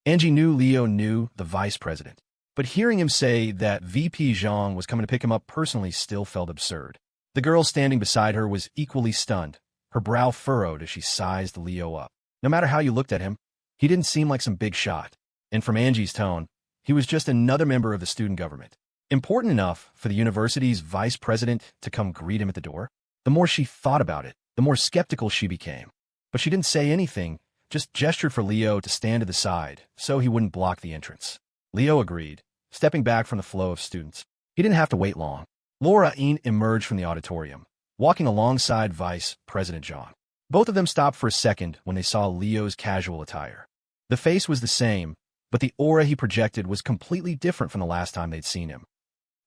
Angie knew Leo knew the vice president, but hearing him say that VP Jang was coming to pick him up personally still felt absurd. The girl standing beside her was equally stunned, her brow furrowed as she sized Leo up. No matter how you looked at him, he didn't seem like some big shot, and from Angie's tone, he was just another member of the student government. Important enough for the university's vice president to come greet him at the door? The more she thought about it, the more skeptical she became. But she didn't say anything, just gestured for Leo to stand to the side so he wouldn't block the entrance. Leo agreed, stepping back from the flow of students. He didn't have to wait long. Laura emerged from the auditorium, walking alongside Vice President John. Both of them stopped for a second when they saw Leo's casual attire. The face was the same, but the aura he projected was completely different from the last time they'd seen him.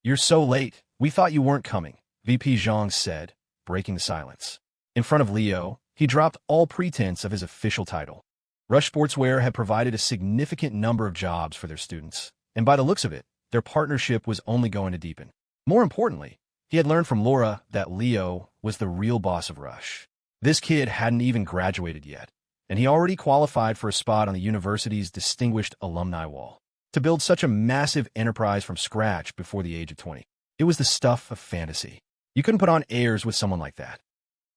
"You're so late. We thought you weren't coming," VP Zhang said, breaking the silence. In front of Leo, he dropped all pretense of his official title. Rush Sportswear had provided a significant number of jobs for their students, and by the looks of it, their partnership was only going to deepen. More importantly, he had learned from Laura that Leo was the real boss of Rush. This kid hadn't even graduated yet, and he already qualified for a spot on the university's distinguished alumni wall. To build such a massive enterprise from scratch before the age of 20, it was the stuff of fantasy. You couldn't put on airs with someone like that.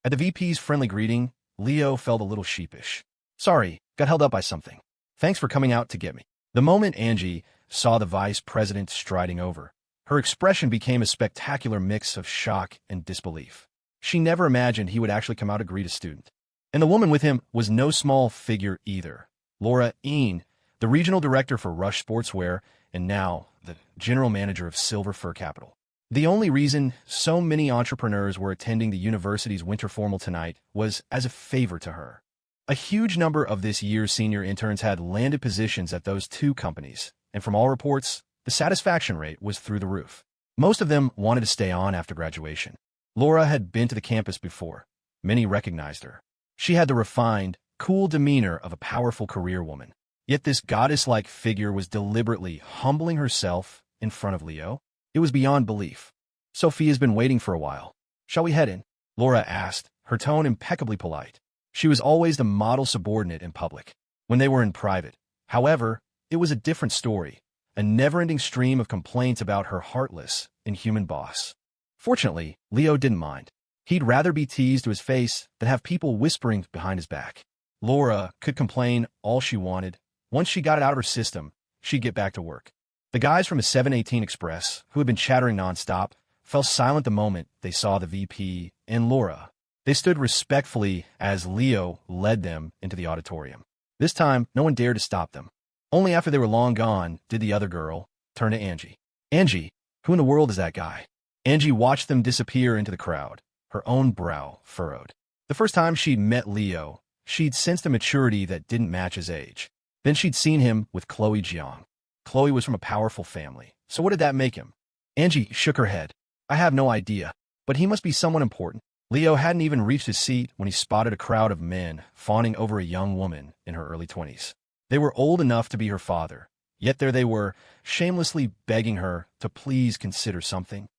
At the VP's friendly greeting, Leo felt a little sheepish. "Sorry, got held up by something. Thanks for coming out to get me." The moment Angie saw the vice president striding over, her expression became a spectacular mix of shock and disbelief. She never imagined he would actually come out to greet a student. And the woman with him was no small figure either. Laura Een, the regional director for Rush Sportswear, and now the general manager of Silver Fir Capital. The only reason so many entrepreneurs were attending the university's winter formal tonight was as a favor to her. A huge number of this year's senior interns had landed positions at those two companies, and from all reports, the satisfaction rate was through the roof. Most of them wanted to stay on after graduation. Laura had been to the campus before. Many recognized her. She had the refined, cool demeanor of a powerful career woman. Yet this goddess-like figure was deliberately humbling herself in front of Leo. It was beyond belief. "Sophia's been waiting for a while. Shall we head in?" Laura asked, her tone impeccably polite. She was always the model subordinate in public. When they were in private, however, it was a different story, a never-ending stream of complaints about her heartless, inhuman boss. Fortunately, Leo didn't mind. He'd rather be teased to his face than have people whispering behind his back. Laura could complain all she wanted. Once she got it out of her system, she'd get back to work. The guys from the 718 Express, who had been chattering nonstop, fell silent the moment they saw the VP and Laura. They stood respectfully as Leo led them into the auditorium. This time, no one dared to stop them. Only after they were long gone did the other girl turn to Angie. "Angie, who in the world is that guy?" Angie watched them disappear into the crowd, her own brow furrowed. The first time she'd met Leo, she'd sensed a maturity that didn't match his age. Then she'd seen him with Chloe Jiang. Chloe was from a powerful family, so what did that make him? Angie shook her head. "I have no idea, but he must be someone important." Leo hadn't even reached his seat when he spotted a crowd of men fawning over a young woman in her early 20s. They were old enough to be her father, yet there they were, shamelessly begging her to please consider something.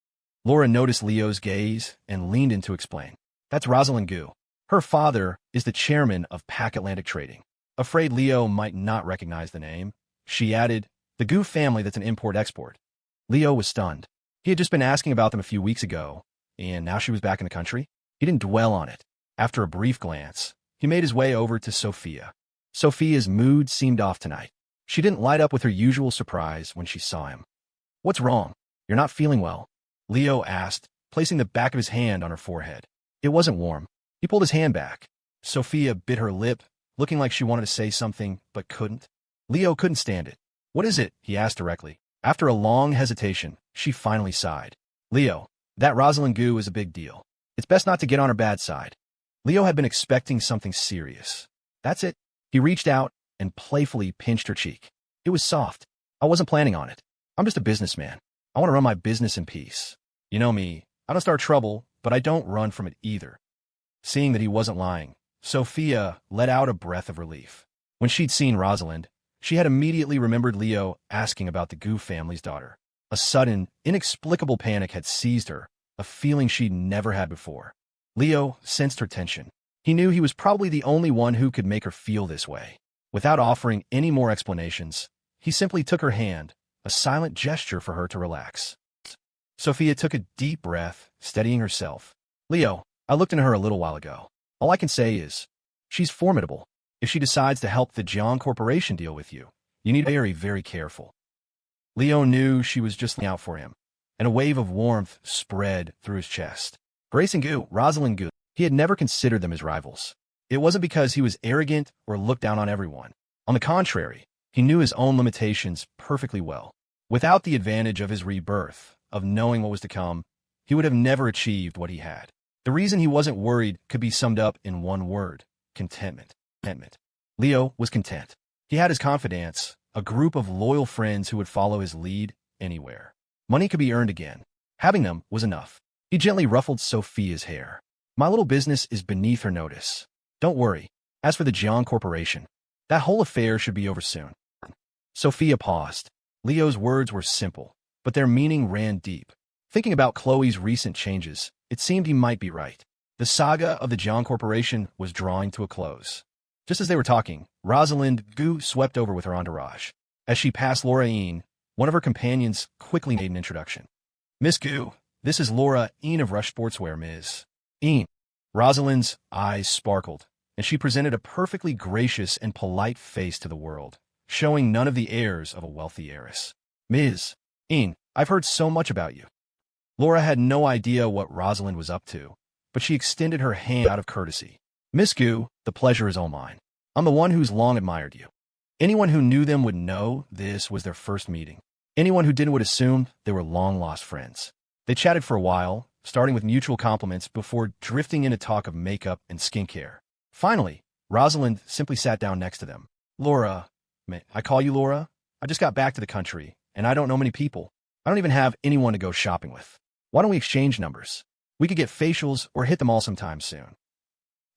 Laura noticed Leo's gaze and leaned in to explain. "That's Rosalyn Goo. Her father is the chairman of Pac Atlantic Trading." Afraid Leo might not recognize the name, she added, "The Goo family that's an import-export." Leo was stunned. He had just been asking about them a few weeks ago, and now she was back in the country? He didn't dwell on it. After a brief glance, he made his way over to Sophia. Sophia's mood seemed off tonight. She didn't light up with her usual surprise when she saw him. "What's wrong? You're not feeling well?" Leo asked, placing the back of his hand on her forehead. It wasn't warm. He pulled his hand back. Sophia bit her lip, looking like she wanted to say something, but couldn't. Leo couldn't stand it. "What is it?" he asked directly. After a long hesitation, she finally sighed. "Leo, that Rosalyn Goo is a big deal. It's best not to get on her bad side." Leo had been expecting something serious. "That's it." He reached out and playfully pinched her cheek. It was soft. "I wasn't planning on it. I'm just a businessman. I want to run my business in peace. You know me, I don't start trouble, but I don't run from it either." Seeing that he wasn't lying, Sophia let out a breath of relief. When she'd seen Rosalind, she had immediately remembered Leo asking about the Goo family's daughter. A sudden, inexplicable panic had seized her, a feeling she'd never had before. Leo sensed her tension. He knew he was probably the only one who could make her feel this way. Without offering any more explanations, he simply took her hand, a silent gesture for her to relax. Sophia took a deep breath, steadying herself. Leo, I looked into her a little while ago. All I can say is, she's formidable. If she decides to help the Jang Corporation deal with you, you need to be very, very careful. Leo knew she was just looking out for him, and a wave of warmth spread through his chest. Rosalyn Goo, he had never considered them as rivals. It wasn't because he was arrogant or looked down on everyone. On the contrary, he knew his own limitations perfectly well. Without the advantage of his rebirth, of knowing what was to come, he would have never achieved what he had. The reason he wasn't worried could be summed up in one word: contentment. Leo was content. He had his confidants, a group of loyal friends who would follow his lead anywhere. Money could be earned again. Having them was enough. He gently ruffled Sophia's hair. My little business is beneath her notice. Don't worry. As for the Jang Corporation, that whole affair should be over soon. Sophia paused. Leo's words were simple, but their meaning ran deep. Thinking about Chloe's recent changes, it seemed he might be right. The saga of the Jang Corporation was drawing to a close. Just as they were talking, Rosalyn Goo swept over with her entourage. As she passed Laura Een, one of her companions quickly made an introduction. Miss Goo, this is Laura Een of Rush Sportswear, Ms. Een. Rosalyn's eyes sparkled, and she presented a perfectly gracious and polite face to the world, showing none of the airs of a wealthy heiress. Ms. Een, I've heard so much about you. Laura had no idea what Rosalyn was up to, but she extended her hand out of courtesy. Miss Goo, the pleasure is all mine. I'm the one who's long admired you. Anyone who knew them would know this was their first meeting. Anyone who didn't would assume they were long-lost friends. They chatted for a while, starting with mutual compliments before drifting into talk of makeup and skincare. Finally, Rosalyn simply sat down next to them. Laura, may I call you Laura? I just got back to the country, and I don't know many people. I don't even have anyone to go shopping with. Why don't we exchange numbers? We could get facials or hit them all sometime soon.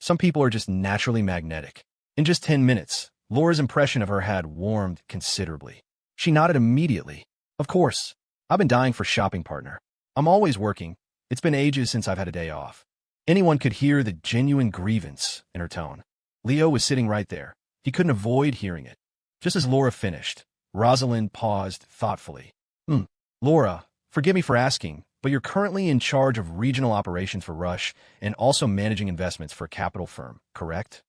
Some people are just naturally magnetic. In just 10 minutes, Laura's impression of her had warmed considerably. She nodded immediately. Of course. I've been dying for a shopping partner. I'm always working. It's been ages since I've had a day off. Anyone could hear the genuine grievance in her tone. Leo was sitting right there. He couldn't avoid hearing it. Just as Laura finished, Rosalyn paused thoughtfully. Laura, forgive me for asking, but you're currently in charge of regional operations for Rush and also managing investments for a capital firm, correct?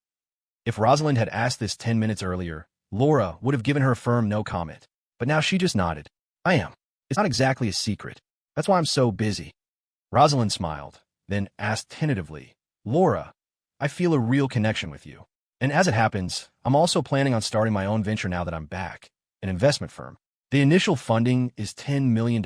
If Rosalyn had asked this 10 minutes earlier, Laura would have given her firm no comment. But now she just nodded. I am. It's not exactly a secret. That's why I'm so busy. Rosalyn smiled, then asked tentatively, Laura, I feel a real connection with you. And as it happens, I'm also planning on starting my own venture now that I'm back, an investment firm. The initial funding is $10 million,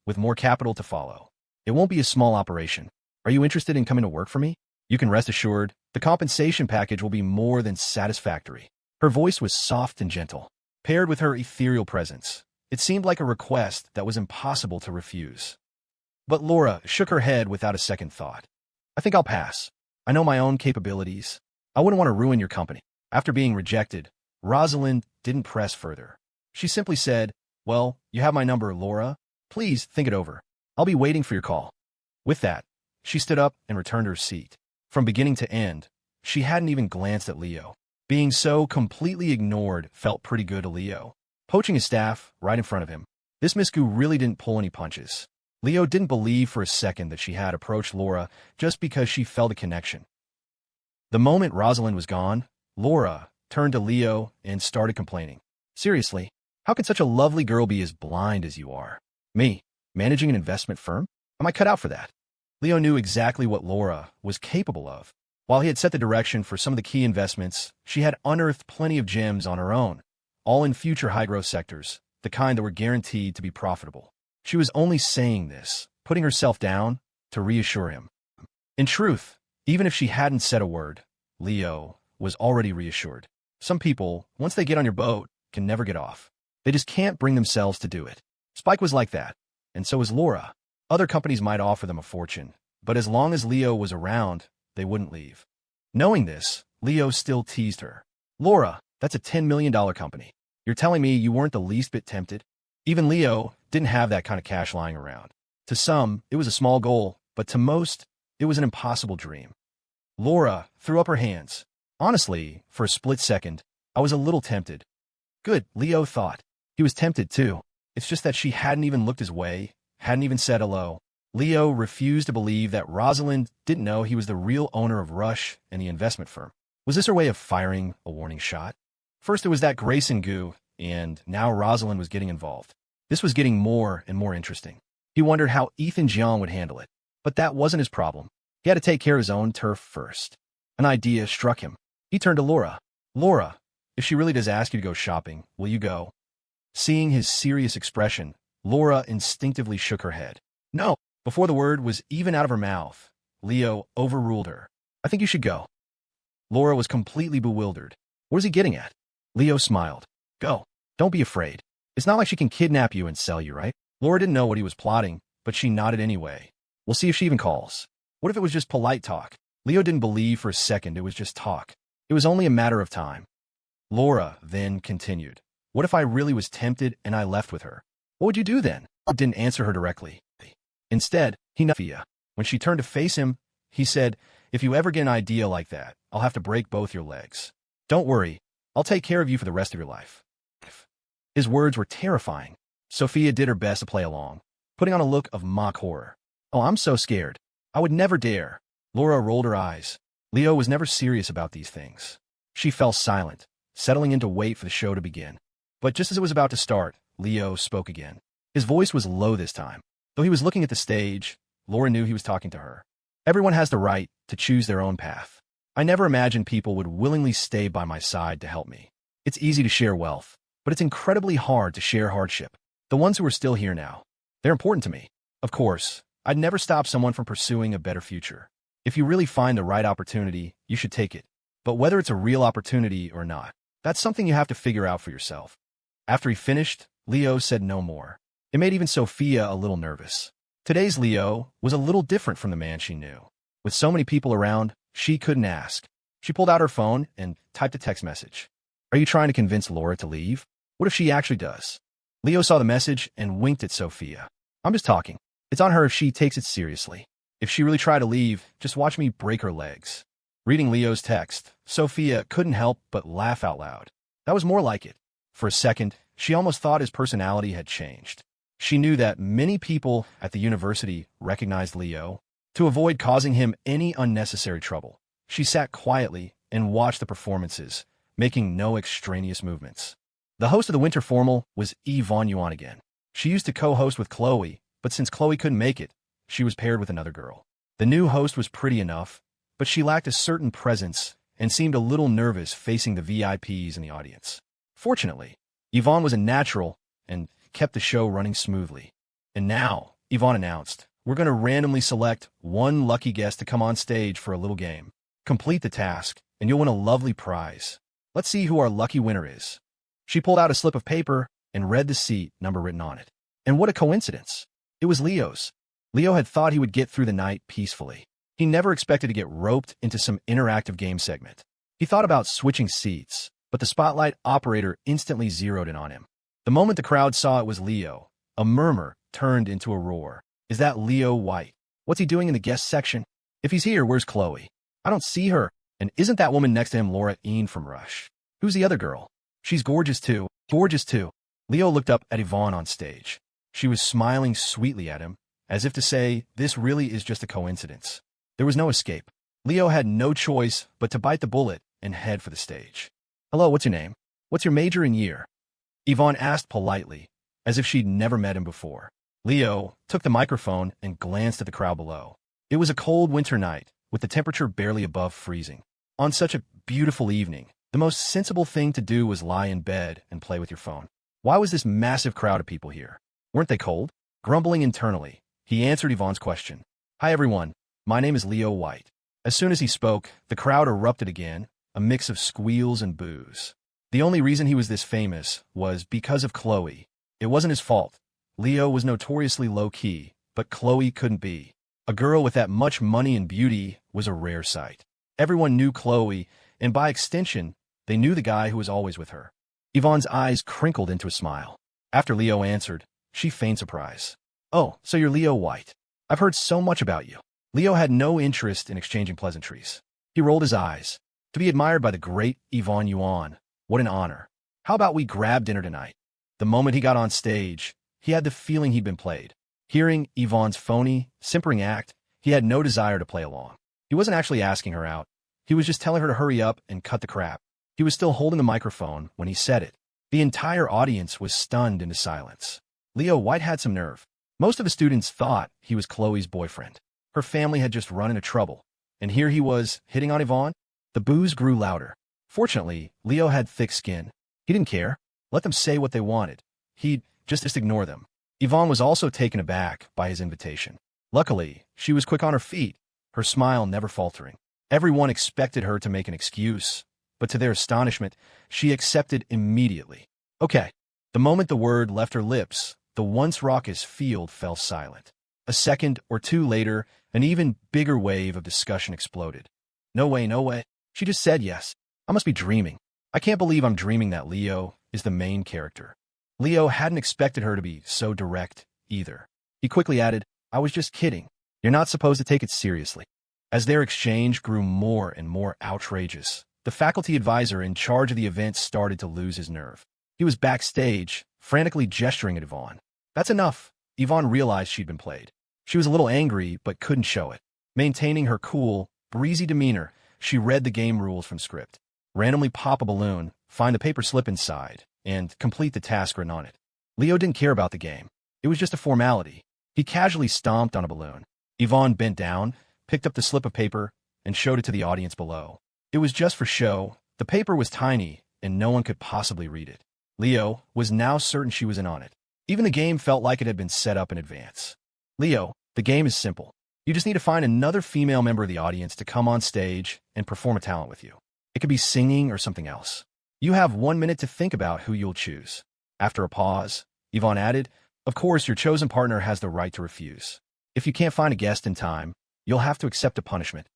with more capital to follow. It won't be a small operation. Are you interested in coming to work for me? You can rest assured, the compensation package will be more than satisfactory. Her voice was soft and gentle. Paired with her ethereal presence, it seemed like a request that was impossible to refuse. But Laura shook her head without a second thought. I think I'll pass. I know my own capabilities. I wouldn't want to ruin your company. After being rejected, Rosalyn didn't press further. She simply said, well, you have my number, Laura. Please think it over. I'll be waiting for your call. With that, she stood up and returned to her seat. From beginning to end, she hadn't even glanced at Leo. Being so completely ignored felt pretty good to Leo. Poaching his staff right in front of him. This Miss Goo really didn't pull any punches. Leo didn't believe for a second that she had approached Laura just because she felt a connection. The moment Rosalyn was gone, Laura turned to Leo and started complaining. Seriously, how can such a lovely girl be as blind as you are? Me, managing an investment firm? Am I cut out for that? Leo knew exactly what Laura was capable of. While he had set the direction for some of the key investments, she had unearthed plenty of gems on her own, all in future high-growth sectors, the kind that were guaranteed to be profitable. She was only saying this, putting herself down, to reassure him. In truth, even if she hadn't said a word, Leo was already reassured. Some people, once they get on your boat, can never get off. They just can't bring themselves to do it. Spike was like that, and so was Laura. Other companies might offer them a fortune, but as long as Leo was around, they wouldn't leave. Knowing this, Leo still teased her. Laura, that's a $10 million company. You're telling me you weren't the least bit tempted? Even Leo didn't have that kind of cash lying around. To some, it was a small goal, but to most, it was an impossible dream. Laura threw up her hands. Honestly, for a split second, I I was a little tempted. Good, Leo thought. He was tempted too. It's just that she hadn't even looked his way, hadn't even said hello. Leo refused to believe that Rosalyn didn't know he was the real owner of Rush and the investment firm. Was this her way of firing a warning shot? First it was that Rosalyn Goo, and now Rosalyn was getting involved. This was getting more and more interesting. He wondered how Jang would handle it. But that wasn't his problem. He had to take care of his own turf first. An idea struck him. He turned to Laura. Laura, if she really does ask you to go shopping, will you go? Seeing his serious expression, Laura instinctively shook her head. No. Before the word was even out of her mouth, Leo overruled her. I think you should go. Laura was completely bewildered. What is he getting at? Leo smiled. Go. Don't be afraid. It's not like she can kidnap you and sell you, right? Laura didn't know what he was plotting, but she nodded anyway. We'll see if she even calls. What if it was just polite talk? Leo didn't believe for a second it was just talk. It was only a matter of time. Laura then continued. What if I really was tempted and I left with her? What would you do then? He didn't answer her directly. Instead, he nudged Sophia. When she turned to face him, he said, if you ever get an idea like that, I'll have to break both your legs. Don't worry, I'll take care of you for the rest of your life. His words were terrifying. Sophia did her best to play along, putting on a look of mock horror. Oh, I'm so scared. I would never dare. Laura rolled her eyes. Leo was never serious about these things. She fell silent, settling in to wait for the show to begin. But just as it was about to start, Leo spoke again. His voice was low this time. Though he was looking at the stage, Laura knew he was talking to her. Everyone has the right to choose their own path. I never imagined people would willingly stay by my side to help me. It's easy to share wealth, but it's incredibly hard to share hardship. The ones who are still here now, they're important to me. Of course, I'd never stop someone from pursuing a better future. If you really find the right opportunity, you should take it. But whether it's a real opportunity or not, that's something you have to figure out for yourself. After he finished, Leo said no more. It made even Sophia a little nervous. Today's Leo was a little different from the man she knew. With so many people around, she couldn't ask. She pulled out her phone and typed a text message. Are you trying to convince Laura to leave? What if she actually does? Leo saw the message and winked at Sophia. I'm just talking. It's on her if she takes it seriously. If she really tried to leave, just watch me break her legs. Reading Leo's text, Sophia couldn't help but laugh out loud. That was more like it. For a second, she almost thought his personality had changed. She knew that many people at the university recognized Leo. To avoid causing him any unnecessary trouble, she sat quietly and watched the performances, making no extraneous movements. The host of the winter formal was Yuan again. She used to co-host with Chloe, but since Chloe couldn't make it, she was paired with another girl. The new host was pretty enough, but she lacked a certain presence and seemed a little nervous facing the VIPs in the audience. Fortunately, Yvonne was a natural and kept the show running smoothly. And now, Yvonne announced, we're going to randomly select one lucky guest to come on stage for a little game. Complete the task, and you'll win a lovely prize. Let's see who our lucky winner is. She pulled out a slip of paper and read the seat number written on it. And what a coincidence. It was Leo's. Leo had thought he would get through the night peacefully. He never expected to get roped into some interactive game segment. He thought about switching seats, but the spotlight operator instantly zeroed in on him. The moment the crowd saw it was Leo, a murmur turned into a roar. Is that Leo White? What's he doing in the guest section? If he's here, where's Chloe? I don't see her. And isn't that woman next to him Laura from Rush? Who's the other girl? She's gorgeous too. Gorgeous too. Leo looked up at Yvonne on stage. She was smiling sweetly at him, as if to say, this really is just a coincidence. There was no escape. Leo had no choice but to bite the bullet and head for the stage. Hello, what's your name? What's your major and year? Yvonne asked politely, as if she'd never met him before. Leo took the microphone and glanced at the crowd below. It was a cold winter night, with the temperature barely above freezing. On such a beautiful evening, the most sensible thing to do was lie in bed and play with your phone. Why was this massive crowd of people here? Weren't they cold? Grumbling internally, he answered Yvonne's question. Hi everyone, my name is Leo White. As soon as he spoke, the crowd erupted again, a mix of squeals and boos. The only reason he was this famous was because of Chloe. It wasn't his fault. Leo was notoriously low-key, but Chloe couldn't be. A girl with that much money and beauty was a rare sight. Everyone knew Chloe, and by extension, they knew the guy who was always with her. Yvonne's eyes crinkled into a smile. After Leo answered, she feigned surprise. Oh, so you're Leo White. I've heard so much about you. Leo had no interest in exchanging pleasantries. He rolled his eyes. To be admired by the great Yuan What an honor. How about we grab dinner tonight? The moment he got on stage, he had the feeling he'd been played. Hearing Yvonne's phony, simpering act, he had no desire to play along. He wasn't actually asking her out. He was just telling her to hurry up and cut the crap. He was still holding the microphone when he said it. The entire audience was stunned into silence. Leo White had some nerve. Most of the students thought he was Chloe's boyfriend. Her family had just run into trouble. And here he was, hitting on Yvonne? The boos grew louder. Fortunately, Leo had thick skin. He didn't care. Let them say what they wanted. He'd just ignore them. Yvonne was also taken aback by his invitation. Luckily, she was quick on her feet, her smile never faltering. Everyone expected her to make an excuse, but to their astonishment, she accepted immediately. Okay. The moment the word left her lips, the once raucous field fell silent. A second or two later, an even bigger wave of discussion exploded. No way, no way. She just said yes. I must be dreaming. I can't believe I'm dreaming that Leo is the main character. Leo hadn't expected her to be so direct, either. He quickly added, I was just kidding. You're not supposed to take it seriously. As their exchange grew more and more outrageous, the faculty advisor in charge of the event started to lose his nerve. He was backstage, frantically gesturing at Yvonne. That's enough. Yvonne realized she'd been played. She was a little angry, but couldn't show it. Maintaining her cool, breezy demeanor, she read the game rules from script. Randomly pop a balloon, find the paper slip inside, and complete the task written on it. Leo didn't care about the game. It was just a formality. He casually stomped on a balloon. Yvonne bent down, picked up the slip of paper, and showed it to the audience below. It was just for show. The paper was tiny, and no one could possibly read it. Leo was now certain she was in on it. Even the game felt like it had been set up in advance. Leo, the game is simple. You just need to find another female member of the audience to come on stage and perform a talent with you. It could be singing or something else. You have 1 minute to think about who you'll choose. After a pause, Yvonne added, of course, your chosen partner has the right to refuse. If you can't find a guest in time, you'll have to accept a punishment.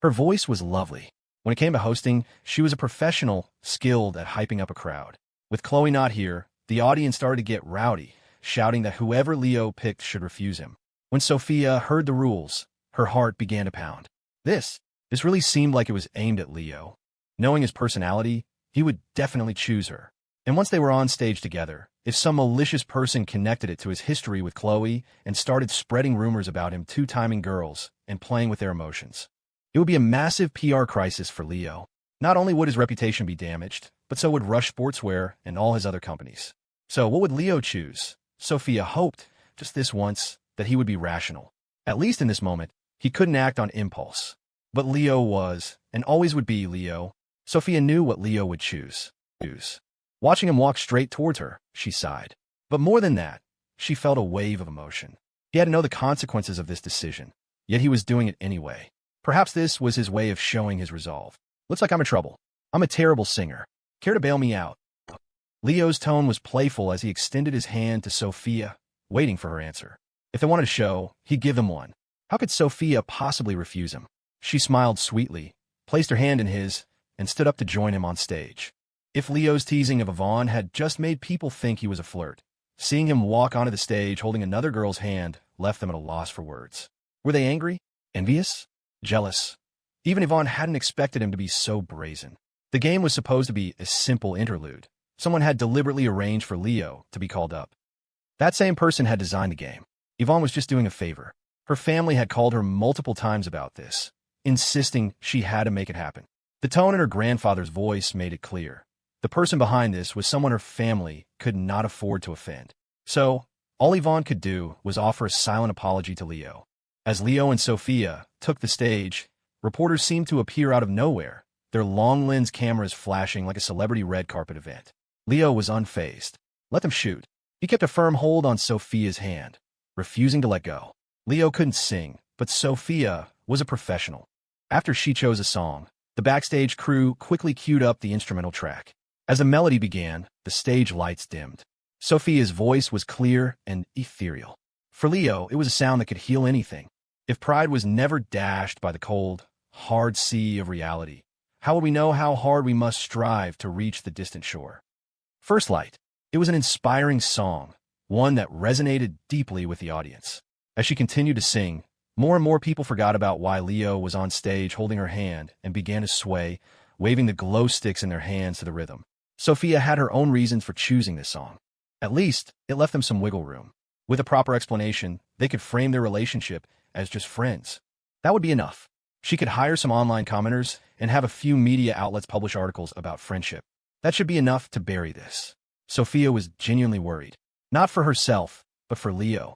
Her voice was lovely. When it came to hosting, she was a professional, skilled at hyping up a crowd. With Chloe not here, the audience started to get rowdy, shouting that whoever Leo picked should refuse him. When Sophia heard the rules, her heart began to pound. This really seemed like it was aimed at Leo. Knowing his personality, he would definitely choose her. And once they were on stage together, if some malicious person connected it to his history with Chloe and started spreading rumors about him two-timing girls and playing with their emotions, it would be a massive PR crisis for Leo. Not only would his reputation be damaged, but so would Rush Sportswear and all his other companies. So what would Leo choose? Sophia hoped, just this once, that he would be rational. At least in this moment, he couldn't act on impulse. But Leo was, and always would be, Leo. Sophia knew what Leo would choose. Watching him walk straight towards her, she sighed. But more than that, she felt a wave of emotion. He had to know the consequences of this decision, yet he was doing it anyway. Perhaps this was his way of showing his resolve. Looks like I'm in trouble. I'm a terrible singer. Care to bail me out? Leo's tone was playful as he extended his hand to Sophia, waiting for her answer. If they wanted a show, he'd give them one. How could Sophia possibly refuse him? She smiled sweetly, placed her hand in his, and stood up to join him on stage. If Leo's teasing of Yvonne had just made people think he was a flirt, seeing him walk onto the stage holding another girl's hand left them at a loss for words. Were they angry? Envious? Jealous? Even Yvonne hadn't expected him to be so brazen. The game was supposed to be a simple interlude. Someone had deliberately arranged for Leo to be called up. That same person had designed the game. Yvonne was just doing a favor. Her family had called her multiple times about this, insisting she had to make it happen. The tone in her grandfather's voice made it clear. The person behind this was someone her family could not afford to offend. So, all Yvonne could do was offer a silent apology to Leo. As Leo and Sophia took the stage, reporters seemed to appear out of nowhere, their long-lens cameras flashing like a celebrity red carpet event. Leo was unfazed. Let them shoot. He kept a firm hold on Sophia's hand, refusing to let go. Leo couldn't sing, but Sophia was a professional. After she chose a song, the backstage crew quickly queued up the instrumental track. As the melody began, the stage lights dimmed. Sophia's voice was clear and ethereal. For Leo, it was a sound that could heal anything. If pride was never dashed by the cold, hard sea of reality, how would we know how hard we must strive to reach the distant shore? First Light. It was an inspiring song, one that resonated deeply with the audience. As she continued to sing, more and more people forgot about why Leo was on stage holding her hand and began to sway, waving the glow sticks in their hands to the rhythm. Sophia had her own reasons for choosing this song. At least, it left them some wiggle room. With a proper explanation, they could frame their relationship as just friends. That would be enough. She could hire some online commenters and have a few media outlets publish articles about friendship. That should be enough to bury this. Sophia was genuinely worried. Not for herself, but for Leo.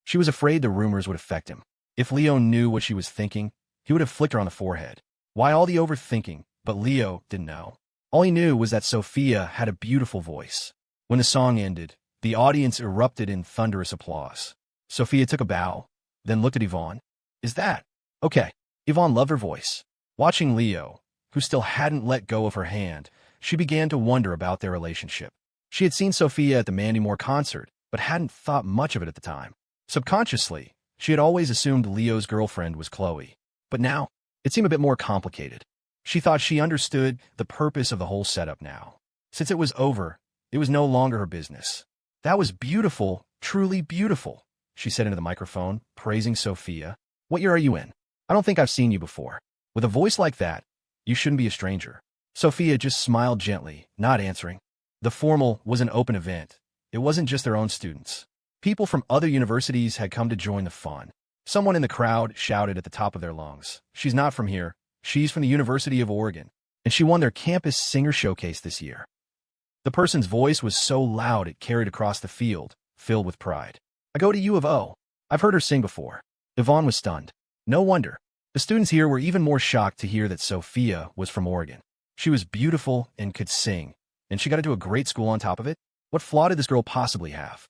She was afraid the rumors would affect him. If Leo knew what she was thinking, he would have flicked her on the forehead. Why all the overthinking? But Leo didn't know. All he knew was that Sophia had a beautiful voice. When the song ended, the audience erupted in thunderous applause. Sophia took a bow, then looked at Yvonne. Is that? Okay. Yvonne loved her voice. Watching Leo, who still hadn't let go of her hand, she began to wonder about their relationship. She had seen Sophia at the Mandy Moore concert, but hadn't thought much of it at the time. Subconsciously, she had always assumed Leo's girlfriend was Chloe. But now, it seemed a bit more complicated. She thought she understood the purpose of the whole setup now. Since it was over, it was no longer her business. That was beautiful, truly beautiful, she said into the microphone, praising Sophia. What year are you in? I don't think I've seen you before. With a voice like that, you shouldn't be a stranger. Sophia just smiled gently, not answering. The formal was an open event. It wasn't just their own students. People from other universities had come to join the fun. Someone in the crowd shouted at the top of their lungs, "She's not from here. She's from the University of Oregon, and she won their campus singer showcase this year." The person's voice was so loud it carried across the field, filled with pride. "I go to U of O. I've heard her sing before." Yvonne was stunned. No wonder. The students here were even more shocked to hear that Sophia was from Oregon. She was beautiful and could sing, and she got into a great school on top of it. What flaw did this girl possibly have?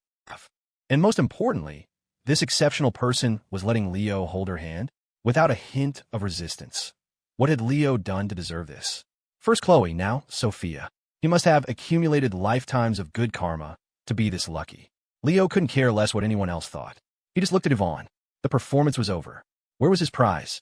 And most importantly, this exceptional person was letting Leo hold her hand without a hint of resistance. What had Leo done to deserve this? First Chloe, now Sophia. He must have accumulated lifetimes of good karma to be this lucky. Leo couldn't care less what anyone else thought. He just looked at Yvonne. The performance was over. Where was his prize?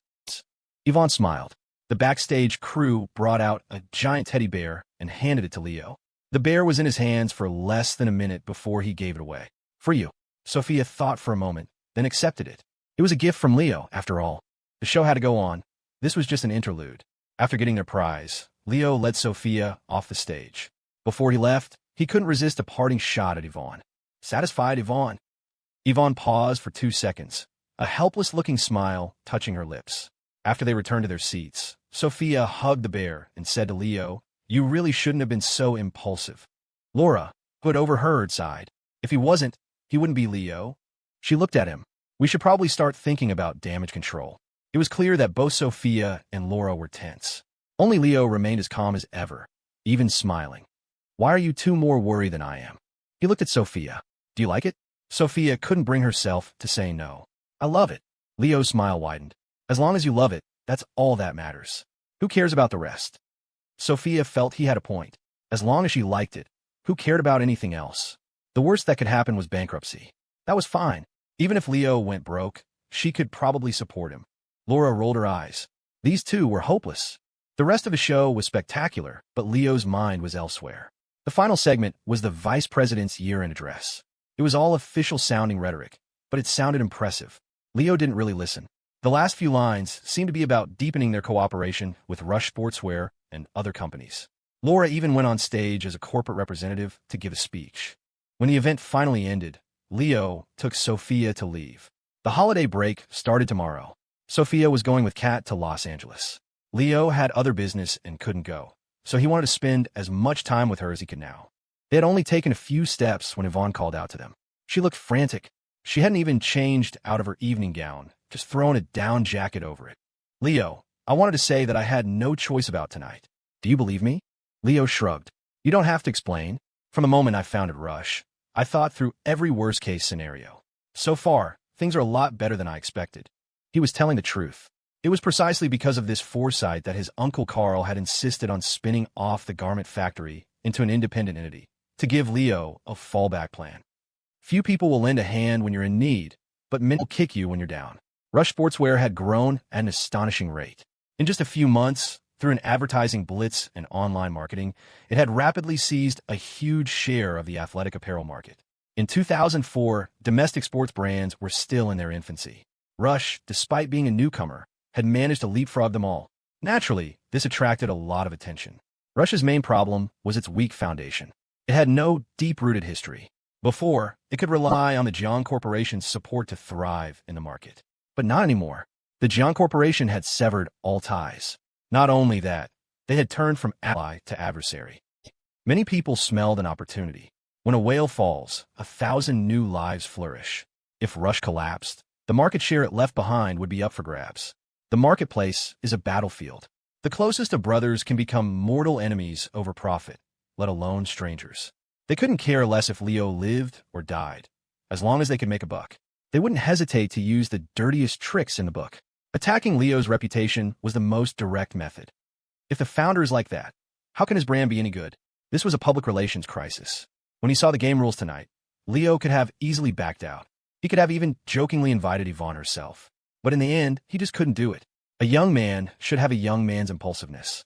Yvonne smiled. The backstage crew brought out a giant teddy bear and handed it to Leo. The bear was in his hands for less than a minute before he gave it away. "For you." Sophia thought for a moment, then accepted it. It was a gift from Leo, after all. The show had to go on. This was just an interlude. After getting their prize, Leo led Sophia off the stage. Before he left, he couldn't resist a parting shot at Yvonne. Satisfied, Yvonne? Yvonne paused for 2 seconds, a helpless-looking smile touching her lips. After they returned to their seats, Sophia hugged the bear and said to Leo, "You really shouldn't have been so impulsive." Laura, who had overheard, sighed. If he wasn't, he wouldn't be Leo. She looked at him. We should probably start thinking about damage control. It was clear that both Sophia and Laura were tense. Only Leo remained as calm as ever, even smiling. "Why are you two more worried than I am?" He looked at Sophia. "Do you like it?" Sophia couldn't bring herself to say no. "I love it." Leo's smile widened. "As long as you love it, that's all that matters. Who cares about the rest?" Sophia felt he had a point. As long as she liked it, who cared about anything else? The worst that could happen was bankruptcy. That was fine. Even if Leo went broke, she could probably support him. Laura rolled her eyes. These two were hopeless. The rest of the show was spectacular, but Leo's mind was elsewhere. The final segment was the vice president's year-end address. It was all official-sounding rhetoric, but it sounded impressive. Leo didn't really listen. The last few lines seemed to be about deepening their cooperation with Rush Sportswear and other companies. Laura even went on stage as a corporate representative to give a speech. When the event finally ended, Leo took Sophia to leave. The holiday break started tomorrow. Sophia was going with Kat to Los Angeles. Leo had other business and couldn't go, so he wanted to spend as much time with her as he could now. They had only taken a few steps when Yvonne called out to them. She looked frantic. She hadn't even changed out of her evening gown, just thrown a down jacket over it. "Leo, I wanted to say that I had no choice about tonight. Do you believe me?" Leo shrugged. "You don't have to explain. From the moment I founded Rush, I thought through every worst-case scenario. So far, things are a lot better than I expected." He was telling the truth. It was precisely because of this foresight that his Uncle Carl had insisted on spinning off the garment factory into an independent entity, to give Leo a fallback plan. Few people will lend a hand when you're in need, but many will kick you when you're down. Rush Sportswear had grown at an astonishing rate. In just a few months, through an advertising blitz and online marketing, it had rapidly seized a huge share of the athletic apparel market. In 2004, domestic sports brands were still in their infancy. Rush, despite being a newcomer, had managed to leapfrog them all. Naturally, this attracted a lot of attention. Russia's main problem was its weak foundation. It had no deep-rooted history. Before, it could rely on the Jang Corporation's support to thrive in the market. But not anymore. The Jang Corporation had severed all ties. Not only that, they had turned from ally to adversary. Many people smelled an opportunity. When a whale falls, 1,000 new lives flourish. If Rush collapsed, the market share it left behind would be up for grabs. The marketplace is a battlefield. The closest of brothers can become mortal enemies over profit, let alone strangers. They couldn't care less if Leo lived or died, as long as they could make a buck. They wouldn't hesitate to use the dirtiest tricks in the book. Attacking Leo's reputation was the most direct method. If the founder is like that, how can his brand be any good? This was a public relations crisis. When he saw the game rules tonight, Leo could have easily backed out. He could have even jokingly invited Yvonne herself. But in the end, he just couldn't do it. A young man should have a young man's impulsiveness.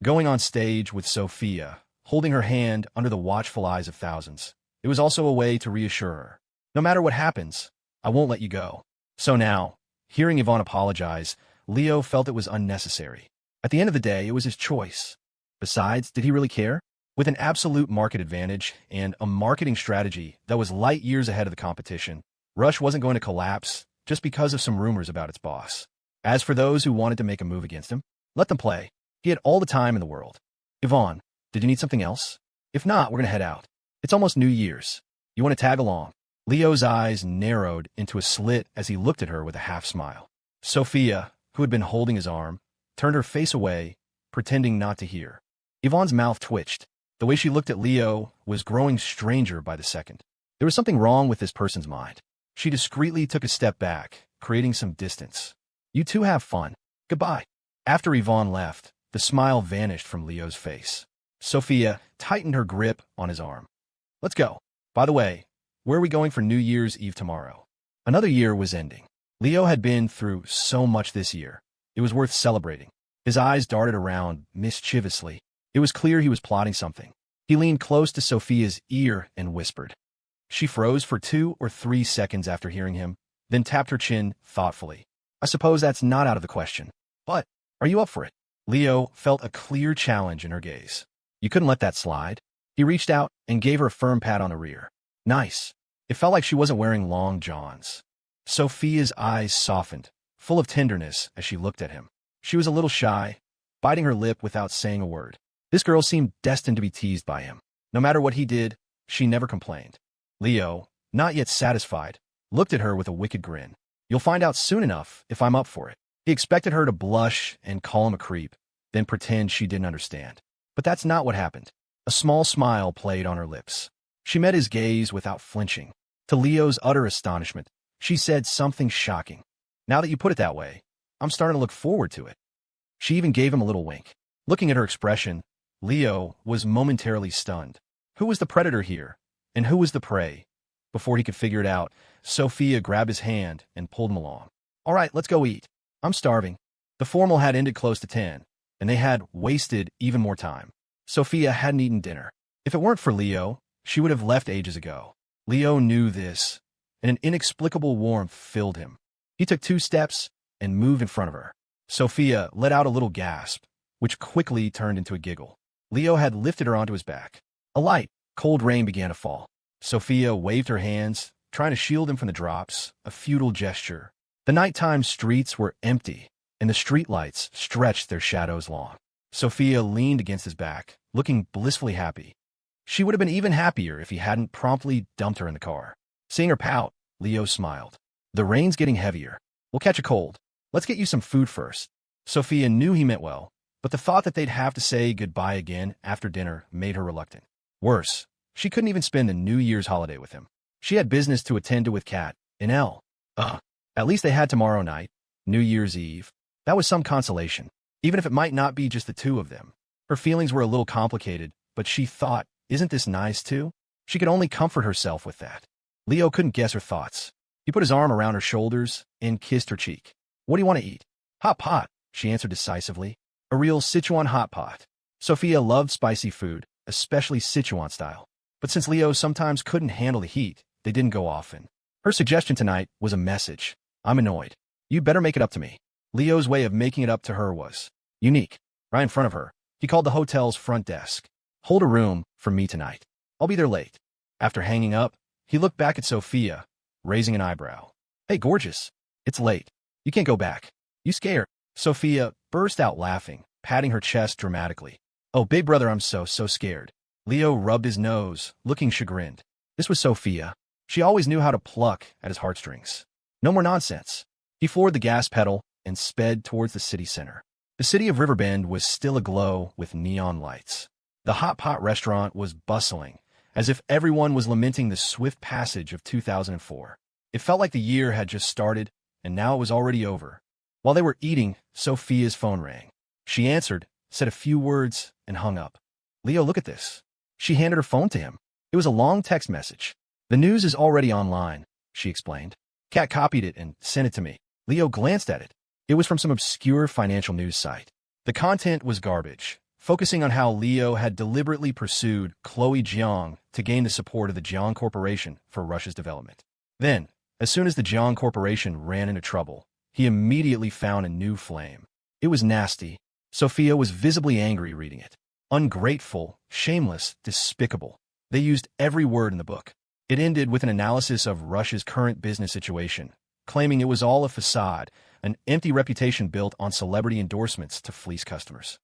Going on stage with Sophia, holding her hand under the watchful eyes of thousands, it was also a way to reassure her. No matter what happens, I won't let you go. So now, hearing Yvonne apologize, Leo felt it was unnecessary. At the end of the day, it was his choice. Besides, did he really care? With an absolute market advantage and a marketing strategy that was light years ahead of the competition, Rush wasn't going to collapse just because of some rumors about its boss. As for those who wanted to make a move against him, let them play. He had all the time in the world. Yvonne, did you need something else? If not, we're going to head out. It's almost New Year's. You want to tag along? Leo's eyes narrowed into a slit as he looked at her with a half-smile. Sophia, who had been holding his arm, turned her face away, pretending not to hear. Yvonne's mouth twitched. The way she looked at Leo was growing stranger by the second. There was something wrong with this person's mind. She discreetly took a step back, creating some distance. You two have fun. Goodbye. After Yvonne left, the smile vanished from Leo's face. Sophia tightened her grip on his arm. Let's go. By the way, where are we going for New Year's Eve tomorrow? Another year was ending. Leo had been through so much this year. It was worth celebrating. His eyes darted around mischievously. It was clear he was plotting something. He leaned close to Sophia's ear and whispered. She froze for 2 or 3 seconds after hearing him, then tapped her chin thoughtfully. I suppose that's not out of the question. But, are you up for it? Leo felt a clear challenge in her gaze. You couldn't let that slide. He reached out and gave her a firm pat on the rear. Nice. It felt like she wasn't wearing long johns. Sophia's eyes softened, full of tenderness as she looked at him. She was a little shy, biting her lip without saying a word. This girl seemed destined to be teased by him. No matter what he did, she never complained. Leo, not yet satisfied, looked at her with a wicked grin. You'll find out soon enough if I'm up for it. He expected her to blush and call him a creep, then pretend she didn't understand. But that's not what happened. A small smile played on her lips. She met his gaze without flinching. To Leo's utter astonishment, she said something shocking. Now that you put it that way, I'm starting to look forward to it. She even gave him a little wink. Looking at her expression, Leo was momentarily stunned. Who was the predator here? And who was the prey? Before he could figure it out, Sophia grabbed his hand and pulled him along. All right, let's go eat. I'm starving. The formal had ended close to 10, and they had wasted even more time. Sophia hadn't eaten dinner. If it weren't for Leo, she would have left ages ago. Leo knew this, and an inexplicable warmth filled him. He took 2 steps and moved in front of her. Sophia let out a little gasp, which quickly turned into a giggle. Leo had lifted her onto his back. A light, cold rain began to fall. Sophia waved her hands, trying to shield him from the drops, a futile gesture. The nighttime streets were empty, and the streetlights stretched their shadows long. Sophia leaned against his back, looking blissfully happy. She would have been even happier if he hadn't promptly dumped her in the car. Seeing her pout, Leo smiled. The rain's getting heavier. We'll catch a cold. Let's get you some food first. Sophia knew he meant well, but the thought that they'd have to say goodbye again after dinner made her reluctant. Worse, she couldn't even spend the New Year's holiday with him. She had business to attend to with Kat and Elle. At least they had tomorrow night, New Year's Eve. That was some consolation, even if it might not be just the two of them. Her feelings were a little complicated, but she thought, isn't this nice too? She could only comfort herself with that. Leo couldn't guess her thoughts. He put his arm around her shoulders and kissed her cheek. What do you want to eat? Hot pot, she answered decisively. A real Sichuan hot pot. Sophia loved spicy food, especially Sichuan style. But since Leo sometimes couldn't handle the heat, they didn't go often. Her suggestion tonight was a message. I'm annoyed. You better make it up to me. Leo's way of making it up to her was unique. Right in front of her, He called the hotel's front desk. "Hold a room for me tonight. I'll be there late." After hanging up, he looked back at Sophia, raising an eyebrow. "Hey, gorgeous. It's late. You can't go back. You scared?" Sophia burst out laughing, patting her chest dramatically. "Oh, big brother, I'm so scared." Leo rubbed his nose, looking chagrined. This was Sophia. She always knew how to pluck at his heartstrings. No more nonsense. He floored the gas pedal and sped towards the city center. The city of Riverbend was still aglow with neon lights. The hot pot restaurant was bustling, as if everyone was lamenting the swift passage of 2004. It felt like the year had just started, and now it was already over. While they were eating, Sophia's phone rang. She answered, said a few words, and hung up. "Leo, look at this." She handed her phone to him. It was a long text message. "The news is already online," she explained. Kat copied it and sent it to me. Leo glanced at it. It was from some obscure financial news site. The content was garbage, focusing on how Leo had deliberately pursued Chloe Jang to gain the support of the Jang Corporation for Russia's development. Then, as soon as the Jang Corporation ran into trouble, he immediately found a new flame. It was nasty. Sophia was visibly angry reading it. Ungrateful, shameless, despicable. They used every word in the book. It ended with an analysis of Russia's current business situation, claiming it was all a facade, an empty reputation built on celebrity endorsements to fleece customers.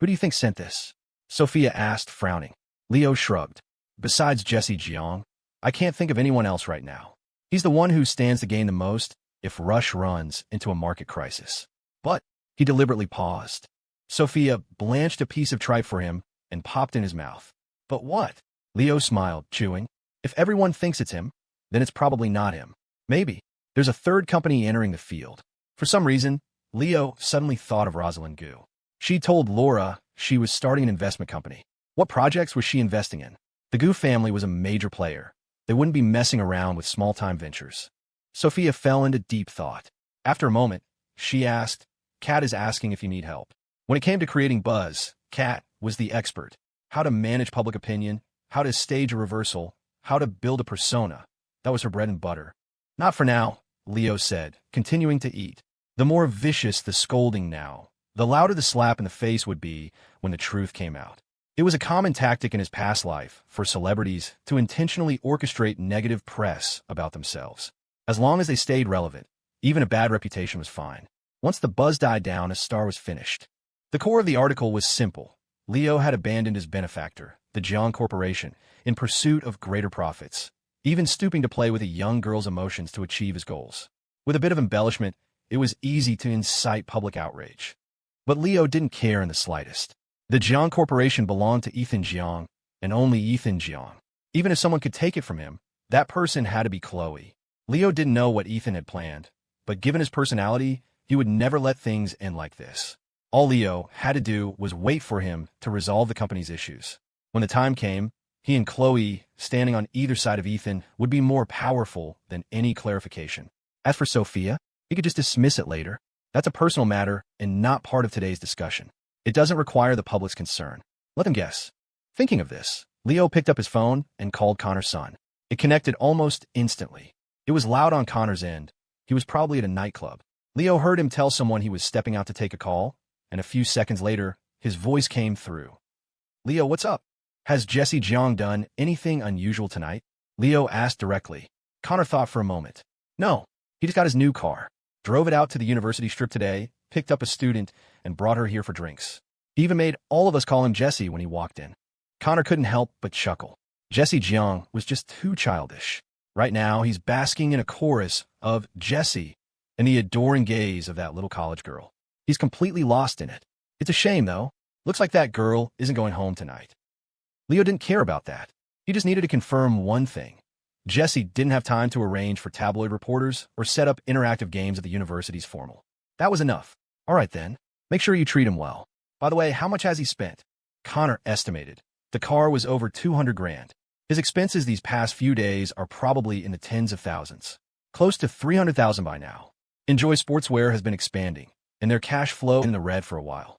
"Who do you think sent this?" Sophia asked, frowning. Leo shrugged. "Besides Jesse Jiang, I can't think of anyone else right now. He's the one who stands to gain the most if Russia runs into a market crisis." But he deliberately paused. Sophia blanched a piece of tripe for him and popped in his mouth. "But what?" Leo smiled, chewing. "If everyone thinks it's him, then it's probably not him. Maybe there's a third company entering the field." For some reason, Leo suddenly thought of Rosalyn Goo. She told Laura she was starting an investment company. What projects was she investing in? The Goo family was a major player. They wouldn't be messing around with small-time ventures. Sophia fell into deep thought. After a moment, she asked, "Kat is asking if you need help." When it came to creating buzz, Kat was the expert. How to manage public opinion, how to stage a reversal, how to build a persona. That was her bread and butter. "Not for now," Leo said, continuing to eat. The more vicious the scolding now, the louder the slap in the face would be when the truth came out. It was a common tactic in his past life for celebrities to intentionally orchestrate negative press about themselves. As long as they stayed relevant, even a bad reputation was fine. Once the buzz died down, a star was finished. The core of the article was simple. Leo had abandoned his benefactor, the Jang Corporation, in pursuit of greater profits, even stooping to play with a young girl's emotions to achieve his goals. With a bit of embellishment, it was easy to incite public outrage. But Leo didn't care in the slightest. The Jang Corporation belonged to Ethan Jiang, and only Ethan Jiang. Even if someone could take it from him, that person had to be Chloe. Leo didn't know what Ethan had planned, but given his personality, he would never let things end like this. All Leo had to do was wait for him to resolve the company's issues. When the time came, he and Chloe, standing on either side of Ethan, would be more powerful than any clarification. As for Sophia, he could just dismiss it later. That's a personal matter and not part of today's discussion. It doesn't require the public's concern. Let them guess. Thinking of this, Leo picked up his phone and called Connor's son. It connected almost instantly. It was loud on Connor's end. He was probably at a nightclub. Leo heard him tell someone he was stepping out to take a call, and a few seconds later, his voice came through. "Leo, what's up? Has Jesse Jiang done anything unusual tonight?" Leo asked directly. Connor thought for a moment. "No, he just got his new car. Drove it out to the university strip today, picked up a student, and brought her here for drinks. He even made all of us call him Jesse when he walked in." Connor couldn't help but chuckle. Jesse Jiang was just too childish. Right now, he's basking in a chorus of Jesse and the adoring gaze of that little college girl. He's completely lost in it. It's a shame, though. Looks like that girl isn't going home tonight. Leo didn't care about that. He just needed to confirm one thing. Jesse didn't have time to arrange for tabloid reporters or set up interactive games at the university's formal. That was enough. All right, then. Make sure you treat him well. By the way, how much has he spent? Connor estimated. The car was over 200 grand. His expenses these past few days are probably in the tens of thousands. Close to 300,000 by now. Enjoy Sportswear has been expanding, and their cash flow in the red for a while.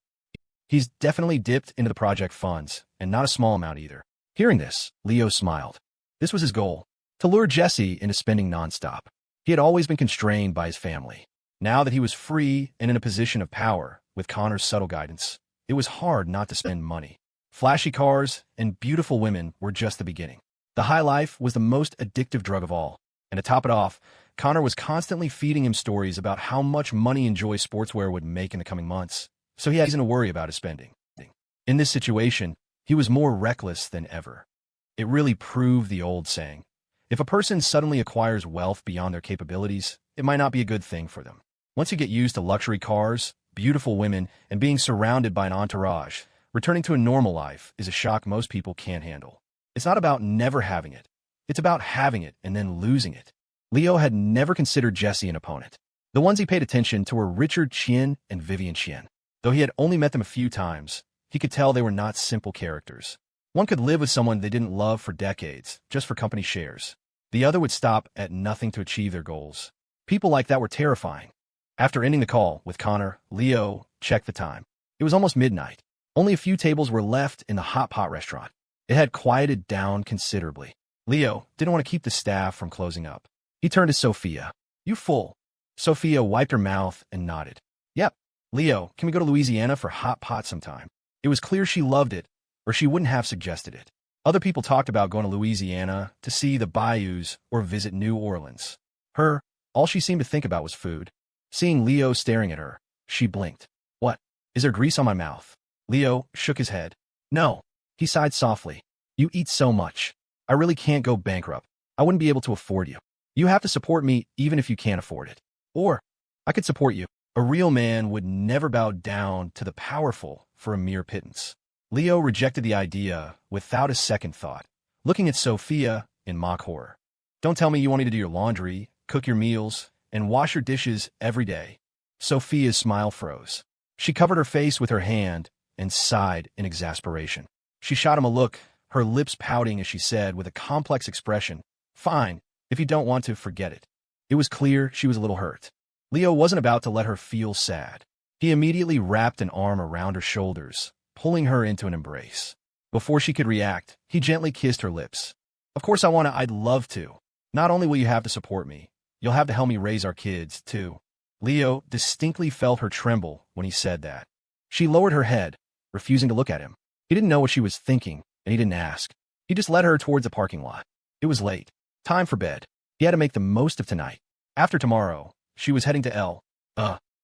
He's definitely dipped into the project funds, and not a small amount either. Hearing this, Leo smiled. This was his goal, to lure Jesse into spending nonstop. He had always been constrained by his family. Now that he was free and in a position of power, with Connor's subtle guidance, it was hard not to spend money. Flashy cars and beautiful women were just the beginning. The high life was the most addictive drug of all. And to top it off, Connor was constantly feeding him stories about how much money and joy sportswear would make in the coming months, so he had reason to worry about his spending. In this situation, he was more reckless than ever. It really proved the old saying, if a person suddenly acquires wealth beyond their capabilities, it might not be a good thing for them. Once you get used to luxury cars, beautiful women, and being surrounded by an entourage, returning to a normal life is a shock most people can't handle. It's not about never having it. It's about having it and then losing it. Leo had never considered Jesse an opponent. The ones he paid attention to were Richard Chien and Vivian Chien. Though he had only met them a few times, he could tell they were not simple characters. One could live with someone they didn't love for decades, just for company shares. The other would stop at nothing to achieve their goals. People like that were terrifying. After ending the call with Connor, Leo checked the time. It was almost midnight. Only a few tables were left in the hot pot restaurant. It had quieted down considerably. Leo didn't want to keep the staff from closing up. He turned to Sophia. You fool. Sophia wiped her mouth and nodded. Yep. Leo, can we go to Louisiana for hot pot sometime? It was clear she loved it, or she wouldn't have suggested it. Other people talked about going to Louisiana to see the bayous or visit New Orleans. All she seemed to think about was food. Seeing Leo staring at her, she blinked. What? Is there grease on my mouth? Leo shook his head. No. He sighed softly. You eat so much. I really can't go bankrupt. I wouldn't be able to afford you. You have to support me even if you can't afford it. Or, I could support you. A real man would never bow down to the powerful for a mere pittance. Leo rejected the idea without a second thought, looking at Sophia in mock horror. Don't tell me you want me to do your laundry, cook your meals, and wash your dishes every day. Sophia's smile froze. She covered her face with her hand and sighed in exasperation. She shot him a look, her lips pouting as she said with a complex expression, Fine, if you don't want to, forget it. It was clear she was a little hurt. Leo wasn't about to let her feel sad. He immediately wrapped an arm around her shoulders, pulling her into an embrace. Before she could react, he gently kissed her lips. Of course I'd love to. Not only will you have to support me, you'll have to help me raise our kids, too. Leo distinctly felt her tremble when he said that. She lowered her head, refusing to look at him. He didn't know what she was thinking, and he didn't ask. He just led her towards the parking lot. It was late. Time for bed. He had to make the most of tonight. After tomorrow, she was heading to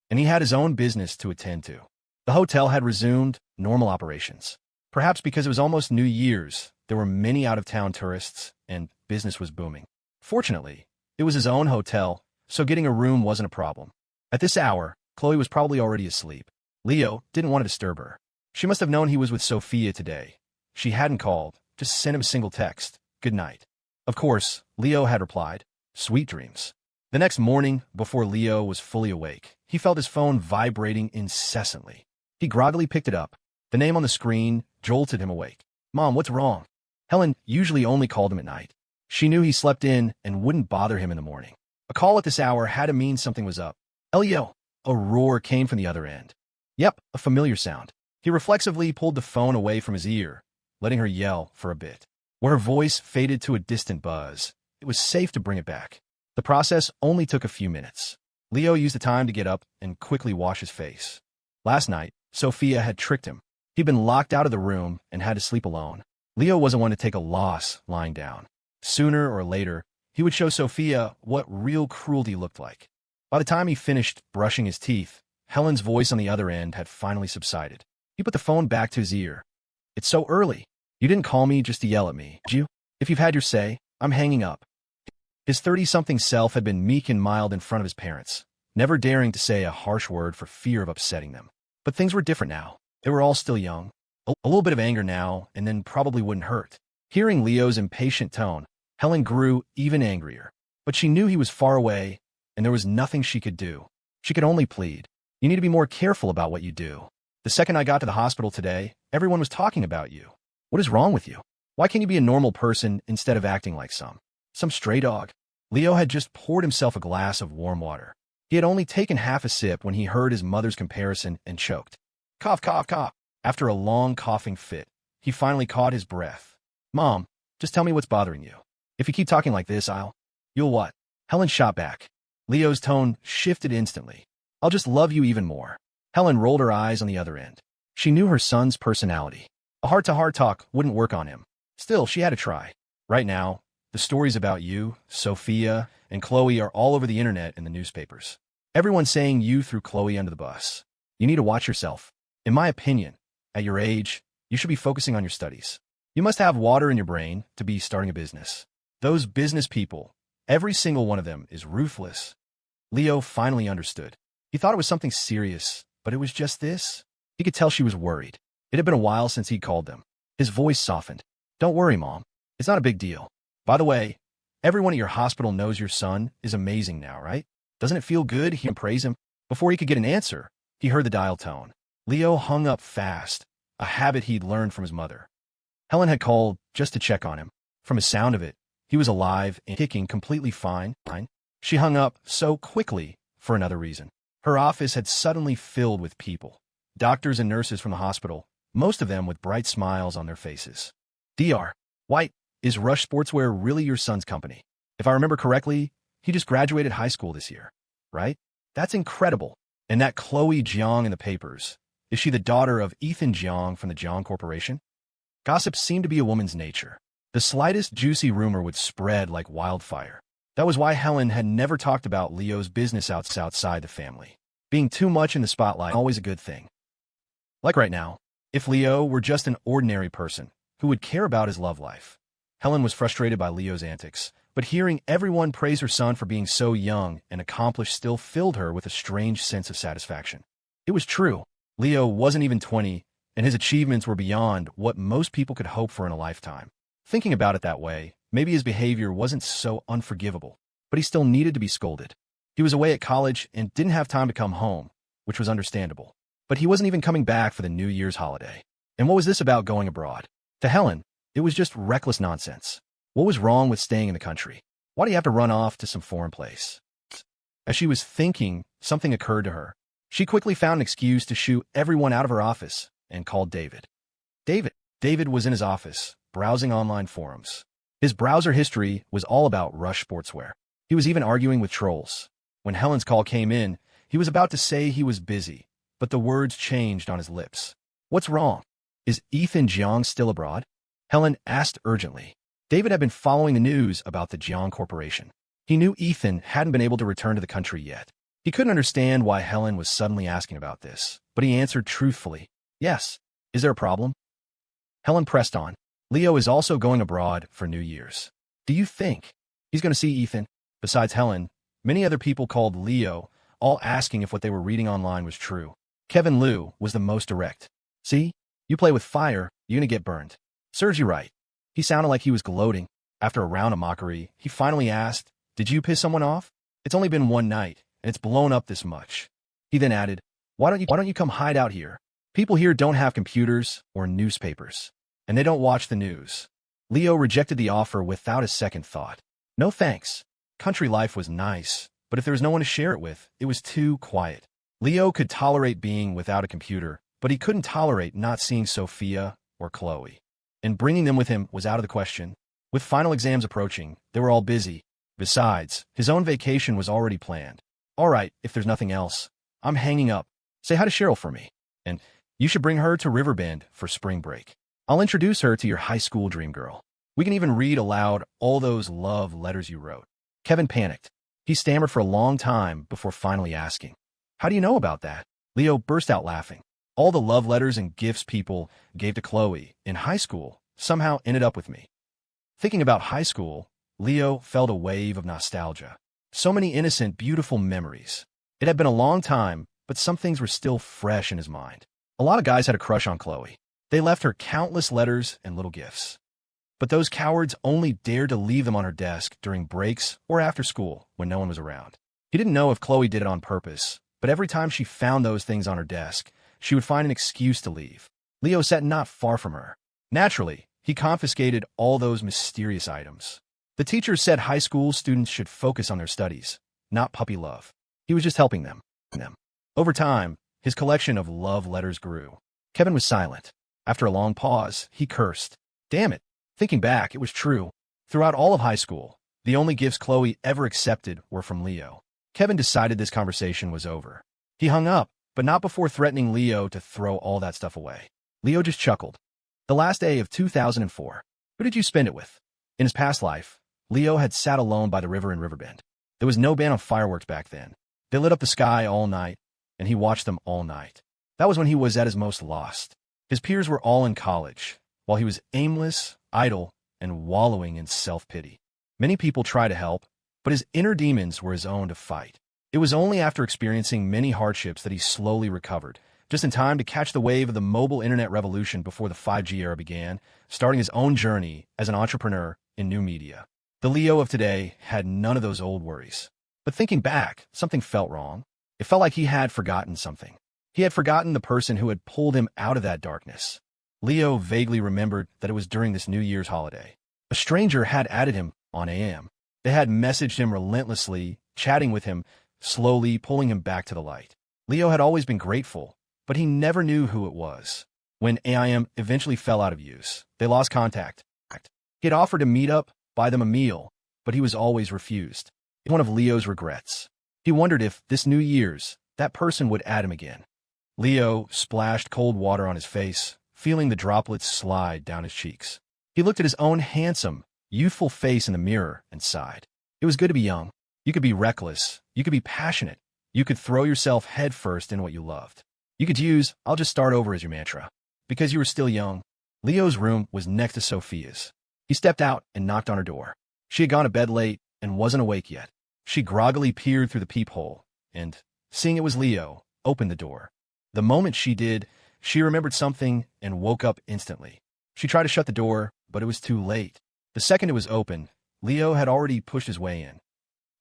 and he had his own business to attend to. The hotel had resumed normal operations. Perhaps because it was almost New Year's, there were many out-of-town tourists, and business was booming. Fortunately, it was his own hotel, so getting a room wasn't a problem. At this hour, Chloe was probably already asleep. Leo didn't want to disturb her. She must have known he was with Sophia today. She hadn't called, just sent him a single text, good night. Of course, Leo had replied, sweet dreams. The next morning, before Leo was fully awake, he felt his phone vibrating incessantly. He groggily picked it up. The name on the screen jolted him awake. Mom, what's wrong? Helen usually only called him at night. She knew he slept in and wouldn't bother him in the morning. A call at this hour had to mean something was up. Leo! A roar came from the other end. Yep, a familiar sound. He reflexively pulled the phone away from his ear, letting her yell for a bit. Where her voice faded to a distant buzz, it was safe to bring it back. The process only took a few minutes. Leo used the time to get up and quickly wash his face. Last night, Sophia had tricked him. He'd been locked out of the room and had to sleep alone. Leo wasn't one to take a loss lying down. Sooner or later, he would show Sophia what real cruelty looked like. By the time he finished brushing his teeth, Helen's voice on the other end had finally subsided. He put the phone back to his ear. It's so early. You didn't call me just to yell at me, did you? If you've had your say, I'm hanging up. His 30-something self had been meek and mild in front of his parents, never daring to say a harsh word for fear of upsetting them. But things were different now. They were all still young. A little bit of anger now, and then probably wouldn't hurt. Hearing Leo's impatient tone, Helen grew even angrier. But she knew he was far away, and there was nothing she could do. She could only plead. You need to be more careful about what you do. The second I got to the hospital today, everyone was talking about you. What is wrong with you? Why can't you be a normal person instead of acting like some stray dog? Leo had just poured himself a glass of warm water. He had only taken half a sip when he heard his mother's comparison and choked. Cough, cough, cough. After a long coughing fit, he finally caught his breath. Mom, just tell me what's bothering you. If you keep talking like this, you'll what? Helen shot back. Leo's tone shifted instantly. I'll just love you even more. Helen rolled her eyes on the other end. She knew her son's personality. A heart-to-heart talk wouldn't work on him. Still, she had to try. Right now, the stories about you, Sophia, and Chloe are all over the internet and the newspapers. Everyone's saying you threw Chloe under the bus. You need to watch yourself. In my opinion, at your age, you should be focusing on your studies. You must have water in your brain to be starting a business. Those business people, every single one of them is ruthless. Leo finally understood. He thought it was something serious, but it was just this. He could tell she was worried. It had been a while since he'd called them. His voice softened. Don't worry, Mom. It's not a big deal. By the way, everyone at your hospital knows your son is amazing now, right? Doesn't it feel good to hear him praise him? Before he could get an answer, he heard the dial tone. Leo hung up fast, a habit he'd learned from his mother. Helen had called just to check on him. From the sound of it, he was alive and kicking completely fine. She hung up so quickly for another reason. Her office had suddenly filled with people. Doctors and nurses from the hospital, most of them with bright smiles on their faces. Dr. White, is Rush Sportswear really your son's company? If I remember correctly, he just graduated high school this year, right? That's incredible. And that Chloe Jang in the papers, is she the daughter of Ethan Jang from the Jang Corporation? Gossip seemed to be a woman's nature. The slightest juicy rumor would spread like wildfire. That was why Helen had never talked about Leo's business outside the family. Being too much in the spotlight always a good thing. Like right now, if Leo were just an ordinary person who would care about his love life. Helen was frustrated by Leo's antics, but hearing everyone praise her son for being so young and accomplished still filled her with a strange sense of satisfaction. It was true. Leo wasn't even 20, and his achievements were beyond what most people could hope for in a lifetime. Thinking about it that way, maybe his behavior wasn't so unforgivable, but he still needed to be scolded. He was away at college and didn't have time to come home, which was understandable. But he wasn't even coming back for the New Year's holiday. And what was this about going abroad? To Helen, it was just reckless nonsense. What was wrong with staying in the country? Why do you have to run off to some foreign place? As she was thinking, something occurred to her. She quickly found an excuse to shoo everyone out of her office and called David. David was in his office, browsing online forums. His browser history was all about Rush Sportswear. He was even arguing with trolls. When Helen's call came in, he was about to say he was busy, but the words changed on his lips. What's wrong? Is Ethan Jang still abroad? Helen asked urgently. David had been following the news about the Jang Corporation. He knew Ethan hadn't been able to return to the country yet. He couldn't understand why Helen was suddenly asking about this, but he answered truthfully. Yes. Is there a problem? Helen pressed on. Leo is also going abroad for New Year's. Do you think he's going to see Ethan? Besides Helen, many other people called Leo, all asking if what they were reading online was true. Kevin Liu was the most direct. See? You play with fire, you're going to get burned. Serves you right. He sounded like he was gloating. After a round of mockery, he finally asked, Did you piss someone off? It's only been one night, and it's blown up this much. He then added, Why don't you come hide out here? People here don't have computers or newspapers, and they don't watch the news. Leo rejected the offer without a second thought. No thanks. Country life was nice, but if there was no one to share it with, it was too quiet. Leo could tolerate being without a computer, but he couldn't tolerate not seeing Sophia or Chloe. And bringing them with him was out of the question. With final exams approaching, they were all busy. Besides, his own vacation was already planned. All right, if there's nothing else, I'm hanging up. Say hi to Cheryl for me. And you should bring her to Riverbend for spring break. I'll introduce her to your high school dream girl. We can even read aloud all those love letters you wrote. Kevin panicked. He stammered for a long time before finally asking, How do you know about that? Leo burst out laughing. All the love letters and gifts people gave to Chloe in high school somehow ended up with me. Thinking about high school, Leo felt a wave of nostalgia. So many innocent, beautiful memories. It had been a long time, but some things were still fresh in his mind. A lot of guys had a crush on Chloe. They left her countless letters and little gifts. But those cowards only dared to leave them on her desk during breaks or after school when no one was around. He didn't know if Chloe did it on purpose, but every time she found those things on her desk, she would find an excuse to leave. Leo sat not far from her. Naturally, he confiscated all those mysterious items. The teachers said high school students should focus on their studies, not puppy love. He was just helping them. Over time, his collection of love letters grew. Kevin was silent. After a long pause, he cursed. Damn it. Thinking back, it was true. Throughout all of high school, the only gifts Chloe ever accepted were from Leo. Kevin decided this conversation was over. He hung up, but not before threatening Leo to throw all that stuff away. Leo just chuckled. The last day of 2004. Who did you spend it with? In his past life, Leo had sat alone by the river in Riverbend. There was no ban on fireworks back then. They lit up the sky all night, and he watched them all night. That was when he was at his most lost. His peers were all in college, while he was aimless, idle, and wallowing in self-pity. Many people tried to help, but his inner demons were his own to fight. It was only after experiencing many hardships that he slowly recovered, just in time to catch the wave of the mobile internet revolution before the 5G era began, starting his own journey as an entrepreneur in new media. The Leo of today had none of those old worries. But thinking back, something felt wrong. It felt like he had forgotten something. He had forgotten the person who had pulled him out of that darkness. Leo vaguely remembered that it was during this New Year's holiday. A stranger had added him on AM. They had messaged him relentlessly, chatting with him, slowly pulling him back to the light. Leo had always been grateful, but he never knew who it was. When AIM eventually fell out of use, they lost contact. He had offered to meet up, buy them a meal, but he was always refused. It's one of Leo's regrets. He wondered if this New Year's, that person would add him again. Leo splashed cold water on his face, feeling the droplets slide down his cheeks. He looked at his own handsome, youthful face in the mirror and sighed. It was good to be young. You could be reckless. You could be passionate. You could throw yourself headfirst in what you loved. You could use, "I'll just start over" as your mantra. Because you were still young. Leo's room was next to Sophia's. He stepped out and knocked on her door. She had gone to bed late and wasn't awake yet. She groggily peered through the peephole and, seeing it was Leo, opened the door. The moment she did, she remembered something and woke up instantly. She tried to shut the door, but it was too late. The second it was open, Leo had already pushed his way in.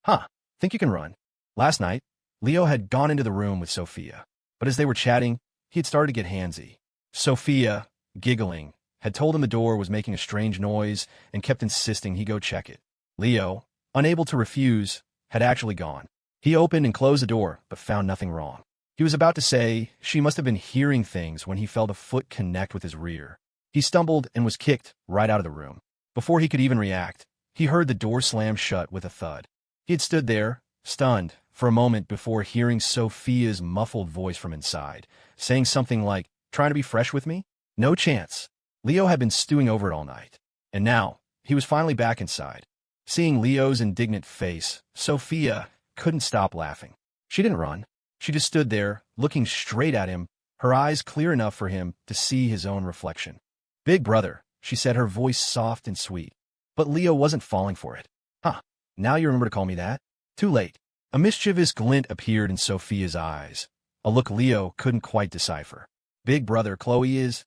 "Huh, think you can run?" Last night, Leo had gone into the room with Sophia, but as they were chatting, he had started to get handsy. Sophia, giggling, had told him the door was making a strange noise and kept insisting he go check it. Leo, unable to refuse, had actually gone. He opened and closed the door, but found nothing wrong. He was about to say she must have been hearing things when he felt a foot connect with his rear. He stumbled and was kicked right out of the room. Before he could even react, he heard the door slam shut with a thud. He had stood there, stunned, for a moment before hearing Sophia's muffled voice from inside, saying something like, "Trying to be fresh with me?" No chance. Leo had been stewing over it all night. And now, he was finally back inside. Seeing Leo's indignant face, Sophia couldn't stop laughing. She didn't run. She just stood there, looking straight at him, her eyes clear enough for him to see his own reflection. "Big brother," she said, her voice soft and sweet. But Leo wasn't falling for it. "Huh, now you remember to call me that?" Too late. A mischievous glint appeared in Sophia's eyes, a look Leo couldn't quite decipher. "Big brother, Chloe is..."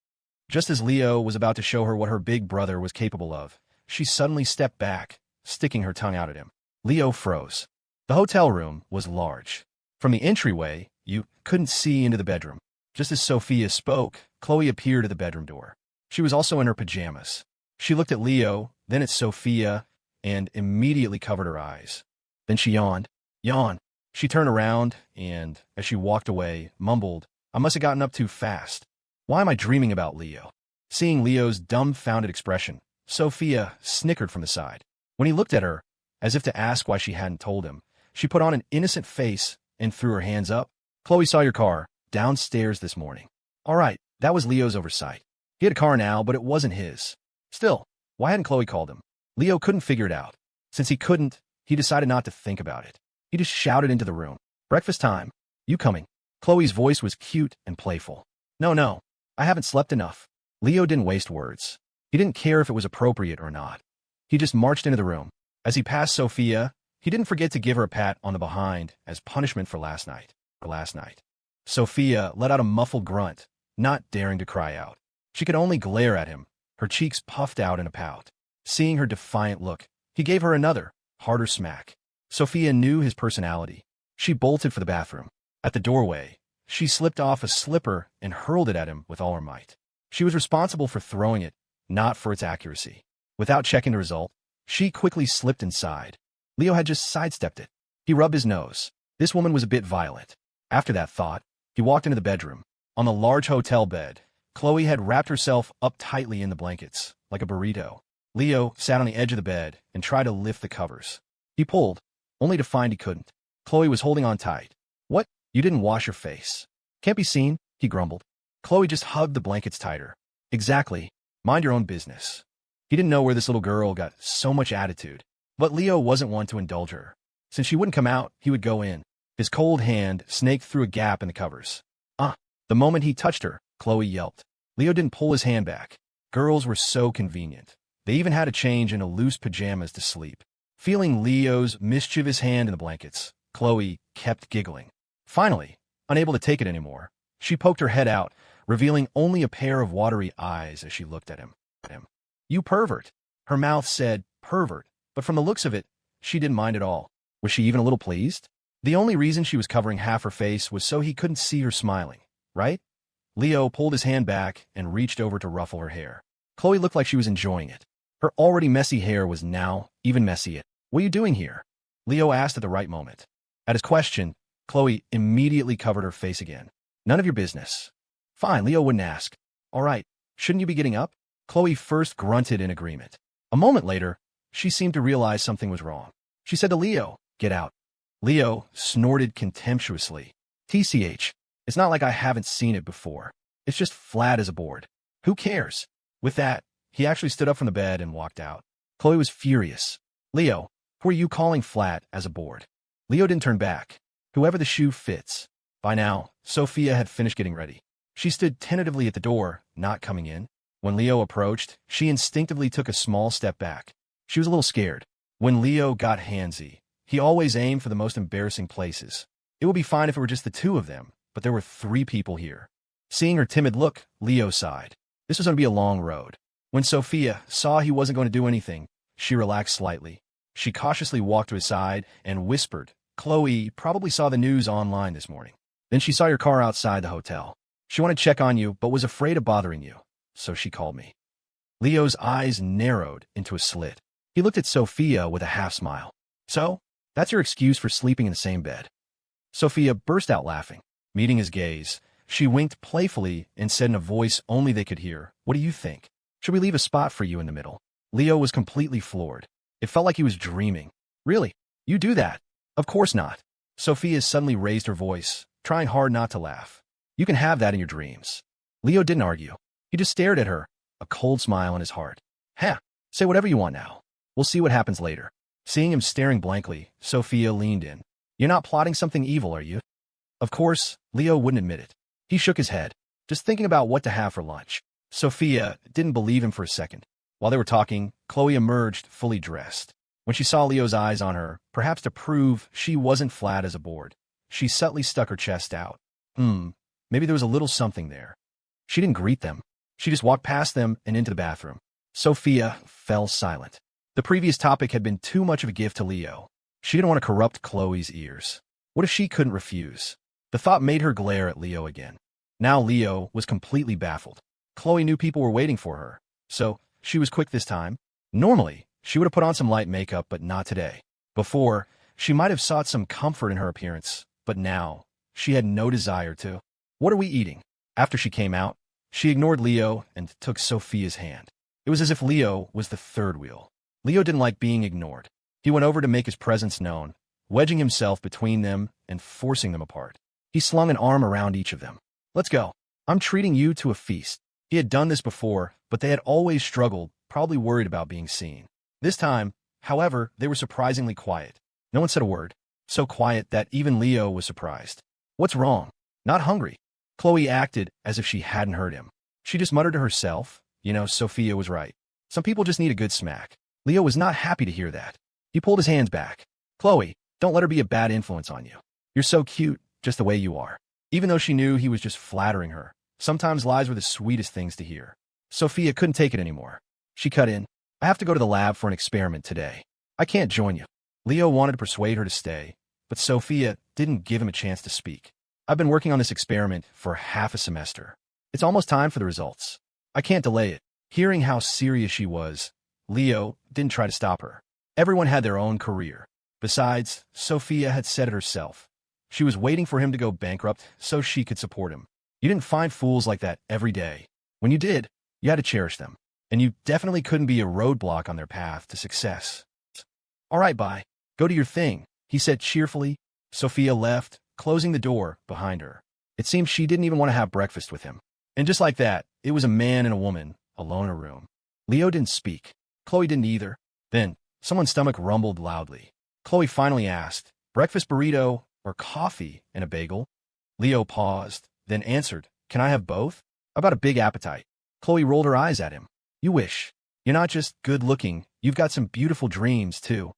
Just as Leo was about to show her what her big brother was capable of, she suddenly stepped back, sticking her tongue out at him. Leo froze. The hotel room was large. From the entryway, you couldn't see into the bedroom. Just as Sophia spoke, Chloe appeared at the bedroom door. She was also in her pajamas. She looked at Leo, then at Sophia, and immediately covered her eyes. Then she yawned. Yawn. She turned around and, as she walked away, mumbled, "I must have gotten up too fast. Why am I dreaming about Leo?" Seeing Leo's dumbfounded expression, Sophia snickered from the side. When he looked at her, as if to ask why she hadn't told him, she put on an innocent face and threw her hands up. "Chloe saw your car downstairs this morning." All right, that was Leo's oversight. He had a car now, but it wasn't his. Still, why hadn't Chloe called him? Leo couldn't figure it out. Since he couldn't, he decided not to think about it. He just shouted into the room, "Breakfast time. You coming?" Chloe's voice was cute and playful. No, I haven't slept enough." Leo didn't waste words. He didn't care if it was appropriate or not. He just marched into the room. As he passed Sophia, he didn't forget to give her a pat on the behind as punishment for last night. Sophia let out a muffled grunt, not daring to cry out. She could only glare at him, her cheeks puffed out in a pout. Seeing her defiant look, he gave her another, harder smack. Sophia knew his personality. She bolted for the bathroom. At the doorway, she slipped off a slipper and hurled it at him with all her might. She was responsible for throwing it, not for its accuracy. Without checking the result, she quickly slipped inside. Leo had just sidestepped it. He rubbed his nose. This woman was a bit violent. After that thought, he walked into the bedroom. On the large hotel bed, Chloe had wrapped herself up tightly in the blankets, like a burrito. Leo sat on the edge of the bed and tried to lift the covers. He pulled, only to find he couldn't. Chloe was holding on tight. "What? You didn't wash your face?" Can't be seen, he grumbled. Chloe just hugged the blankets tighter. Exactly. Mind your own business. He didn't know where this little girl got so much attitude. But Leo wasn't one to indulge her. Since she wouldn't come out, he would go in. His cold hand snaked through a gap in the covers. The moment he touched her, Chloe yelped. Leo didn't pull his hand back. Girls were so convenient. They even had to change into loose pajamas to sleep. Feeling Leo's mischievous hand in the blankets, Chloe kept giggling. Finally, unable to take it anymore, she poked her head out, revealing only a pair of watery eyes as she looked at him. You pervert. Her mouth said pervert, but from the looks of it, she didn't mind at all. Was she even a little pleased? The only reason she was covering half her face was so he couldn't see her smiling, right? Leo pulled his hand back and reached over to ruffle her hair. Chloe looked like she was enjoying it. Her already messy hair was now even messier. What are you doing here? Leo asked at the right moment. At his question, Chloe immediately covered her face again. None of your business. Fine, Leo wouldn't ask. All right, shouldn't you be getting up? Chloe first grunted in agreement. A moment later, she seemed to realize something was wrong. She said to Leo, get out. Leo snorted contemptuously. TCH, it's not like I haven't seen it before. It's just flat as a board. Who cares? With that, he actually stood up from the bed and walked out. Chloe was furious. Leo, who are you calling flat as a board? Leo didn't turn back. Whoever the shoe fits. By now, Sophia had finished getting ready. She stood tentatively at the door, not coming in. When Leo approached, she instinctively took a small step back. She was a little scared. When Leo got handsy, he always aimed for the most embarrassing places. It would be fine if it were just the two of them, but there were 3 people here. Seeing her timid look, Leo sighed. This was going to be a long road. When Sophia saw he wasn't going to do anything, she relaxed slightly. She cautiously walked to his side and whispered, Chloe probably saw the news online this morning. Then she saw your car outside the hotel. She wanted to check on you, but was afraid of bothering you, so she called me. Leo's eyes narrowed into a slit. He looked at Sophia with a half-smile. So, that's your excuse for sleeping in the same bed. Sophia burst out laughing. Meeting his gaze, she winked playfully and said in a voice only they could hear, What do you think? Should we leave a spot for you in the middle? Leo was completely floored. It felt like he was dreaming. Really? You do that? Of course not. Sophia suddenly raised her voice, trying hard not to laugh. You can have that in your dreams. Leo didn't argue. He just stared at her, a cold smile in his heart. Say whatever you want now. We'll see what happens later. Seeing him staring blankly, Sophia leaned in. You're not plotting something evil, are you? Of course, Leo wouldn't admit it. He shook his head, just thinking about what to have for lunch. Sophia didn't believe him for a second. While they were talking, Chloe emerged fully dressed. When she saw Leo's eyes on her, perhaps to prove she wasn't flat as a board, she subtly stuck her chest out. Maybe there was a little something there. She didn't greet them. She just walked past them and into the bathroom. Sophia fell silent. The previous topic had been too much of a gift to Leo. She didn't want to corrupt Chloe's ears. What if she couldn't refuse? The thought made her glare at Leo again. Now Leo was completely baffled. Chloe knew people were waiting for her, so she was quick this time. Normally, she would have put on some light makeup, but not today. Before, she might have sought some comfort in her appearance, but now, she had no desire to. What are we eating? After she came out, she ignored Leo and took Sophia's hand. It was as if Leo was the third wheel. Leo didn't like being ignored. He went over to make his presence known, wedging himself between them and forcing them apart. He slung an arm around each of them. Let's go. I'm treating you to a feast. He had done this before, but they had always struggled, probably worried about being seen. This time, however, they were surprisingly quiet. No one said a word. So quiet that even Leo was surprised. What's wrong? Not hungry. Chloe acted as if she hadn't heard him. She just muttered to herself, Sophia was right. Some people just need a good smack. Leo was not happy to hear that. He pulled his hands back. Chloe, don't let her be a bad influence on you. You're so cute, just the way you are. Even though she knew he was just flattering her, sometimes lies were the sweetest things to hear. Sophia couldn't take it anymore. She cut in. I have to go to the lab for an experiment today. I can't join you. Leo wanted to persuade her to stay, but Sophia didn't give him a chance to speak. I've been working on this experiment for half a semester. It's almost time for the results. I can't delay it. Hearing how serious she was, Leo didn't try to stop her. Everyone had their own career. Besides, Sophia had said it herself. She was waiting for him to go bankrupt so she could support him. You didn't find fools like that every day. When you did, you had to cherish them. And you definitely couldn't be a roadblock on their path to success. All right, bye. Go do your thing, he said cheerfully. Sophia left, closing the door behind her. It seemed she didn't even want to have breakfast with him. And just like that, it was a man and a woman, alone in a room. Leo didn't speak. Chloe didn't either. Then, someone's stomach rumbled loudly. Chloe finally asked, breakfast burrito or coffee and a bagel? Leo paused, then answered, can I have both? About a big appetite. Chloe rolled her eyes at him. You wish. You're not just good-looking, you've got some beautiful dreams, too.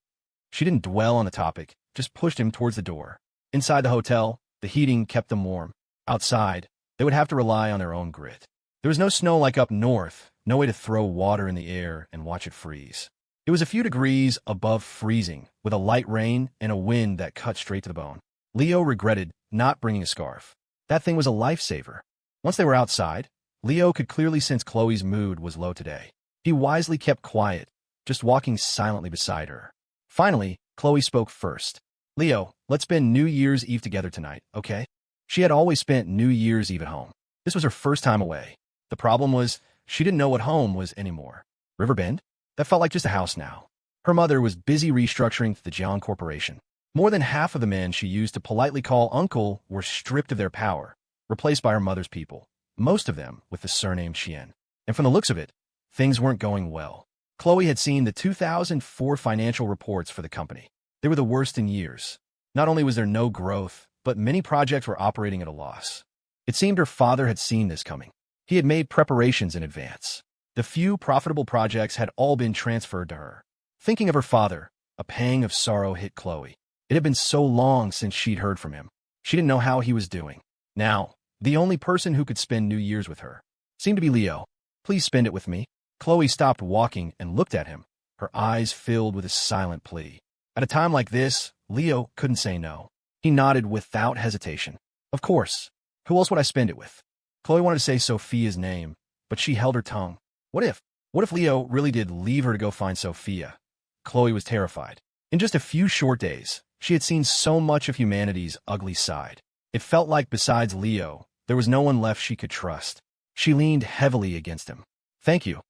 She didn't dwell on the topic, just pushed him towards the door. Inside the hotel, the heating kept them warm. Outside, they would have to rely on their own grit. There was no snow like up north, no way to throw water in the air and watch it freeze. It was a few degrees above freezing, with a light rain and a wind that cut straight to the bone. Leo regretted not bringing a scarf. That thing was a lifesaver. Once they were outside, Leo could clearly sense Chloe's mood was low today. He wisely kept quiet, just walking silently beside her. Finally, Chloe spoke first. Leo, let's spend New Year's Eve together tonight, okay? She had always spent New Year's Eve at home. This was her first time away. The problem was, she didn't know what home was anymore. Riverbend? That felt like just a house now. Her mother was busy restructuring the Jang Corporation. More than half of the men she used to politely call uncle were stripped of their power, replaced by her mother's people, most of them with the surname Chien. And from the looks of it, things weren't going well. Chloe had seen the 2004 financial reports for the company. They were the worst in years. Not only was there no growth, but many projects were operating at a loss. It seemed her father had seen this coming. He had made preparations in advance. The few profitable projects had all been transferred to her. Thinking of her father, a pang of sorrow hit Chloe. It had been so long since she'd heard from him. She didn't know how he was doing. Now, the only person who could spend New Year's with her seemed to be Leo. Please spend it with me. Chloe stopped walking and looked at him, her eyes filled with a silent plea. At a time like this, Leo couldn't say no. He nodded without hesitation. Of course. Who else would I spend it with? Chloe wanted to say Sophia's name, but she held her tongue. What if Leo really did leave her to go find Sophia? Chloe was terrified. In just a few short days, she had seen so much of humanity's ugly side. It felt like besides Leo, there was no one left she could trust. She leaned heavily against him. Thank you.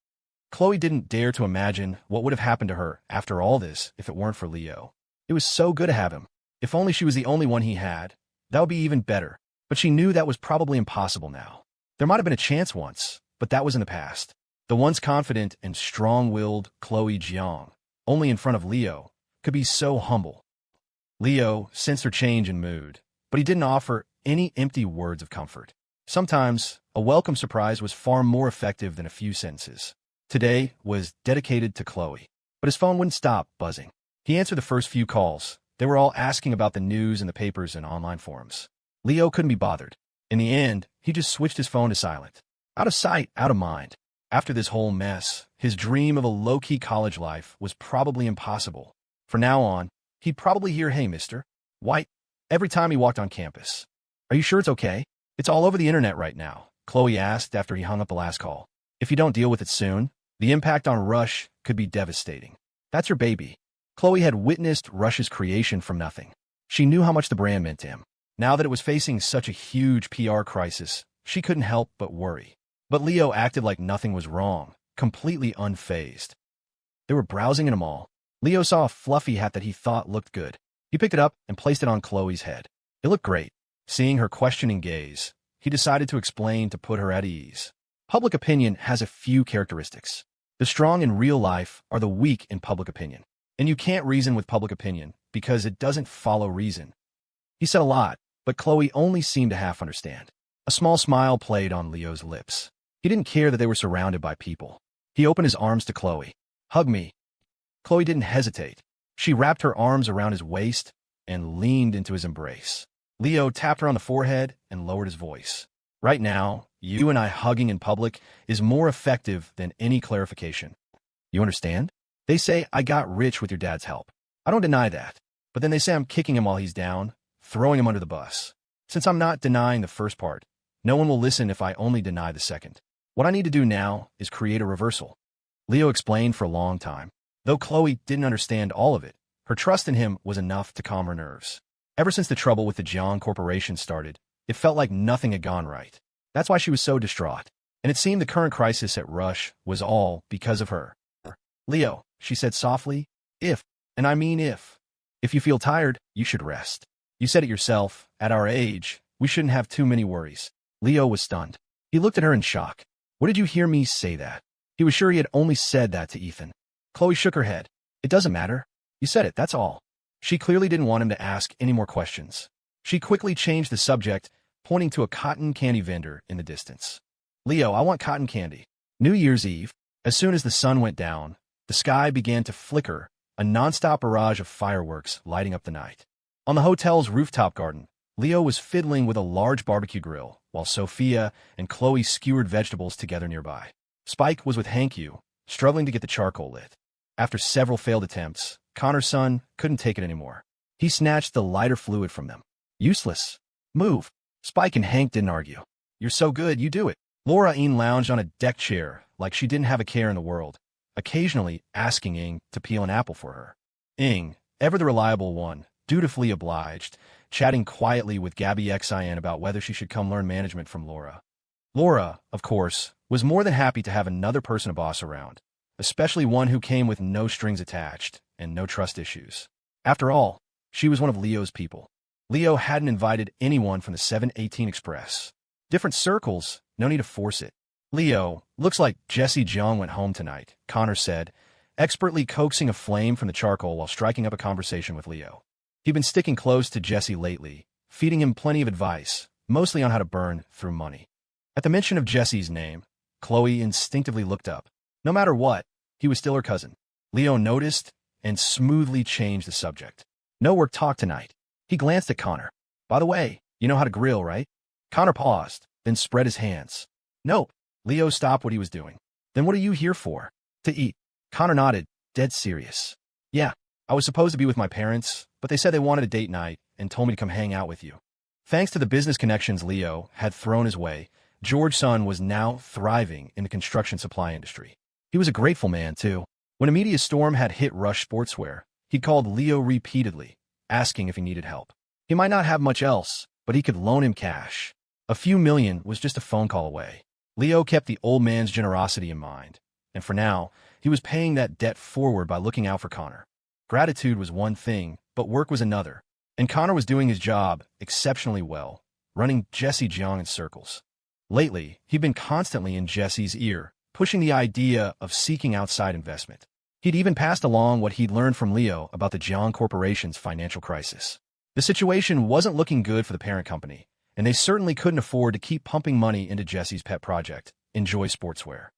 Chloe didn't dare to imagine what would have happened to her after all this if it weren't for Leo. It was so good to have him. If only she was the only one he had, that would be even better. But she knew that was probably impossible now. There might have been a chance once, but that was in the past. The once confident and strong-willed Chloe Jiang, only in front of Leo, could be so humble. Leo sensed her change in mood, but he didn't offer any empty words of comfort. Sometimes, a welcome surprise was far more effective than a few sentences. Today was dedicated to Chloe, but his phone wouldn't stop buzzing. He answered the first few calls. They were all asking about the news in the papers and online forums. Leo couldn't be bothered. In the end, he just switched his phone to silent. Out of sight, out of mind. After this whole mess, his dream of a low-key college life was probably impossible. From now on, he'd probably hear, "Hey, mister," White, every time he walked on campus. Are you sure it's okay? It's all over the internet right now, Chloe asked after he hung up the last call. If you don't deal with it soon, the impact on Rush could be devastating. That's your baby. Chloe had witnessed Rush's creation from nothing. She knew how much the brand meant to him. Now that it was facing such a huge PR crisis, she couldn't help but worry. But Leo acted like nothing was wrong, completely unfazed. They were browsing in a mall. Leo saw a fluffy hat that he thought looked good. He picked it up and placed it on Chloe's head. It looked great. Seeing her questioning gaze, he decided to explain to put her at ease. Public opinion has a few characteristics. The strong in real life are the weak in public opinion. And you can't reason with public opinion because it doesn't follow reason. He said a lot, but Chloe only seemed to half understand. A small smile played on Leo's lips. He didn't care that they were surrounded by people. He opened his arms to Chloe. "Hug me." Chloe didn't hesitate. She wrapped her arms around his waist and leaned into his embrace. Leo tapped her on the forehead and lowered his voice. "Right now, you and I hugging in public is more effective than any clarification. You understand? They say I got rich with your dad's help. I don't deny that. But then they say I'm kicking him while he's down, throwing him under the bus. Since I'm not denying the first part, no one will listen if I only deny the second. What I need to do now is create a reversal." Leo explained for a long time. Though Chloe didn't understand all of it, her trust in him was enough to calm her nerves. Ever since the trouble with the Jang Corporation started, it felt like nothing had gone right. That's why she was so distraught. And it seemed the current crisis at Rush was all because of her. "Leo," she said softly, and I mean if you feel tired, you should rest. You said it yourself, at our age, We shouldn't have too many worries. Leo was stunned. He looked at her in shock. What did you hear me say that? He was sure he had only said that to Ethan. Chloe shook her head. It doesn't matter. You said it, that's all. She clearly didn't want him to ask any more questions. She quickly changed the subject, pointing to a cotton candy vendor in the distance. Leo, I want cotton candy. New Year's Eve, as soon as the sun went down, the sky began to flicker, a nonstop barrage of fireworks lighting up the night. On the hotel's rooftop garden, Leo was fiddling with a large barbecue grill, while Sophia and Chloe skewered vegetables together nearby. Spike was with Hank Yu, struggling to get the charcoal lit. After several failed attempts, Connor's son couldn't take it anymore. He snatched the lighter fluid from them. Useless. Move. Spike and Hank didn't argue. You're so good, you do it. Laura Een lounged on a deck chair like she didn't have a care in the world, occasionally asking Ing to peel an apple for her. Ing, ever the reliable one, dutifully obliged, chatting quietly with Gabby Xin about whether she should come learn management from Laura. Laura, of course, was more than happy to have another person to boss around, especially one who came with no strings attached and no trust issues. After all, she was one of Leo's people. Leo hadn't invited anyone from the 718 Express. Different circles, no need to force it. Leo, looks like Jesse Jang went home tonight, Connor said, expertly coaxing a flame from the charcoal while striking up a conversation with Leo. He'd been sticking close to Jesse lately, feeding him plenty of advice, mostly on how to burn through money. At the mention of Jesse's name, Chloe instinctively looked up. No matter what, he was still her cousin. Leo noticed and smoothly changed the subject. No work talk tonight. He glanced at Connor. By the way, you know how to grill, right? Connor paused, then spread his hands. Nope. Leo stopped what he was doing. Then what are you here for? To eat. Connor nodded, dead serious. Yeah, I was supposed to be with my parents, but they said they wanted a date night and told me to come hang out with you. Thanks to the business connections Leo had thrown his way, George's son was now thriving in the construction supply industry. He was a grateful man, too. When a media storm had hit Rush Sportswear, he'd called Leo repeatedly, asking if he needed help. He might not have much else, but he could loan him cash. A few million was just a phone call away. Leo kept the old man's generosity in mind, and for now, he was paying that debt forward by looking out for Connor. Gratitude was one thing, but work was another, and Connor was doing his job exceptionally well, running Jesse Jang in circles. Lately, he'd been constantly in Jesse's ear, pushing the idea of seeking outside investment. He'd even passed along what he'd learned from Leo about the Jang Corporation's financial crisis. The situation wasn't looking good for the parent company, and they certainly couldn't afford to keep pumping money into Jesse's pet project, Enjoy Sportswear.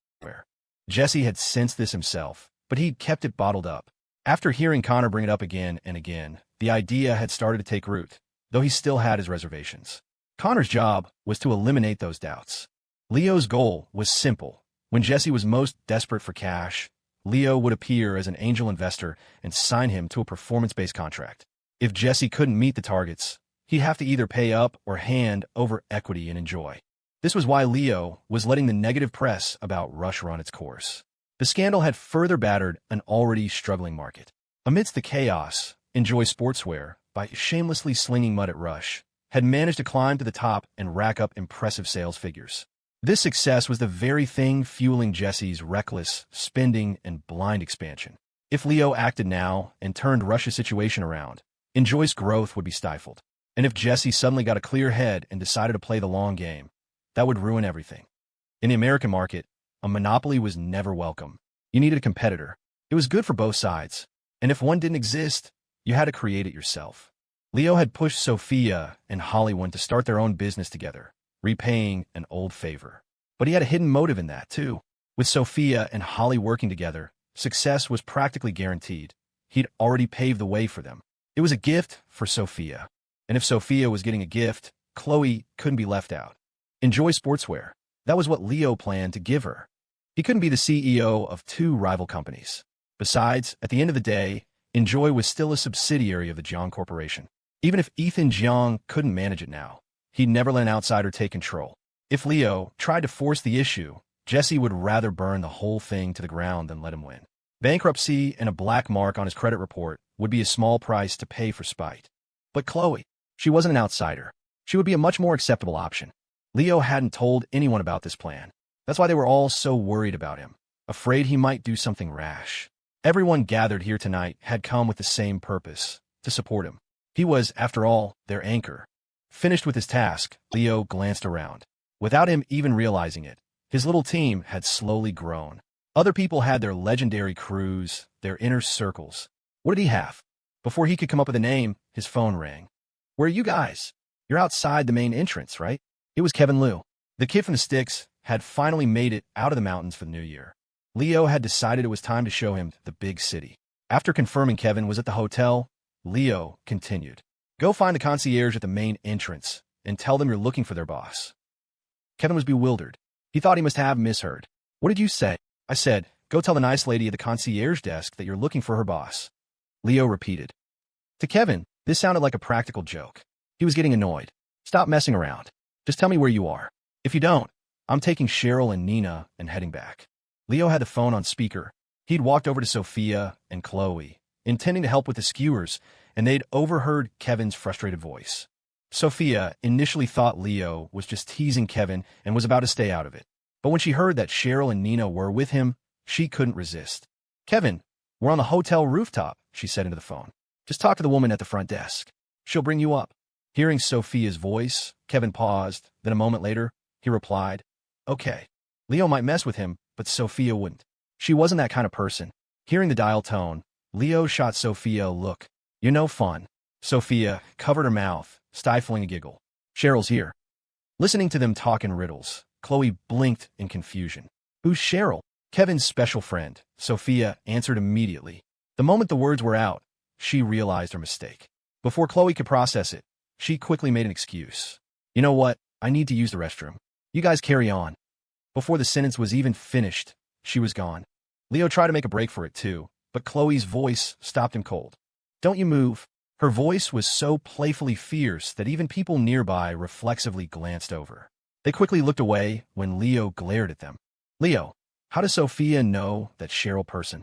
Jesse had sensed this himself, but he'd kept it bottled up. After hearing Connor bring it up again and again, the idea had started to take root, though he still had his reservations. Connor's job was to eliminate those doubts. Leo's goal was simple. When Jesse was most desperate for cash, Leo would appear as an angel investor and sign him to a performance-based contract. If Jesse couldn't meet the targets, he'd have to either pay up or hand over equity and Enjoy. This was why Leo was letting the negative press about Rush run its course. The scandal had further battered an already struggling market. Amidst the chaos, Enjoy Sportswear, by shamelessly slinging mud at Rush, had managed to climb to the top and rack up impressive sales figures. This success was the very thing fueling Jesse's reckless spending and blind expansion. If Leo acted now and turned Rush's situation around, Enjoy's growth would be stifled. And if Jesse suddenly got a clear head and decided to play the long game, that would ruin everything. In the American market, a monopoly was never welcome. You needed a competitor. It was good for both sides. And if one didn't exist, you had to create it yourself. Leo had pushed Sophia and Hollywood to start their own business together, repaying an old favor. But he had a hidden motive in that, too. With Sophia and Holly working together, success was practically guaranteed. He'd already paved the way for them. It was a gift for Sophia. And if Sophia was getting a gift, Chloe couldn't be left out. Enjoy Sportswear. That was what Leo planned to give her. He couldn't be the CEO of two rival companies. Besides, at the end of the day, Enjoy was still a subsidiary of the Jang Corporation. Even if Ethan Jang couldn't manage it now, he'd never let an outsider take control. If Leo tried to force the issue, Jesse would rather burn the whole thing to the ground than let him win. Bankruptcy and a black mark on his credit report would be a small price to pay for spite. But Chloe, she wasn't an outsider. She would be a much more acceptable option. Leo hadn't told anyone about this plan. That's why they were all so worried about him, afraid he might do something rash. Everyone gathered here tonight had come with the same purpose, to support him. He was, after all, their anchor. Finished with his task, Leo glanced around. Without him even realizing it, his little team had slowly grown. Other people had their legendary crews, their inner circles. What did he have? Before he could come up with a name, his phone rang. "Where are you guys? You're outside the main entrance, right?" It was Kevin Liu. The kid from the sticks had finally made it out of the mountains for the new year. Leo had decided it was time to show him the big city. After confirming Kevin was at the hotel, Leo continued. "Go find the concierge at the main entrance and tell them you're looking for their boss." Kevin was bewildered. He thought he must have misheard. "What did you say?" "I said, go tell the nice lady at the concierge desk that you're looking for her boss." Leo repeated. To Kevin, this sounded like a practical joke. He was getting annoyed. "Stop messing around. Just tell me where you are. If you don't, I'm taking Cheryl and Nina and heading back." Leo had the phone on speaker. He'd walked over to Sophia and Chloe, intending to help with the skewers, and they'd overheard Kevin's frustrated voice. Sophia initially thought Leo was just teasing Kevin and was about to stay out of it. But when she heard that Cheryl and Nina were with him, she couldn't resist. "Kevin, we're on the hotel rooftop," she said into the phone. "Just talk to the woman at the front desk. She'll bring you up." Hearing Sophia's voice, Kevin paused. Then a moment later, he replied, "Okay." Leo might mess with him, but Sophia wouldn't. She wasn't that kind of person. Hearing the dial tone, Leo shot Sophia a look. "You're no fun." Sophia covered her mouth, stifling a giggle. "Cheryl's here." Listening to them talk in riddles, Chloe blinked in confusion. "Who's Cheryl?" "Kevin's special friend," Sophia answered immediately. The moment the words were out, she realized her mistake. Before Chloe could process it, she quickly made an excuse. "You know what? I need to use the restroom. You guys carry on." Before the sentence was even finished, she was gone. Leo tried to make a break for it too, but Chloe's voice stopped him cold. "Don't you move." Her voice was so playfully fierce that even people nearby reflexively glanced over. They quickly looked away when Leo glared at them. "Leo, how does Sophia know that Cheryl person?"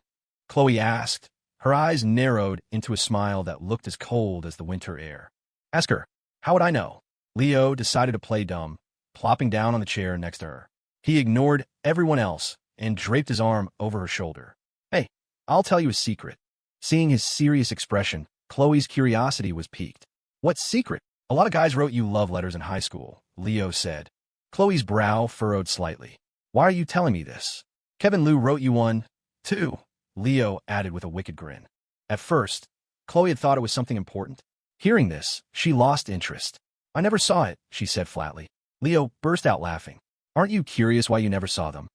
Chloe asked. Her eyes narrowed into a smile that looked as cold as the winter air. "Ask her. How would I know?" Leo decided to play dumb, plopping down on the chair next to her. He ignored everyone else and draped his arm over her shoulder. "Hey, I'll tell you a secret." Seeing his serious expression, Chloe's curiosity was piqued. "What secret?" "A lot of guys wrote you love letters in high school," Leo said. Chloe's brow furrowed slightly. "Why are you telling me this?" "Kevin Liu wrote you one, too," Leo added with a wicked grin. At first, Chloe had thought it was something important. Hearing this, she lost interest. "I never saw it," she said flatly. Leo burst out laughing. "Aren't you curious why you never saw them?"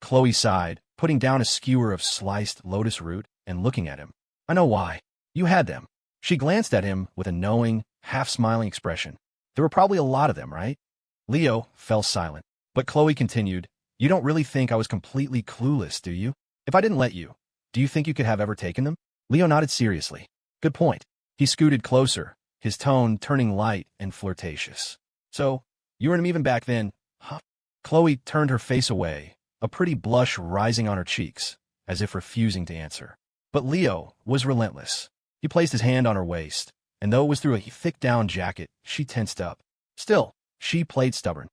Chloe sighed, putting down a skewer of sliced lotus root and looking at him. "I know why. You had them." She glanced at him with a knowing, half-smiling expression. "There were probably a lot of them, right?" Leo fell silent. But Chloe continued, "You don't really think I was completely clueless, do you? If I didn't let you, do you think you could have ever taken them?" Leo nodded seriously. "Good point." He scooted closer, his tone turning light and flirtatious. "So, you were into him even back then, huh?" Chloe turned her face away, a pretty blush rising on her cheeks, as if refusing to answer. But Leo was relentless. He placed his hand on her waist, and though it was through a thick down jacket, she tensed up. Still, she played stubborn.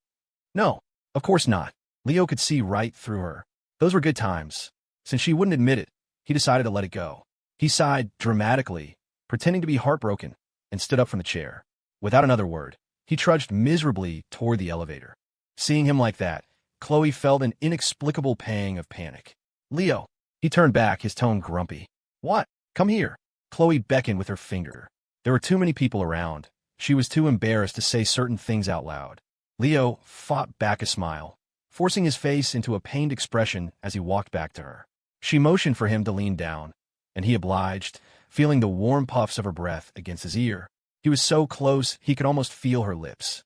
"No, of course not." Leo could see right through her. Those were good times. Since she wouldn't admit it, he decided to let it go. He sighed dramatically, pretending to be heartbroken, and stood up from the chair. Without another word, he trudged miserably toward the elevator. Seeing him like that, Chloe felt an inexplicable pang of panic. "Leo." He turned back, his tone grumpy. "What? Come here." Chloe beckoned with her finger. There were too many people around. She was too embarrassed to say certain things out loud. Leo fought back a smile, forcing his face into a pained expression as he walked back to her. She motioned for him to lean down, and he obliged, feeling the warm puffs of her breath against his ear. He was so close he could almost feel her lips.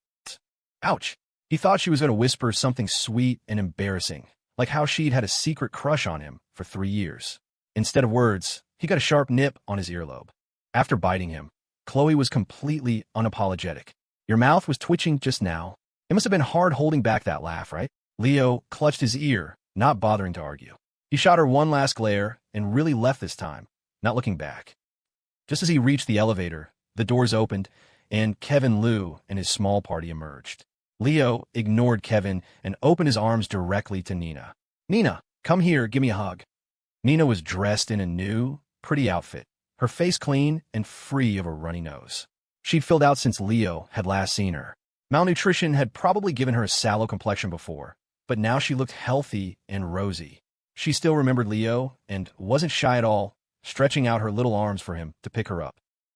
Ouch! He thought she was going to whisper something sweet and embarrassing, like how she'd had a secret crush on him for 3 years. Instead of words, he got a sharp nip on his earlobe. After biting him, Chloe was completely unapologetic. "Your mouth was twitching just now. It must have been hard holding back that laugh, right?" Leo clutched his ear, not bothering to argue. He shot her one last glare and really left this time, not looking back. Just as he reached the elevator, the doors opened, and Kevin Liu and his small party emerged. Leo ignored Kevin and opened his arms directly to Nina. "Nina, come here, give me a hug." Nina was dressed in a new, pretty outfit, her face clean and free of a runny nose. She'd filled out since Leo had last seen her. Malnutrition had probably given her a sallow complexion before, but now she looked healthy and rosy. She still remembered Leo and wasn't shy at all, stretching out her little arms for him to pick her up.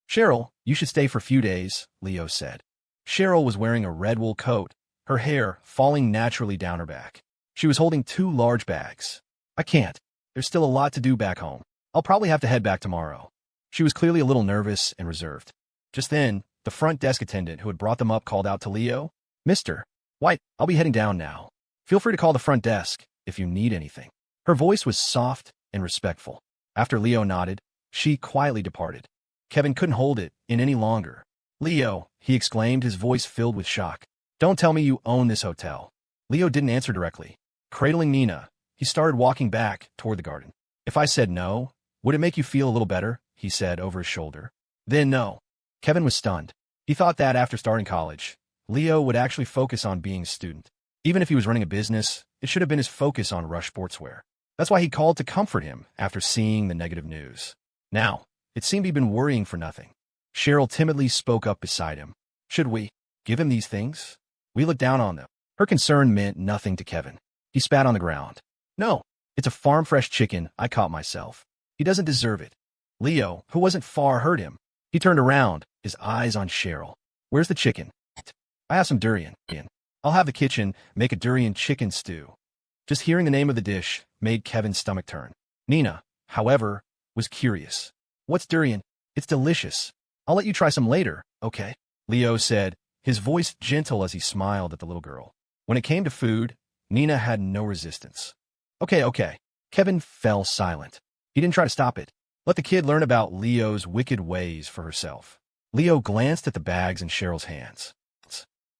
"Cheryl, you should stay for a few days," Leo said. Cheryl was wearing a red wool coat, her hair falling naturally down her back. She was holding 2 large bags. "I can't. There's still a lot to do back home. I'll probably have to head back tomorrow." She was clearly a little nervous and reserved. Just then, the front desk attendant who had brought them up called out to Leo, "Mr. White, I'll be heading down now. Feel free to call the front desk if you need anything." Her voice was soft and respectful. After Leo nodded, she quietly departed. Kevin couldn't hold it in any longer. "Leo," he exclaimed, his voice filled with shock. "Don't tell me you own this hotel." Leo didn't answer directly. Cradling Nina, he started walking back toward the garden. "If I said no, would it make you feel a little better?" he said over his shoulder. "Then no." Kevin was stunned. He thought that after starting college, Leo would actually focus on being a student. Even if he was running a business, it should have been his focus on Rush Sportswear. That's why he called to comfort him after seeing the negative news. Now, it seemed he'd been worrying for nothing. Cheryl timidly spoke up beside him. "Should we give him these things? We look down on them." Her concern meant nothing to Kevin. He spat on the ground. "No, it's a farm-fresh chicken I caught myself. He doesn't deserve it." Leo, who wasn't far, heard him. He turned around, his eyes on Cheryl. "Where's the chicken?" "I have some durian. I'll have the kitchen make a durian chicken stew." Just hearing the name of the dish made Kevin's stomach turn. Nina, however, was curious. "What's durian?" "It's delicious. I'll let you try some later, okay?" Leo said, his voice gentle as he smiled at the little girl. When it came to food, Nina had no resistance. Okay. Kevin fell silent. He didn't try to stop it. Let the kid learn about Leo's wicked ways for herself. Leo glanced at the bags in Cheryl's hands.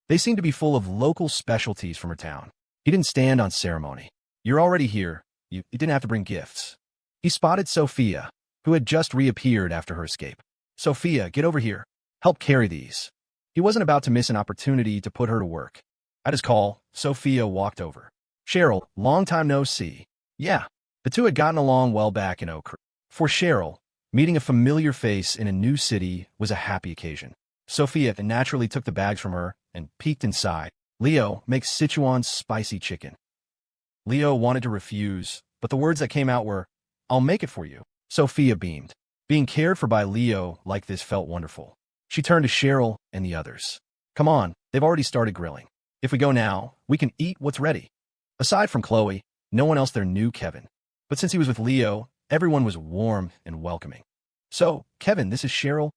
They seemed to be full of local specialties from her town. He didn't stand on ceremony. "You're already here. You didn't have to bring gifts." He spotted Sophia, who had just reappeared after her escape. "Sophia, get over here. Help carry these." He wasn't about to miss an opportunity to put her to work. At his call, Sophia walked over. "Cheryl, long time no see." Yeah, the two had gotten along well back in Oak Creek. For Cheryl, meeting a familiar face in a new city was a happy occasion. Sophia naturally took the bags from her and peeked inside. "Leo makes Sichuan's spicy chicken." Leo wanted to refuse, but the words that came out were, "I'll make it for you." Sophia beamed. Being cared for by Leo like this felt wonderful. She turned to Cheryl and the others. "Come on, they've already started grilling. If we go now, we can eat what's ready." Aside from Chloe, no one else there knew Kevin. But since he was with Leo, everyone was warm and welcoming. "So, Kevin, this is Cheryl?"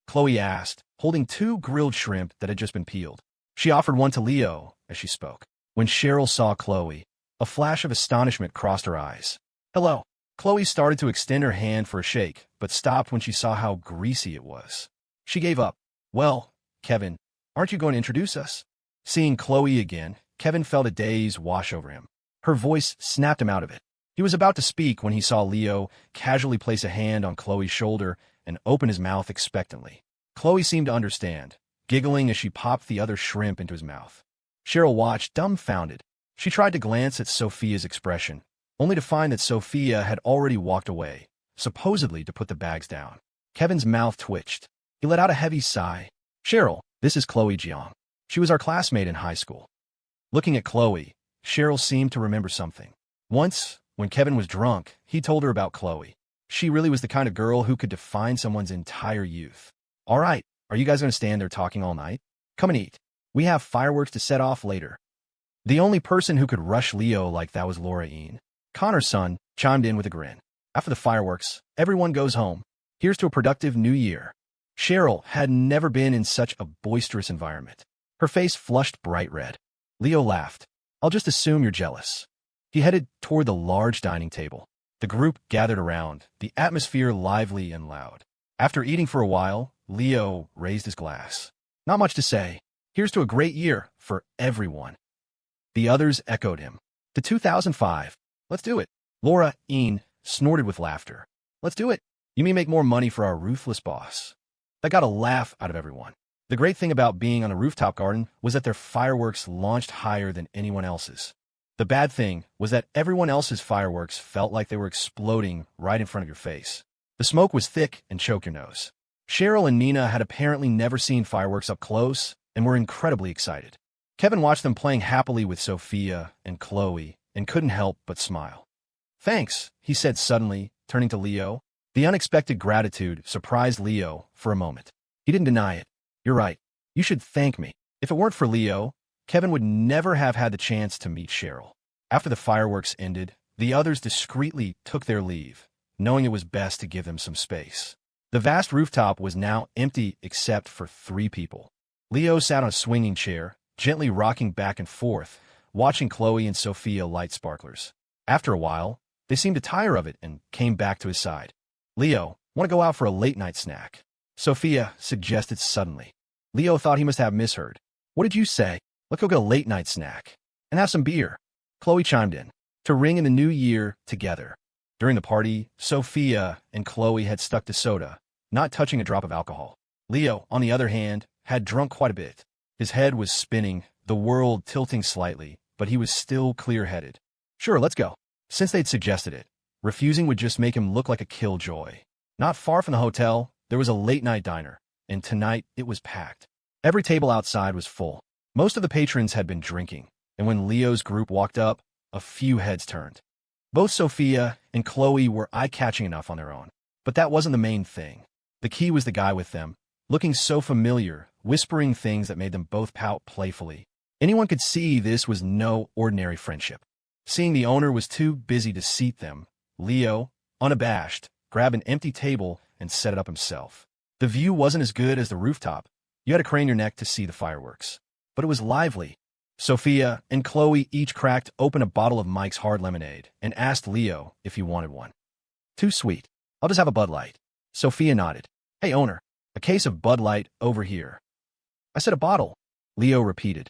Chloe asked, holding 2 grilled shrimp that had just been peeled. She offered one to Leo as she spoke. When Cheryl saw Chloe, a flash of astonishment crossed her eyes. "Hello." Chloe started to extend her hand for a shake, but stopped when she saw how greasy it was. She gave up. "Well, Kevin, aren't you going to introduce us?" Seeing Chloe again, Kevin felt a daze wash over him. Her voice snapped him out of it. He was about to speak when he saw Leo casually place a hand on Chloe's shoulder and open his mouth expectantly. Chloe seemed to understand, giggling as she popped the other shrimp into his mouth. Cheryl watched, dumbfounded. She tried to glance at Sophia's expression, only to find that Sophia had already walked away, supposedly to put the bags down. Kevin's mouth twitched. He let out a heavy sigh. "Cheryl, this is Chloe Jang. She was our classmate in high school." Looking at Chloe, Cheryl seemed to remember something. Once, when Kevin was drunk, he told her about Chloe. She really was the kind of girl who could define someone's entire youth. "All right, are you guys going to stand there talking all night? Come and eat. We have fireworks to set off later." The only person who could rush Leo like that was Laura Ian. Connor's son chimed in with a grin. "After the fireworks, everyone goes home. Here's to a productive new year." Cheryl had never been in such a boisterous environment. Her face flushed bright red. Leo laughed. "I'll just assume you're jealous." He headed toward the large dining table. The group gathered around, the atmosphere lively and loud. After eating for a while, Leo raised his glass. "Not much to say. Here's to a great year for everyone." The others echoed him. "To 2005. Let's do it." Laura Ian snorted with laughter. "Let's do it. You mean make more money for our ruthless boss?" That got a laugh out of everyone. The great thing about being on a rooftop garden was that their fireworks launched higher than anyone else's. The bad thing was that everyone else's fireworks felt like they were exploding right in front of your face. The smoke was thick and choked your nose. Cheryl and Nina had apparently never seen fireworks up close and were incredibly excited. Kevin watched them playing happily with Sophia and Chloe and couldn't help but smile. "Thanks," he said suddenly, turning to Leo. The unexpected gratitude surprised Leo for a moment. He didn't deny it. "You're right. You should thank me." If it weren't for Leo, Kevin would never have had the chance to meet Cheryl. After the fireworks ended, the others discreetly took their leave, knowing it was best to give them some space. The vast rooftop was now empty except for 3 people. Leo sat on a swinging chair, gently rocking back and forth, watching Chloe and Sophia light sparklers. After a while, they seemed to tire of it and came back to his side. "Leo, want to go out for a late-night snack?" Sophia suggested suddenly. Leo thought he must have misheard. "What did you say?" "Let's go get a late-night snack and have some beer," Chloe chimed in, to ring in the new year together. During the party, Sophia and Chloe had stuck to soda, not touching a drop of alcohol. Leo, on the other hand, had drunk quite a bit. His head was spinning, the world tilting slightly, but he was still clear-headed. "Sure, let's go." Since they'd suggested it, refusing would just make him look like a killjoy. Not far from the hotel, there was a late-night diner, and tonight it was packed. Every table outside was full. Most of the patrons had been drinking, and when Leo's group walked up, a few heads turned. Both Sophia and Chloe were eye-catching enough on their own, but that wasn't the main thing. The key was the guy with them, looking so familiar, whispering things that made them both pout playfully. Anyone could see this was no ordinary friendship. Seeing the owner was too busy to seat them, Leo, unabashed, grabbed an empty table and set it up himself. The view wasn't as good as the rooftop. You had to crane your neck to see the fireworks. But it was lively. Sophia and Chloe each cracked open a bottle of Mike's Hard Lemonade and asked Leo if he wanted one. "Too sweet. I'll just have a Bud Light." Sophia nodded. "Hey, owner, a case of Bud Light over here." "I said a bottle," Leo repeated.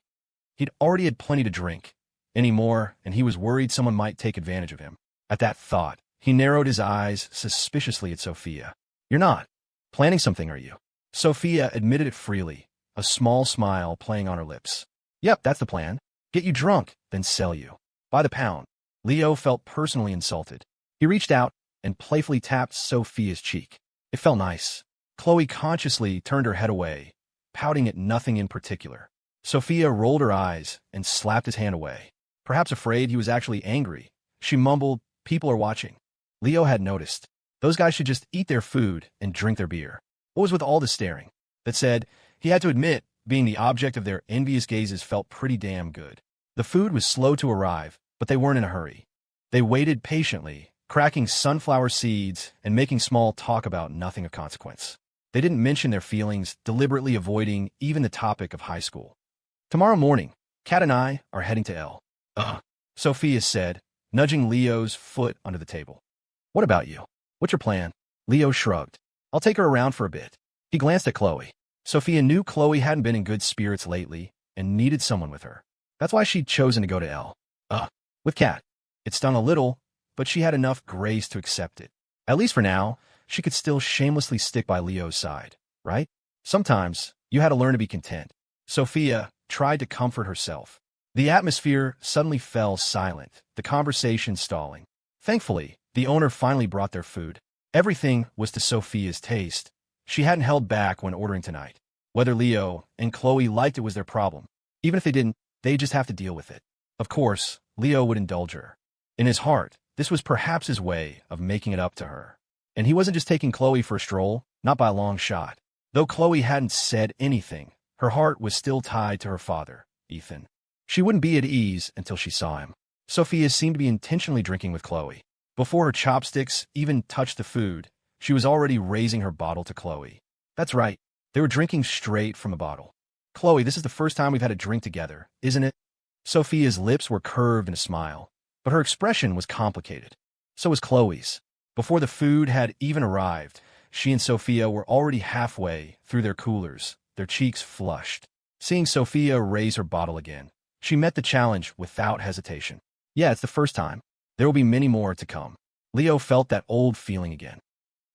He'd already had plenty to drink. Any more, and he was worried someone might take advantage of him. At that thought, he narrowed his eyes suspiciously at Sophia. "You're not planning something, are you?" Sophia admitted it freely, a small smile playing on her lips. "Yep, that's the plan. Get you drunk, then sell you. By the pound." Leo felt personally insulted. He reached out and playfully tapped Sophia's cheek. It felt nice. Chloe consciously turned her head away, pouting at nothing in particular. Sophia rolled her eyes and slapped his hand away. Perhaps afraid he was actually angry, she mumbled, "People are watching." Leo had noticed. Those guys should just eat their food and drink their beer. What was with all the staring? That said, he had to admit, being the object of their envious gazes felt pretty damn good. The food was slow to arrive, but they weren't in a hurry. They waited patiently, cracking sunflower seeds and making small talk about nothing of consequence. They didn't mention their feelings, deliberately avoiding even the topic of high school. "Tomorrow morning, Kat and I are heading to L." Sophia said, nudging Leo's foot under the table. "What about you? What's your plan?" Leo shrugged. "I'll take her around for a bit." He glanced at Chloe. Sophia knew Chloe hadn't been in good spirits lately and needed someone with her. That's why she'd chosen to go to L. With Kat. It stung a little, but she had enough grace to accept it. At least for now, she could still shamelessly stick by Leo's side, right? Sometimes, you had to learn to be content. Sophia tried to comfort herself. The atmosphere suddenly fell silent, the conversation stalling. Thankfully, the owner finally brought their food. Everything was to Sophia's taste. She hadn't held back when ordering tonight. Whether Leo and Chloe liked it was their problem. Even if they didn't, they'd just have to deal with it. Of course, Leo would indulge her. In his heart, this was perhaps his way of making it up to her. And he wasn't just taking Chloe for a stroll, not by a long shot. Though Chloe hadn't said anything, her heart was still tied to her father, Ethan. She wouldn't be at ease until she saw him. Sophia seemed to be intentionally drinking with Chloe. Before her chopsticks even touched the food, she was already raising her bottle to Chloe. That's right, they were drinking straight from a bottle. "Chloe, this is the first time we've had a drink together, isn't it?" Sophia's lips were curved in a smile, but her expression was complicated. So was Chloe's. Before the food had even arrived, she and Sophia were already halfway through their coolers, their cheeks flushed. Seeing Sophia raise her bottle again, she met the challenge without hesitation. "Yeah, it's the first time. There will be many more to come." Leo felt that old feeling again.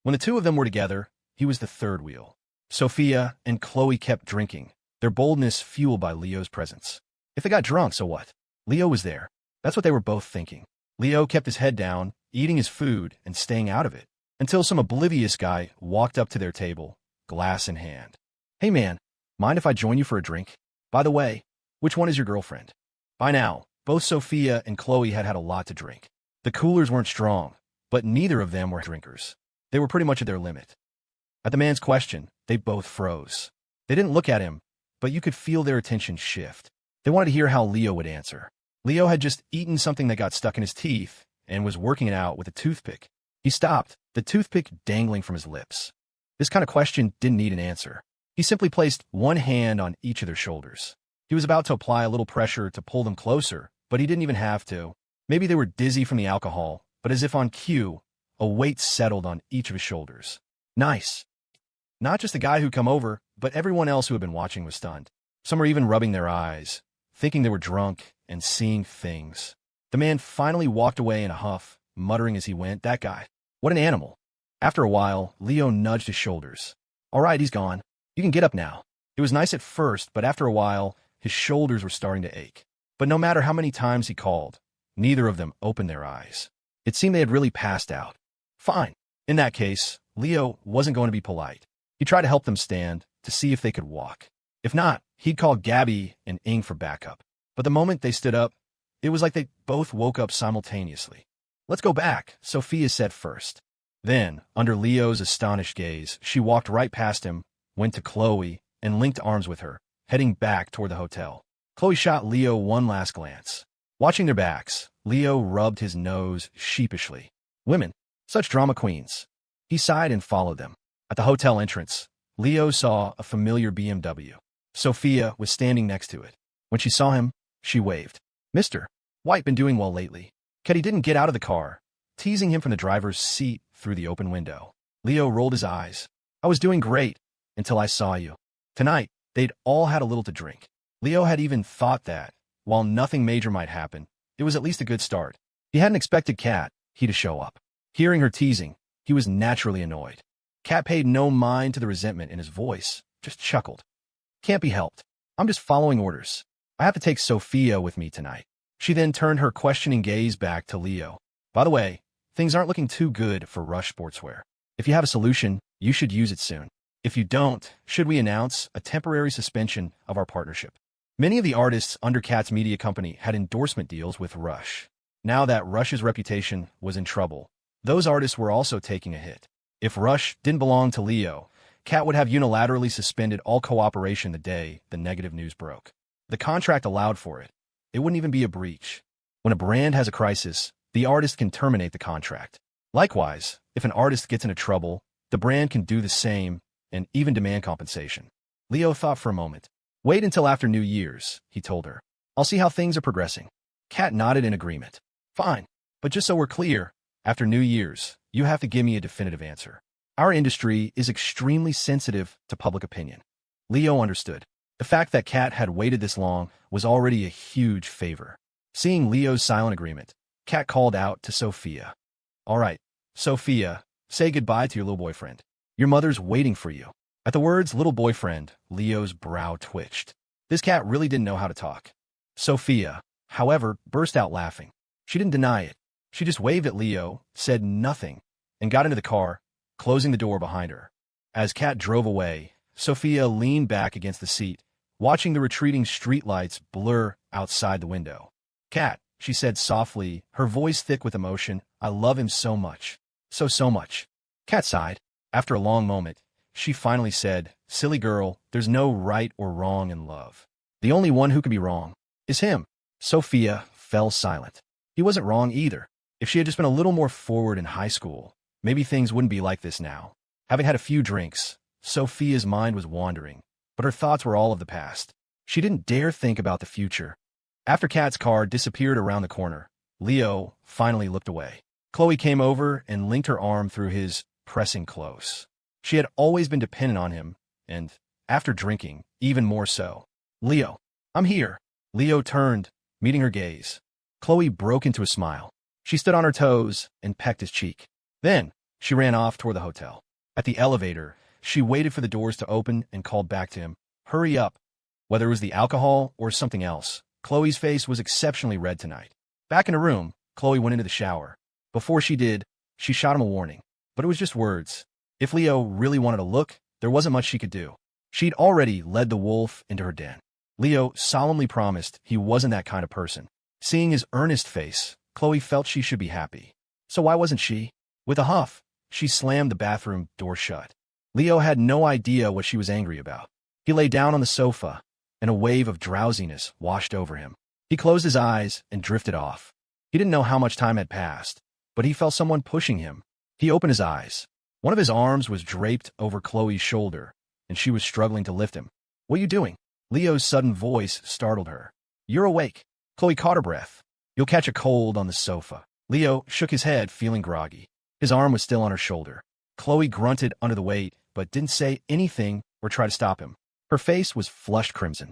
When the two of them were together, he was the third wheel. Sophia and Chloe kept drinking, their boldness fueled by Leo's presence. If they got drunk, so what? Leo was there. That's what they were both thinking. Leo kept his head down, eating his food and staying out of it, until some oblivious guy walked up to their table, glass in hand. "Hey man, mind if I join you for a drink? By the way, which one is your girlfriend?" By now, both Sophia and Chloe had had a lot to drink. The coolers weren't strong, but neither of them were drinkers. They were pretty much at their limit. At the man's question, they both froze. They didn't look at him, but you could feel their attention shift. They wanted to hear how Leo would answer. Leo had just eaten something that got stuck in his teeth and was working it out with a toothpick. He stopped, the toothpick dangling from his lips. This kind of question didn't need an answer. He simply placed one hand on each of their shoulders. He was about to apply a little pressure to pull them closer, but he didn't even have to. Maybe they were dizzy from the alcohol, but as if on cue, a weight settled on each of his shoulders. Nice. Not just the guy who'd come over, but everyone else who had been watching was stunned. Some were even rubbing their eyes, thinking they were drunk and seeing things. The man finally walked away in a huff, muttering as he went, "That guy. What an animal." After a while, Leo nudged his shoulders. "All right, he's gone. You can get up now." It was nice at first, but after a while, his shoulders were starting to ache. But no matter how many times he called, neither of them opened their eyes. It seemed they had really passed out. Fine. In that case, Leo wasn't going to be polite. He tried to help them stand, to see if they could walk. If not, he'd call Gabby and Ing for backup. But the moment they stood up, it was like they both woke up simultaneously. "Let's go back," Sophia said first. Then, under Leo's astonished gaze, she walked right past him, went to Chloe, and linked arms with her, heading back toward the hotel. Chloe shot Leo one last glance. Watching their backs, Leo rubbed his nose sheepishly. Women, such drama queens. He sighed and followed them. At the hotel entrance, Leo saw a familiar BMW. Sophia was standing next to it. When she saw him, she waved. "Mr. White been doing well lately." Ketty didn't get out of the car, teasing him from the driver's seat through the open window. Leo rolled his eyes. "I was doing great until I saw you." Tonight, they'd all had a little to drink. Leo had even thought that, while nothing major might happen, it was at least a good start. He hadn't expected He to show up. Hearing her teasing, he was naturally annoyed. Kat paid no mind to the resentment in his voice, just chuckled. "Can't be helped. I'm just following orders. I have to take Sophia with me tonight." She then turned her questioning gaze back to Leo. "By the way, things aren't looking too good for Rush Sportswear. If you have a solution, you should use it soon. If you don't, should we announce a temporary suspension of our partnership?" Many of the artists under Kat's media company had endorsement deals with Rush. Now that Rush's reputation was in trouble, those artists were also taking a hit. If Rush didn't belong to Leo, Kat would have unilaterally suspended all cooperation the day the negative news broke. The contract allowed for it. It wouldn't even be a breach. When a brand has a crisis, the artist can terminate the contract. Likewise, if an artist gets into trouble, the brand can do the same and even demand compensation. Leo thought for a moment. "Wait until after New Year's," he told her. "I'll see how things are progressing." Kat nodded in agreement. "Fine, but just so we're clear, after New Year's, you have to give me a definitive answer. Our industry is extremely sensitive to public opinion." Leo understood. The fact that Kat had waited this long was already a huge favor. Seeing Leo's silent agreement, Kat called out to Sophia. "All right, Sophia, say goodbye to your little boyfriend. Your mother's waiting for you." At the words "little boyfriend," Leo's brow twitched. This cat really didn't know how to talk. Sophia, however, burst out laughing. She didn't deny it. She just waved at Leo, said nothing, and got into the car, closing the door behind her. As Kat drove away, Sophia leaned back against the seat, watching the retreating streetlights blur outside the window. "Kat," she said softly, her voice thick with emotion, "I love him so much. So much." Kat sighed. After a long moment, she finally said, "Silly girl, there's no right or wrong in love. The only one who could be wrong is him." Sophia fell silent. He wasn't wrong either. If she had just been a little more forward in high school, maybe things wouldn't be like this now. Having had a few drinks, Sophia's mind was wandering, but her thoughts were all of the past. She didn't dare think about the future. After Kat's car disappeared around the corner, Leo finally looked away. Chloe came over and linked her arm through his, pressing close. She had always been dependent on him, and, after drinking, even more so. "Leo, I'm here." Leo turned, meeting her gaze. Chloe broke into a smile. She stood on her toes and pecked his cheek. Then, she ran off toward the hotel. At the elevator, she waited for the doors to open and called back to him. "Hurry up." Whether it was the alcohol or something else, Chloe's face was exceptionally red tonight. Back in her room, Chloe went into the shower. Before she did, she shot him a warning. But it was just words. If Leo really wanted to look, there wasn't much she could do. She'd already led the wolf into her den. Leo solemnly promised he wasn't that kind of person. Seeing his earnest face, Chloe felt she should be happy. So why wasn't she? With a huff, she slammed the bathroom door shut. Leo had no idea what she was angry about. He lay down on the sofa, and a wave of drowsiness washed over him. He closed his eyes and drifted off. He didn't know how much time had passed, but he felt someone pushing him. He opened his eyes. One of his arms was draped over Chloe's shoulder, and she was struggling to lift him. "What are you doing?" Leo's sudden voice startled her. "You're awake." Chloe caught her breath. "You'll catch a cold on the sofa." Leo shook his head, feeling groggy. His arm was still on her shoulder. Chloe grunted under the weight, but didn't say anything or try to stop him. Her face was flushed crimson.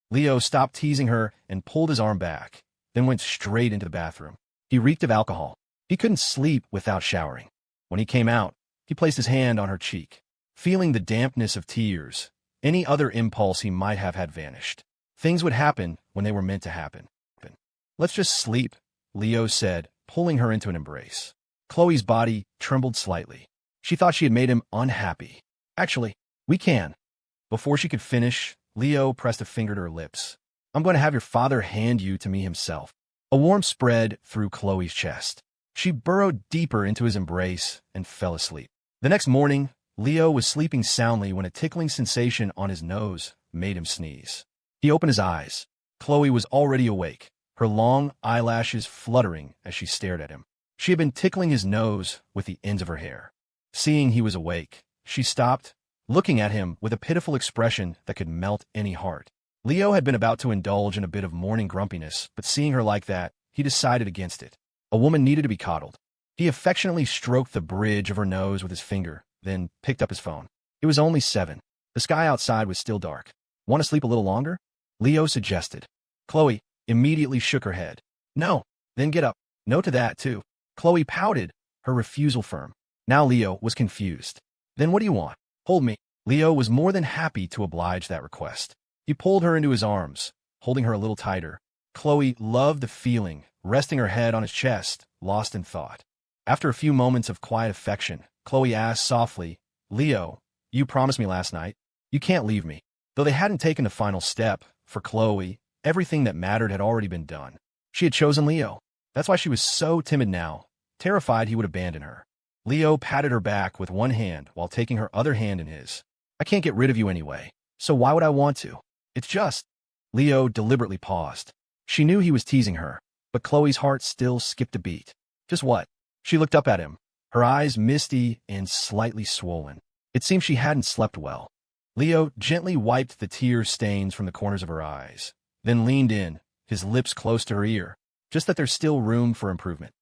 Leo stopped teasing her and pulled his arm back, then went straight into the bathroom. He reeked of alcohol. He couldn't sleep without showering. When he came out, he placed his hand on her cheek. Feeling the dampness of tears, any other impulse he might have had vanished. Things would happen when they were meant to happen. "Let's just sleep," Leo said, pulling her into an embrace. Chloe's body trembled slightly. She thought she had made him unhappy. "Actually, we can." Before she could finish, Leo pressed a finger to her lips. "I'm going to have your father hand you to me himself." A warmth spread through Chloe's chest. She burrowed deeper into his embrace and fell asleep. The next morning, Leo was sleeping soundly when a tickling sensation on his nose made him sneeze. He opened his eyes. Chloe was already awake, her long eyelashes fluttering as she stared at him. She had been tickling his nose with the ends of her hair. Seeing he was awake, she stopped, looking at him with a pitiful expression that could melt any heart. Leo had been about to indulge in a bit of morning grumpiness, but seeing her like that, he decided against it. A woman needed to be coddled. He affectionately stroked the bridge of her nose with his finger, then picked up his phone. It was only 7. The sky outside was still dark. "Want to sleep a little longer?" Leo suggested. Chloe immediately shook her head. "No." "Then get up." "No to that, too." Chloe pouted, her refusal firm. Now Leo was confused. "Then what do you want?" "Hold me." Leo was more than happy to oblige that request. He pulled her into his arms, holding her a little tighter. Chloe loved the feeling, resting her head on his chest, lost in thought. After a few moments of quiet affection, Chloe asked softly, "Leo, you promised me last night. You can't leave me." Though they hadn't taken the final step, for Chloe, everything that mattered had already been done. She had chosen Leo. That's why she was so timid now, terrified he would abandon her. Leo patted her back with one hand while taking her other hand in his. "I can't get rid of you anyway, so why would I want to? It's just—" Leo deliberately paused. She knew he was teasing her, but Chloe's heart still skipped a beat. "Just what?" She looked up at him, her eyes misty and slightly swollen. It seemed she hadn't slept well. Leo gently wiped the tear stains from the corners of her eyes, then leaned in, his lips close to her ear, just that there's still room for improvement.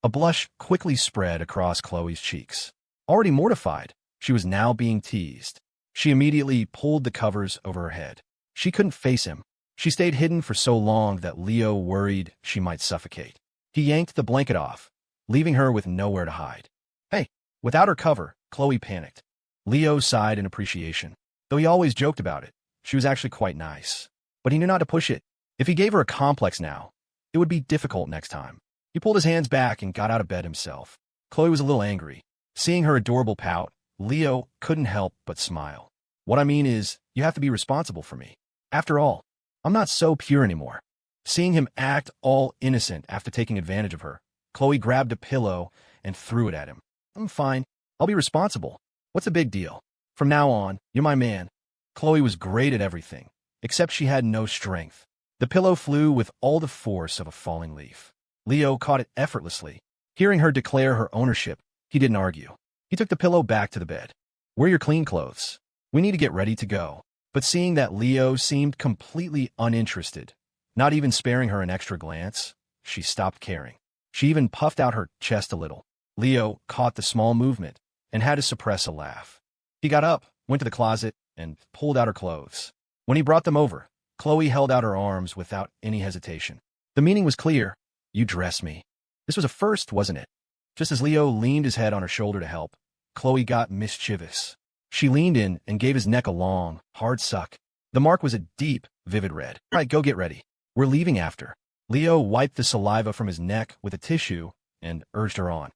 A blush quickly spread across Chloe's cheeks. Already mortified, she was now being teased. She immediately pulled the covers over her head. She couldn't face him. She stayed hidden for so long that Leo worried she might suffocate. He yanked the blanket off, leaving her with nowhere to hide. "Hey!" Without her cover, Chloe panicked. Leo sighed in appreciation. Though he always joked about it, she was actually quite nice. But he knew not to push it. If he gave her a complex now, it would be difficult next time. He pulled his hands back and got out of bed himself. Chloe was a little angry. Seeing her adorable pout, Leo couldn't help but smile. "What I mean is, you have to be responsible for me. After all, I'm not so pure anymore." Seeing him act all innocent after taking advantage of her, Chloe grabbed a pillow and threw it at him. "I'm fine. I'll be responsible. What's the big deal? From now on, you're my man." Chloe was great at everything, except she had no strength. The pillow flew with all the force of a falling leaf. Leo caught it effortlessly. Hearing her declare her ownership, he didn't argue. He took the pillow back to the bed. "Wear your clean clothes. We need to get ready to go." But seeing that Leo seemed completely uninterested, not even sparing her an extra glance, she stopped caring. She even puffed out her chest a little. Leo caught the small movement and had to suppress a laugh. He got up, went to the closet, and pulled out her clothes. When he brought them over, Chloe held out her arms without any hesitation. The meaning was clear. "You dress me." This was a first, wasn't it? Just as Leo leaned his head on her shoulder to help, Chloe got mischievous. She leaned in and gave his neck a long, hard suck. The mark was a deep, vivid red. "All right, go get ready. We're leaving after." Leo wiped the saliva from his neck with a tissue and urged her on.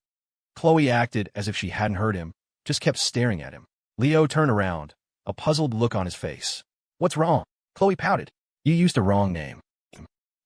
Chloe acted as if she hadn't heard him, just kept staring at him. Leo turned around, a puzzled look on his face. What's wrong? Chloe pouted. You used a wrong name.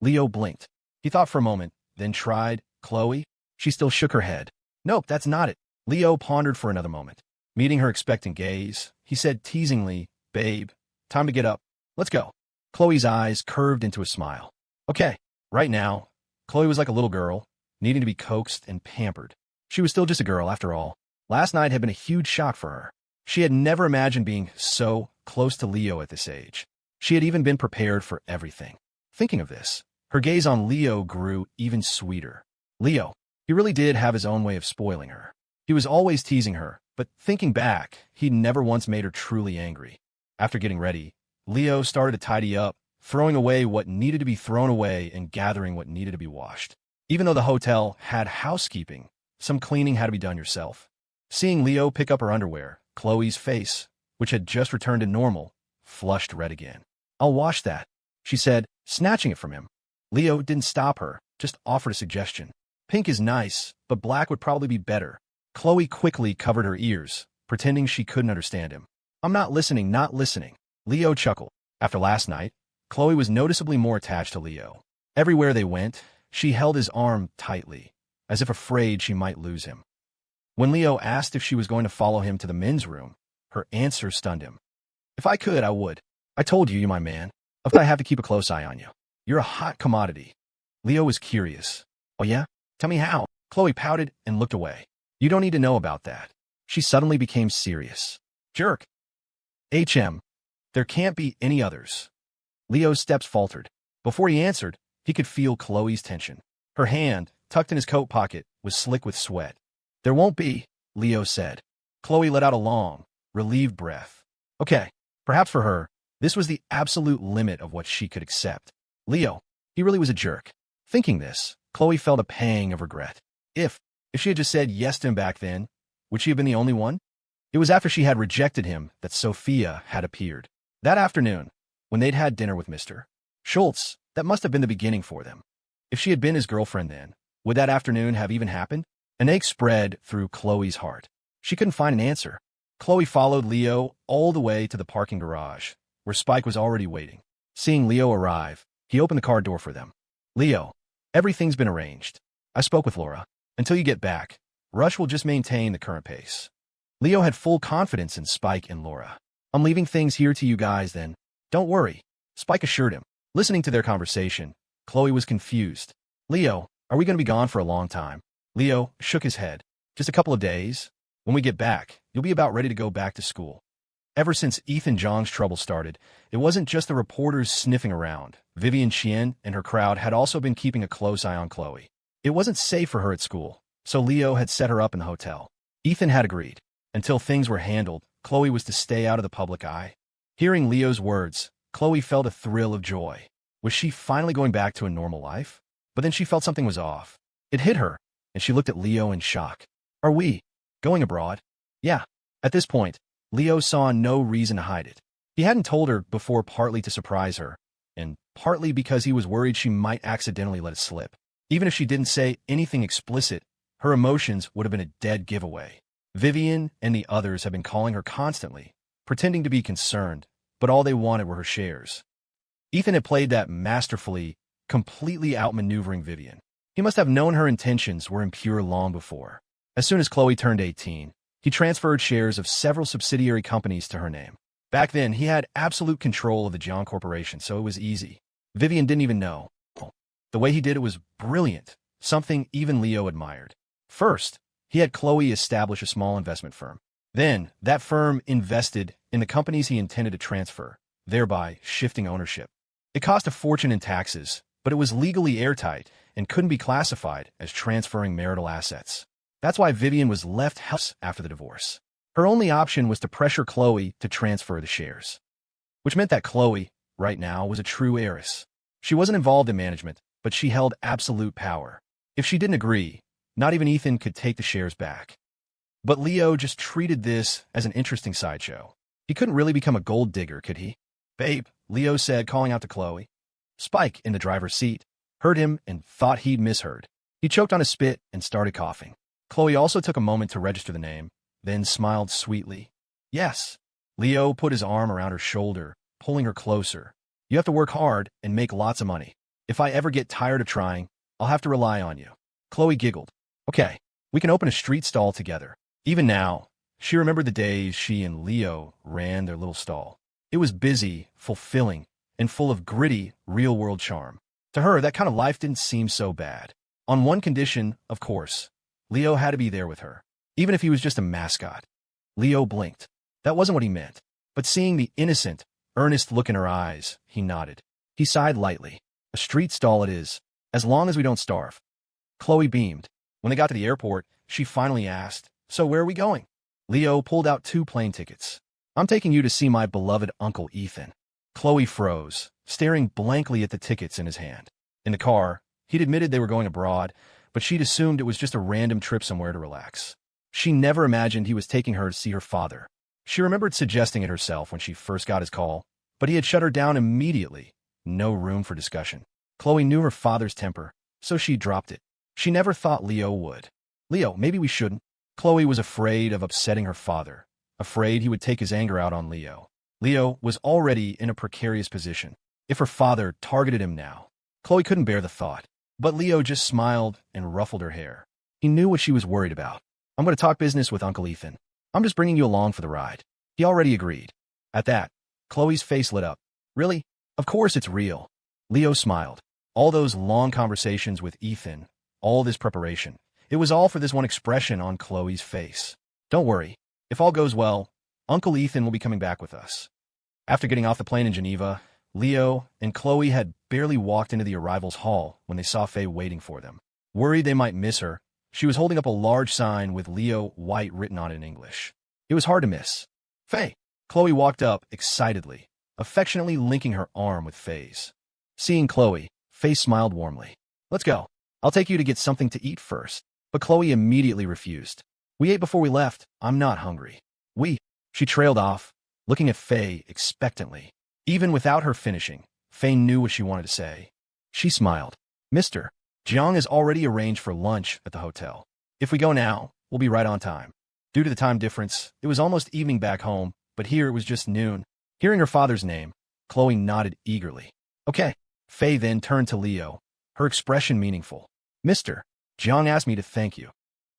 Leo blinked. He thought for a moment, then tried, Chloe? She still shook her head. Nope, that's not it. Leo pondered for another moment. Meeting her expectant gaze, he said teasingly, Babe, time to get up. Let's go. Chloe's eyes curved into a smile. Okay, right now. Chloe was like a little girl, needing to be coaxed and pampered. She was still just a girl, after all. Last night had been a huge shock for her. She had never imagined being so close to Leo at this age. She had even been prepared for everything. Thinking of this, her gaze on Leo grew even sweeter. Leo, he really did have his own way of spoiling her. He was always teasing her, but thinking back, he'd never once made her truly angry. After getting ready, Leo started to tidy up, throwing away what needed to be thrown away and gathering what needed to be washed. Even though the hotel had housekeeping, some cleaning had to be done yourself. Seeing Leo pick up her underwear, Chloe's face, which had just returned to normal, flushed red again. I'll wash that, she said, snatching it from him. Leo didn't stop her, just offered a suggestion. Pink is nice, but black would probably be better. Chloe quickly covered her ears, pretending she couldn't understand him. I'm not listening, not listening. Leo chuckled. After last night, Chloe was noticeably more attached to Leo. Everywhere they went, she held his arm tightly, as if afraid she might lose him. When Leo asked if she was going to follow him to the men's room, her answer stunned him. If I could, I would. I told you, you're my man. Of course I have to keep a close eye on you. You're a hot commodity. Leo was curious. Oh yeah? Tell me how. Chloe pouted and looked away. You don't need to know about that. She suddenly became serious. Jerk. There can't be any others. Leo's steps faltered. Before he answered, he could feel Chloe's tension. Her hand, tucked in his coat pocket, was slick with sweat. There won't be, Leo said. Chloe let out a long, relieved breath. Okay, perhaps for her, this was the absolute limit of what she could accept. Leo, he really was a jerk. Thinking this, Chloe felt a pang of regret. If she had just said yes to him back then, would she have been the only one? It was after she had rejected him that Sophia had appeared. That afternoon, when they'd had dinner with Mr. Schultz, that must have been the beginning for them. If she had been his girlfriend then, would that afternoon have even happened? An ache spread through Chloe's heart. She couldn't find an answer. Chloe followed Leo all the way to the parking garage, where Spike was already waiting. Seeing Leo arrive, he opened the car door for them. Leo, everything's been arranged. I spoke with Laura. Until you get back, Rush will just maintain the current pace. Leo had full confidence in Spike and Laura. I'm leaving things here to you guys then. Don't worry, Spike assured him. Listening to their conversation, Chloe was confused. Leo, are we going to be gone for a long time? Leo shook his head. Just a couple of days. When we get back, you'll be about ready to go back to school. Ever since Ethan Zhang's trouble started, it wasn't just the reporters sniffing around. Vivian Qian and her crowd had also been keeping a close eye on Chloe. It wasn't safe for her at school, so Leo had set her up in the hotel. Ethan had agreed. Until things were handled, Chloe was to stay out of the public eye. Hearing Leo's words, Chloe felt a thrill of joy. Was she finally going back to a normal life? But then she felt something was off. It hit her, and she looked at Leo in shock. Are we going abroad? Yeah. At this point, Leo saw no reason to hide it. He hadn't told her before, partly to surprise her, and partly because he was worried she might accidentally let it slip. Even if she didn't say anything explicit, her emotions would have been a dead giveaway. Vivian and the others had been calling her constantly, pretending to be concerned, but all they wanted were her shares. Ethan had played that masterfully, completely outmaneuvering Vivian. He must have known her intentions were impure long before. As soon as Chloe turned 18, he transferred shares of several subsidiary companies to her name. Back then, he had absolute control of the Jang Corporation, so it was easy. Vivian didn't even know. The way he did it was brilliant, something even Leo admired. First, he had Chloe establish a small investment firm. Then, that firm invested in the companies he intended to transfer, thereby shifting ownership. It cost a fortune in taxes, but it was legally airtight and couldn't be classified as transferring marital assets. That's why Vivian was left house after the divorce. Her only option was to pressure Chloe to transfer the shares, which meant that Chloe, right now, was a true heiress. She wasn't involved in management, but she held absolute power. If she didn't agree, not even Ethan could take the shares back. But Leo just treated this as an interesting sideshow. He couldn't really become a gold digger, could he? Babe, Leo said, calling out to Chloe. Spike, in the driver's seat, heard him and thought he'd misheard. He choked on his spit and started coughing. Chloe also took a moment to register the name, then smiled sweetly. Yes. Leo put his arm around her shoulder, pulling her closer. You have to work hard and make lots of money. If I ever get tired of trying, I'll have to rely on you. Chloe giggled. Okay, we can open a street stall together. Even now, she remembered the days she and Leo ran their little stall. It was busy, fulfilling, and full of gritty, real-world charm. To her, that kind of life didn't seem so bad. On one condition, of course. Leo had to be there with her, even if he was just a mascot. Leo blinked. That wasn't what he meant. But seeing the innocent, earnest look in her eyes, he nodded. He sighed lightly. A street stall it is, as long as we don't starve. Chloe beamed. When they got to the airport, she finally asked, So where are we going? Leo pulled out 2 plane tickets. I'm taking you to see my beloved Uncle Ethan. Chloe froze, staring blankly at the tickets in his hand. In the car, he'd admitted they were going abroad, but she'd assumed it was just a random trip somewhere to relax. She never imagined he was taking her to see her father. She remembered suggesting it herself when she first got his call, but he had shut her down immediately. No room for discussion. Chloe knew her father's temper, so she dropped it. She never thought Leo would. Leo, maybe we shouldn't. Chloe was afraid of upsetting her father, afraid he would take his anger out on Leo. Leo was already in a precarious position. If her father targeted him now, Chloe couldn't bear the thought. But Leo just smiled and ruffled her hair. He knew what she was worried about. I'm going to talk business with Uncle Ethan. I'm just bringing you along for the ride. He already agreed. At that, Chloe's face lit up. Really? Of course it's real. Leo smiled. All those long conversations with Ethan, all this preparation, it was all for this one expression on Chloe's face. Don't worry. If all goes well, Uncle Ethan will be coming back with us. After getting off the plane in Geneva, Leo and Chloe had barely walked into the arrivals hall when they saw Faye waiting for them. Worried they might miss her, she was holding up a large sign with Leo White written on it in English. It was hard to miss. Faye! Chloe walked up excitedly, affectionately linking her arm with Faye's. Seeing Chloe, Faye smiled warmly. Let's go. I'll take you to get something to eat first. But Chloe immediately refused. We ate before we left. I'm not hungry. She trailed off, looking at Faye expectantly. Even without her finishing, Faye knew what she wanted to say. She smiled. Mr. Jang has already arranged for lunch at the hotel. If we go now, we'll be right on time. Due to the time difference, it was almost evening back home, but here it was just noon. Hearing her father's name, Chloe nodded eagerly. Okay. Faye then turned to Leo, her expression meaningful. Mr. Jang asked me to thank you.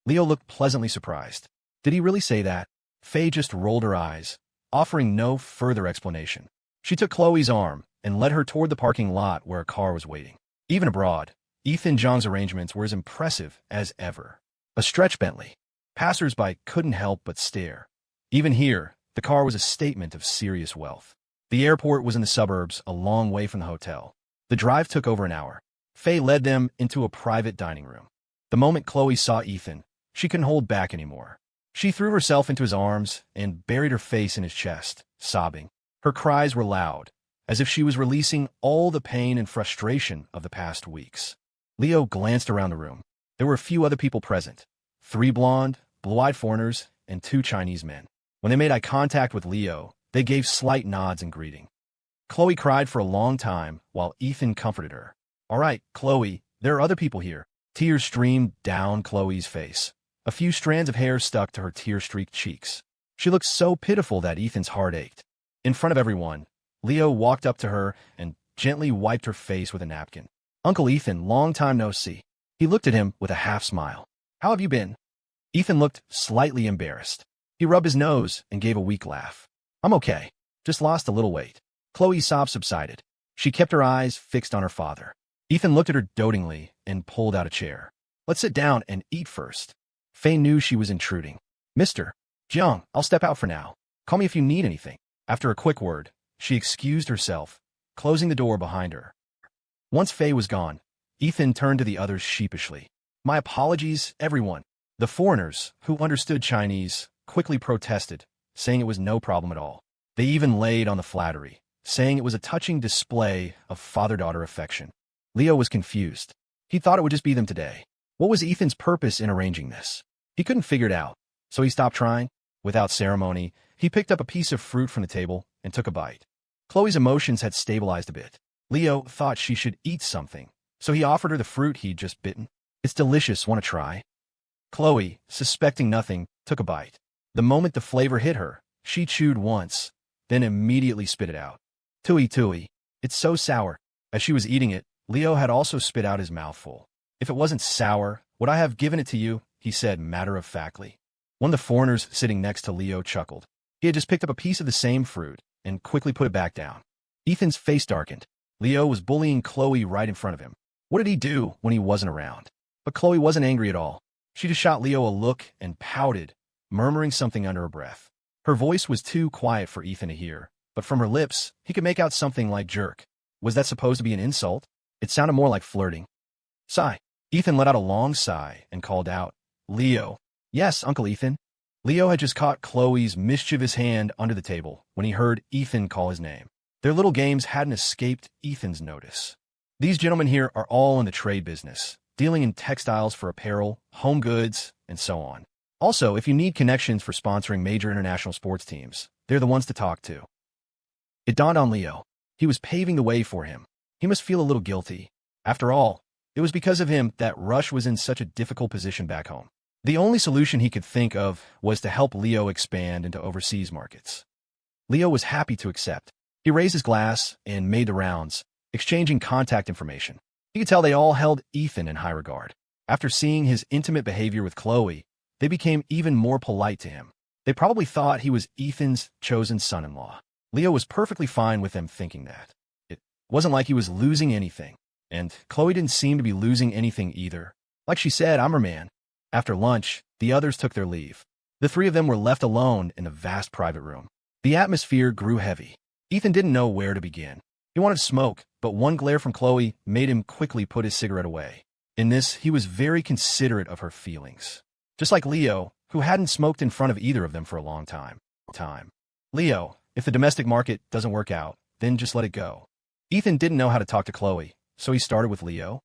Leo looked pleasantly surprised. Did he really say that? Faye just rolled her eyes, offering no further explanation. She took Chloe's arm and led her toward the parking lot where a car was waiting. Even abroad, Ethan Jang's arrangements were as impressive as ever. A stretch Bentley. Passers-by couldn't help but stare. Even here, the car was a statement of serious wealth. The airport was in the suburbs, a long way from the hotel. The drive took over an hour. Faye led them into a private dining room. The moment Chloe saw Ethan, she couldn't hold back anymore. She threw herself into his arms and buried her face in his chest, sobbing. Her cries were loud, as if she was releasing all the pain and frustration of the past weeks. Leo glanced around the room. There were a few other people present. 3 blonde, blue-eyed foreigners, and 2 Chinese men. When they made eye contact with Leo, they gave slight nods in greeting. Chloe cried for a long time while Ethan comforted her. All right, Chloe, there are other people here. Tears streamed down Chloe's face. A few strands of hair stuck to her tear-streaked cheeks. She looked so pitiful that Ethan's heart ached. In front of everyone, Leo walked up to her and gently wiped her face with a napkin. Uncle Ethan, long time no see. He looked at him with a half-smile. How have you been? Ethan looked slightly embarrassed. He rubbed his nose and gave a weak laugh. I'm okay. Just lost a little weight. Chloe's sobs subsided. She kept her eyes fixed on her father. Ethan looked at her dotingly and pulled out a chair. Let's sit down and eat first. Faye knew she was intruding. Mr. Jang, I'll step out for now. Call me if you need anything. After a quick word, she excused herself, closing the door behind her. Once Faye was gone, Ethan turned to the others sheepishly. My apologies, everyone. The foreigners, who understood Chinese, quickly protested, saying it was no problem at all. They even laid on the flattery, saying it was a touching display of father-daughter affection. Leo was confused. He thought it would just be them today. What was Ethan's purpose in arranging this? He couldn't figure it out, so he stopped trying. Without ceremony, he picked up a piece of fruit from the table and took a bite. Chloe's emotions had stabilized a bit. Leo thought she should eat something, so he offered her the fruit he'd just bitten. It's delicious, want to try? Chloe, suspecting nothing, took a bite. The moment the flavor hit her, She chewed once, then immediately spit it out. Tooey tooey. It's so sour. As she was eating it, Leo had also spit out his mouthful. If it wasn't sour, would I have given it to you? He said matter-of-factly. One of the foreigners sitting next to Leo chuckled. He had just picked up a piece of the same fruit and quickly put it back down. Ethan's face darkened. Leo was bullying Chloe right in front of him. What did he do when he wasn't around? But Chloe wasn't angry at all. She just shot Leo a look and pouted, murmuring something under her breath. Her voice was too quiet for Ethan to hear, but from her lips, he could make out something like jerk. Was that supposed to be an insult? It sounded more like flirting. Sigh. Ethan let out a long sigh and called out, Leo. Yes, Uncle Ethan. Leo had just caught Chloe's mischievous hand under the table when he heard Ethan call his name. Their little games hadn't escaped Ethan's notice. These gentlemen here are all in the trade business, dealing in textiles for apparel, home goods, and so on. Also, if you need connections for sponsoring major international sports teams, they're the ones to talk to. It dawned on Leo. He was paving the way for him. He must feel a little guilty. After all, it was because of him that Rush was in such a difficult position back home. The only solution he could think of was to help Leo expand into overseas markets. Leo was happy to accept. He raised his glass and made the rounds, exchanging contact information. He could tell they all held Ethan in high regard. After seeing his intimate behavior with Chloe, they became even more polite to him. They probably thought he was Ethan's chosen son-in-law. Leo was perfectly fine with them thinking that. It wasn't like he was losing anything, and Chloe didn't seem to be losing anything either. Like she said, I'm her man. After lunch, the others took their leave. The three of them were left alone in the vast private room. The atmosphere grew heavy. Ethan didn't know where to begin. He wanted to smoke, but one glare from Chloe made him quickly put his cigarette away. In this, he was very considerate of her feelings. Just like Leo, who hadn't smoked in front of either of them for a long time. Leo, if the domestic market doesn't work out, then just let it go. Ethan didn't know how to talk to Chloe, so he started with Leo.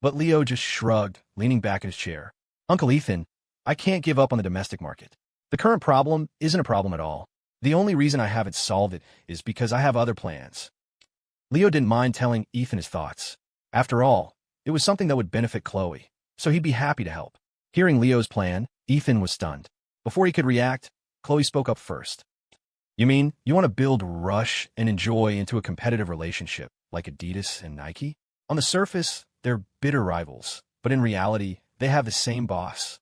But Leo just shrugged, leaning back in his chair. Uncle Ethan, I can't give up on the domestic market. The current problem isn't a problem at all. The only reason I haven't solved it is because I have other plans. Leo didn't mind telling Ethan his thoughts. After all, it was something that would benefit Chloe, so he'd be happy to help. Hearing Leo's plan, Ethan was stunned. Before he could react, Chloe spoke up first. You mean you want to build Rush and Enjoy into a competitive relationship, like Adidas and Nike? On the surface, they're bitter rivals, but in reality, they have the same boss.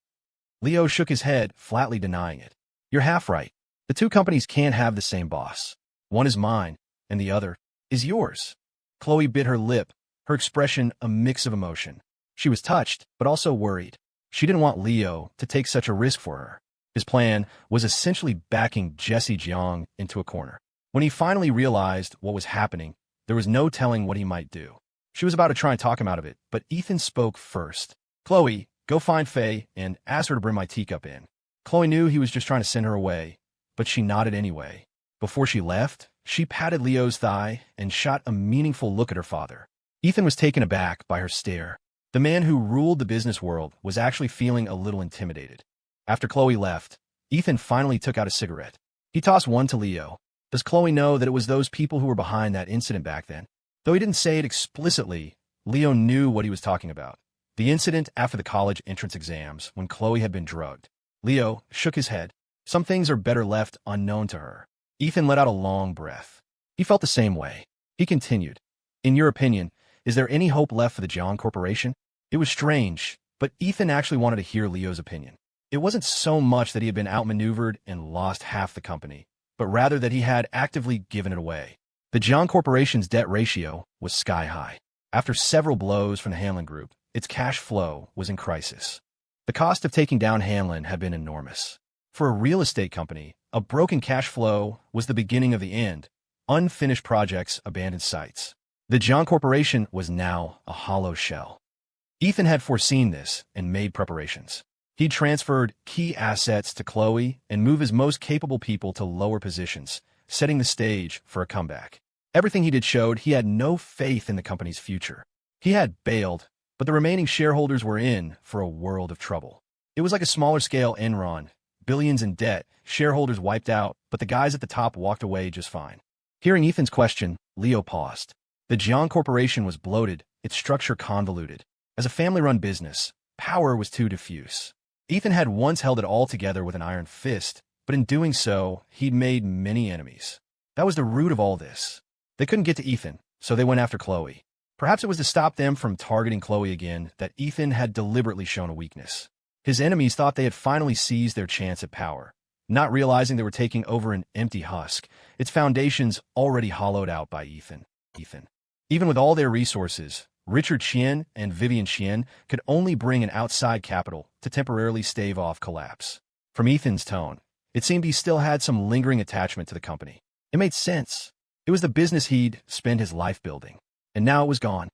Leo shook his head, flatly denying it. You're half right. The two companies can't have the same boss. One is mine, and the other is yours. Chloe bit her lip, her expression a mix of emotion. She was touched, but also worried. She didn't want Leo to take such a risk for her. His plan was essentially backing Jesse Jang into a corner. When he finally realized what was happening, there was no telling what he might do. She was about to try and talk him out of it, but Ethan spoke first. Chloe, go find Faye and ask her to bring my teacup in. Chloe knew he was just trying to send her away, but she nodded anyway. Before she left, she patted Leo's thigh and shot a meaningful look at her father. Ethan was taken aback by her stare. The man who ruled the business world was actually feeling a little intimidated. After Chloe left, Ethan finally took out a cigarette. He tossed one to Leo. Does Chloe know that it was those people who were behind that incident back then? Though he didn't say it explicitly, Leo knew what he was talking about. The incident after the college entrance exams when Chloe had been drugged. Leo shook his head. Some things are better left unknown to her. Ethan let out a long breath. He felt the same way. He continued. In your opinion, is there any hope left for the Jang Corporation? It was strange, but Ethan actually wanted to hear Leo's opinion. It wasn't so much that he had been outmaneuvered and lost half the company, but rather that he had actively given it away. The Jang Corporation's debt ratio was sky high. After several blows from the Hanlon Group, its cash flow was in crisis. The cost of taking down Hanlon had been enormous. For a real estate company, a broken cash flow was the beginning of the end. Unfinished projects, abandoned sites. The Jang Corporation was now a hollow shell. Ethan had foreseen this and made preparations. He transferred key assets to Chloe and moved his most capable people to lower positions, setting the stage for a comeback. Everything he did showed he had no faith in the company's future. He had bailed, but the remaining shareholders were in for a world of trouble. It was like a smaller-scale Enron. Billions in debt, shareholders wiped out, but the guys at the top walked away just fine. Hearing Ethan's question, Leo paused. The Jang Corporation was bloated, its structure convoluted. As a family-run business, power was too diffuse. Ethan had once held it all together with an iron fist, but in doing so, he'd made many enemies. That was the root of all this. They couldn't get to Ethan, so they went after Chloe. Perhaps it was to stop them from targeting Chloe again that Ethan had deliberately shown a weakness. His enemies thought they had finally seized their chance at power, not realizing they were taking over an empty husk, its foundations already hollowed out by Ethan. Even with all their resources, Richard Chien and Vivian Chien could only bring an outside capital to temporarily stave off collapse. From Ethan's tone, it seemed he still had some lingering attachment to the company. It made sense. It was the business he'd spent his life building, and now it was gone.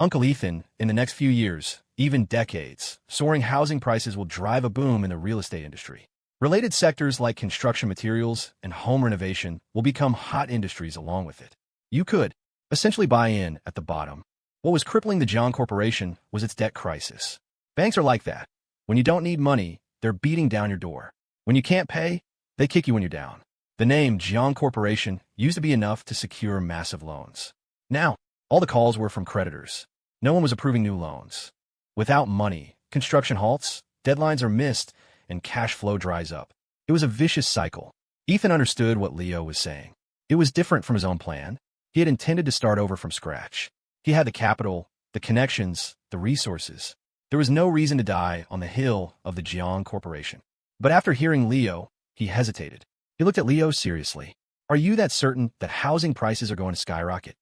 Uncle Ethan, in the next few years, even decades, soaring housing prices will drive a boom in the real estate industry. Related sectors like construction materials and home renovation will become hot industries along with it. You could essentially buy in at the bottom. What was crippling the Jang Corporation was its debt crisis. Banks are like that. When you don't need money, they're beating down your door. When you can't pay, they kick you when you're down. The name Jang Corporation used to be enough to secure massive loans. Now, all the calls were from creditors. No one was approving new loans. Without money, construction halts, deadlines are missed, and cash flow dries up. It was a vicious cycle. Ethan understood what Leo was saying. It was different from his own plan. He had intended to start over from scratch. He had the capital, the connections, the resources. There was no reason to die on the hill of the Jang Corporation. But after hearing Leo, he hesitated. He looked at Leo seriously. Are you that certain that housing prices are going to skyrocket?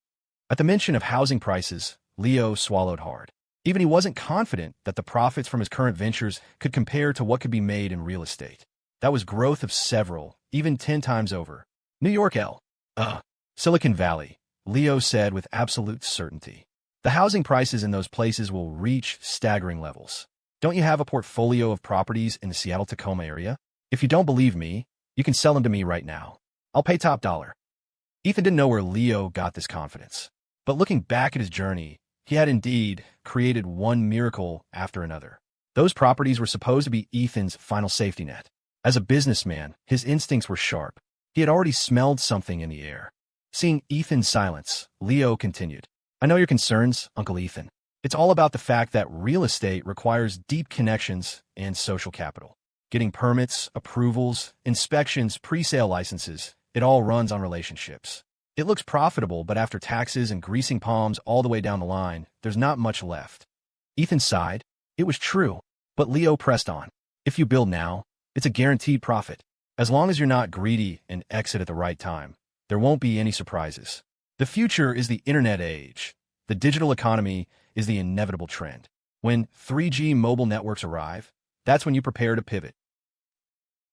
At the mention of housing prices, Leo swallowed hard. Even he wasn't confident that the profits from his current ventures could compare to what could be made in real estate. That was growth of several, even 10 times over. New York Silicon Valley, Leo said with absolute certainty. The housing prices in those places will reach staggering levels. Don't you have a portfolio of properties in the Seattle-Tacoma area? If you don't believe me, you can sell them to me right now. I'll pay top dollar. Ethan didn't know where Leo got this confidence. But looking back at his journey, he had indeed created one miracle after another. Those properties were supposed to be Ethan's final safety net. As a businessman, his instincts were sharp. He had already smelled something in the air. Seeing Ethan's silence, Leo continued. I know your concerns, Uncle Ethan. It's all about the fact that real estate requires deep connections and social capital. Getting permits, approvals, inspections, pre-sale licenses, it all runs on relationships. It looks profitable, but after taxes and greasing palms all the way down the line, there's not much left. Ethan sighed. It was true, but Leo pressed on. If you build now, it's a guaranteed profit. As long as you're not greedy and exit at the right time, there won't be any surprises. The future is the internet age. The digital economy is the inevitable trend. When 3G mobile networks arrive, that's when you prepare to pivot.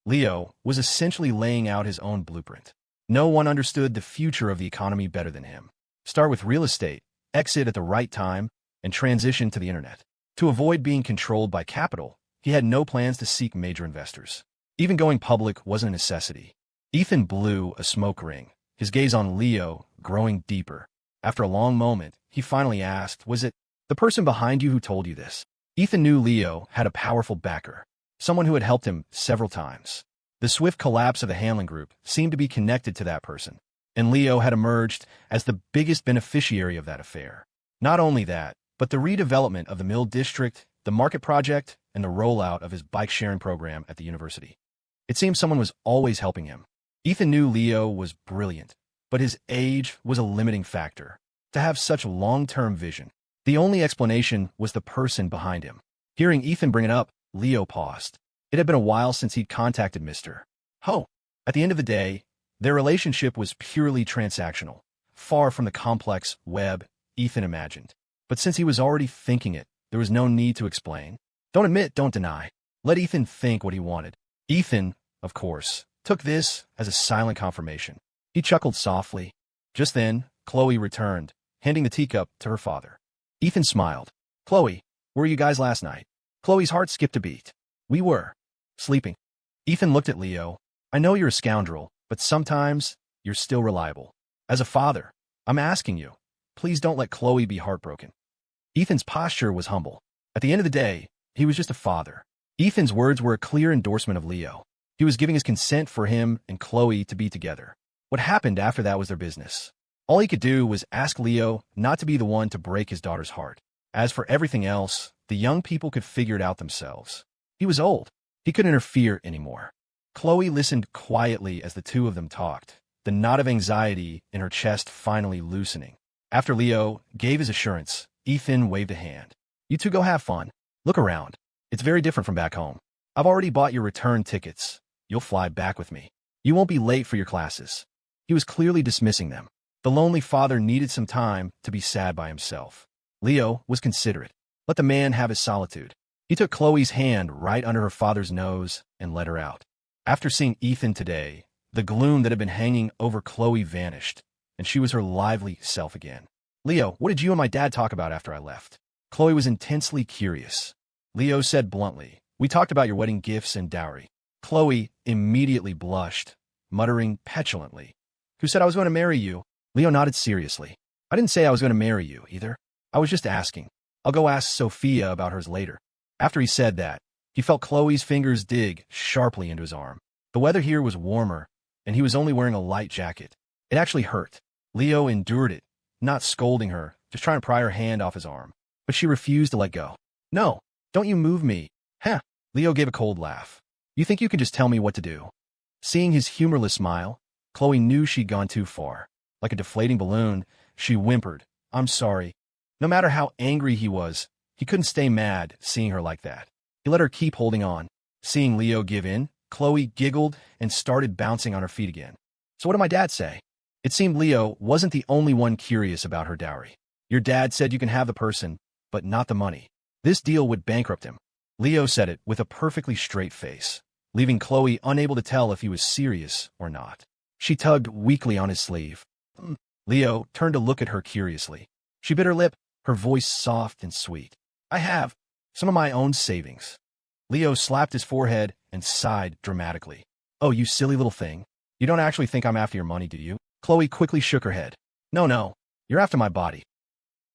Leo was essentially laying out his own blueprint. No one understood the future of the economy better than him. Start with real estate, exit at the right time, and transition to the internet. To avoid being controlled by capital, he had no plans to seek major investors. Even going public wasn't a necessity. Ethan blew a smoke ring, his gaze on Leo growing deeper. After a long moment, he finally asked, was it the person behind you who told you this? Ethan knew Leo had a powerful backer, someone who had helped him several times. The swift collapse of the Hanlon Group seemed to be connected to that person, and Leo had emerged as the biggest beneficiary of that affair. Not only that, but the redevelopment of the Mill District, the Market Project, and the rollout of his bike-sharing program at the university. It seemed someone was always helping him. Ethan knew Leo was brilliant, but his age was a limiting factor. To have such long-term vision, the only explanation was the person behind him. Hearing Ethan bring it up, Leo paused. It had been a while since he'd contacted Mr. Ho. At the end of the day, their relationship was purely transactional, far from the complex web Ethan imagined. But since he was already thinking it, there was no need to explain. Don't admit, don't deny. Let Ethan think what he wanted. Ethan, of course, took this as a silent confirmation. He chuckled softly. Just then, Chloe returned, handing the teacup to her father. Ethan smiled. Chloe, where were you guys last night? Chloe's heart skipped a beat. We were sleeping. Ethan looked at Leo. I know you're a scoundrel, but sometimes you're still reliable. As a father, I'm asking you, please don't let Chloe be heartbroken. Ethan's posture was humble. At the end of the day, he was just a father. Ethan's words were a clear endorsement of Leo. He was giving his consent for him and Chloe to be together. What happened after that was their business. All he could do was ask Leo not to be the one to break his daughter's heart. As for everything else, the young people could figure it out themselves. He was old. He couldn't interfere anymore. Chloe listened quietly as the two of them talked, the knot of anxiety in her chest finally loosening. After Leo gave his assurance, Ethan waved a hand. You two go have fun. Look around. It's very different from back home. I've already bought your return tickets. You'll fly back with me. You won't be late for your classes. He was clearly dismissing them. The lonely father needed some time to be sad by himself. Leo was considerate. Let the man have his solitude. He took Chloe's hand right under her father's nose and led her out. After seeing Ethan today, the gloom that had been hanging over Chloe vanished, and she was her lively self again. Leo, what did you and my dad talk about after I left? Chloe was intensely curious. Leo said bluntly, we talked about your wedding gifts and dowry. Chloe immediately blushed, muttering petulantly, who said I was going to marry you? Leo nodded seriously. I didn't say I was going to marry you, either. I was just asking. I'll go ask Sophia about hers later. After he said that, he felt Chloe's fingers dig sharply into his arm. The weather here was warmer, and he was only wearing a light jacket. It actually hurt. Leo endured it, not scolding her, just trying to pry her hand off his arm. But she refused to let go. No, don't you move me. Huh. Leo gave a cold laugh. You think you can just tell me what to do? Seeing his humorless smile, Chloe knew she'd gone too far. Like a deflating balloon, she whimpered, I'm sorry. No matter how angry he was, he couldn't stay mad seeing her like that. He let her keep holding on. Seeing Leo give in, Chloe giggled and started bouncing on her feet again. So what did my dad say? It seemed Leo wasn't the only one curious about her dowry. Your dad said you can have the person, but not the money. This deal would bankrupt him. Leo said it with a perfectly straight face, leaving Chloe unable to tell if he was serious or not. She tugged weakly on his sleeve. Leo turned to look at her curiously. She bit her lip, her voice soft and sweet. I have some of my own savings. Leo slapped his forehead and sighed dramatically. Oh, you silly little thing. You don't actually think I'm after your money, do you? Chloe quickly shook her head. No, you're after my body.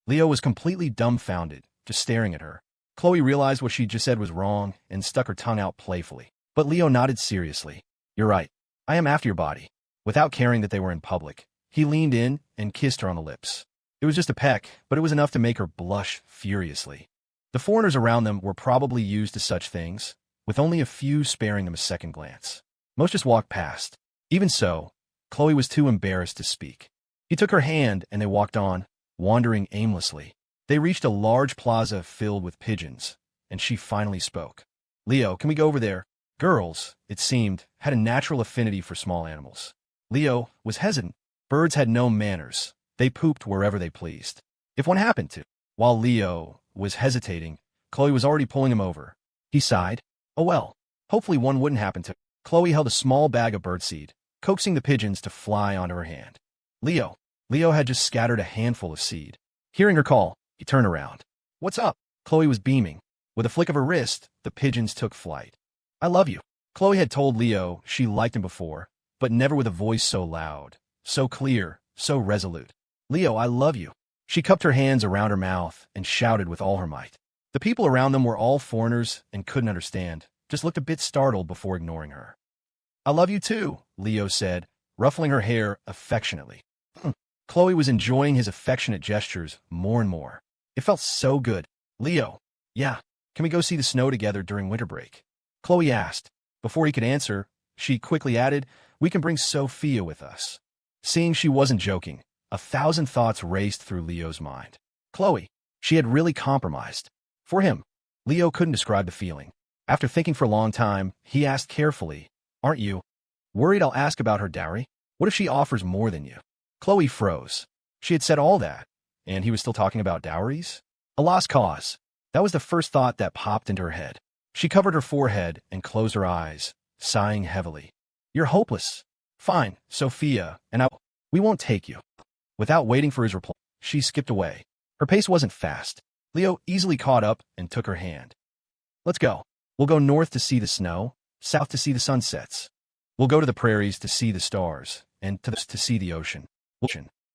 Leo was completely dumbfounded, just staring at her. Chloe realized what she just said was wrong and stuck her tongue out playfully. But Leo nodded seriously. You're right. I am after your body. Without caring that they were in public, he leaned in and kissed her on the lips. It was just a peck, but it was enough to make her blush furiously. The foreigners around them were probably used to such things, with only a few sparing them a second glance. Most just walked past. Even so, Chloe was too embarrassed to speak. He took her hand and they walked on, wandering aimlessly. They reached a large plaza filled with pigeons, and she finally spoke. Leo, can we go over there? Girls, it seemed, had a natural affinity for small animals. Leo was hesitant. Birds had no manners. They pooped wherever they pleased. If one happened to. While Leo was hesitating, Chloe was already pulling him over. He sighed. Oh well, hopefully one wouldn't happen to. Chloe held a small bag of birdseed, coaxing the pigeons to fly onto her hand. Leo had just scattered a handful of seed. Hearing her call, he turned around. What's up? Chloe was beaming. With a flick of her wrist, the pigeons took flight. I love you. Chloe had told Leo she liked him before, but never with a voice so loud, so clear, so resolute. Leo, I love you. She cupped her hands around her mouth and shouted with all her might. The people around them were all foreigners and couldn't understand, just looked a bit startled before ignoring her. I love you too, Leo said, ruffling her hair affectionately. Chloe was enjoying his affectionate gestures more and more. It felt so good. Leo, yeah, can we go see the snow together during winter break? Chloe asked. Before he could answer, she quickly added, we can bring Sophia with us. Seeing she wasn't joking, 1,000 thoughts raced through Leo's mind. Chloe, she had really compromised. For him, Leo couldn't describe the feeling. After thinking for a long time, he asked carefully, aren't you worried I'll ask about her dowry? What if she offers more than you? Chloe froze. She had said all that, and he was still talking about dowries? A lost cause. That was the first thought that popped into her head. She covered her forehead and closed her eyes, sighing heavily. You're hopeless. Fine, Sophia, and we won't take you. Without waiting for his reply, she skipped away. Her pace wasn't fast. Leo easily caught up and took her hand. Let's go. We'll go north to see the snow, south to see the sunsets. We'll go to the prairies to see the stars, and to see the ocean.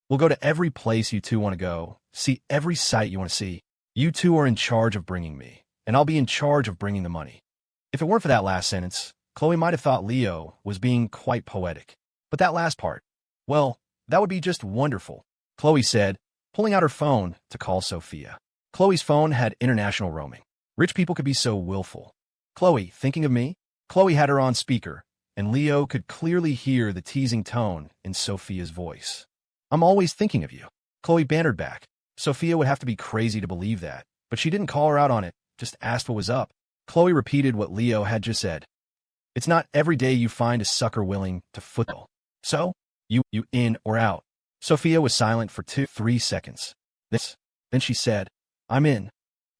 We'll go to every place you two want to go, see every sight you want to see. You two are in charge of bringing me, and I'll be in charge of bringing the money. If it weren't for that last sentence, Chloe might have thought Leo was being quite poetic. But that last part, well, that would be just wonderful, Chloe said, pulling out her phone to call Sophia. Chloe's phone had international roaming. Rich people could be so willful. Chloe, thinking of me? Chloe had her on speaker, and Leo could clearly hear the teasing tone in Sophia's voice. "I'm always thinking of you," Chloe bantered back. Sophia would have to be crazy to believe that, but she didn't call her out on it, just asked what was up. Chloe repeated what Leo had just said. "It's not every day you find a sucker willing to football. So, you in or out?" Sophia was silent for 2-3 seconds. Then she said, "I'm in."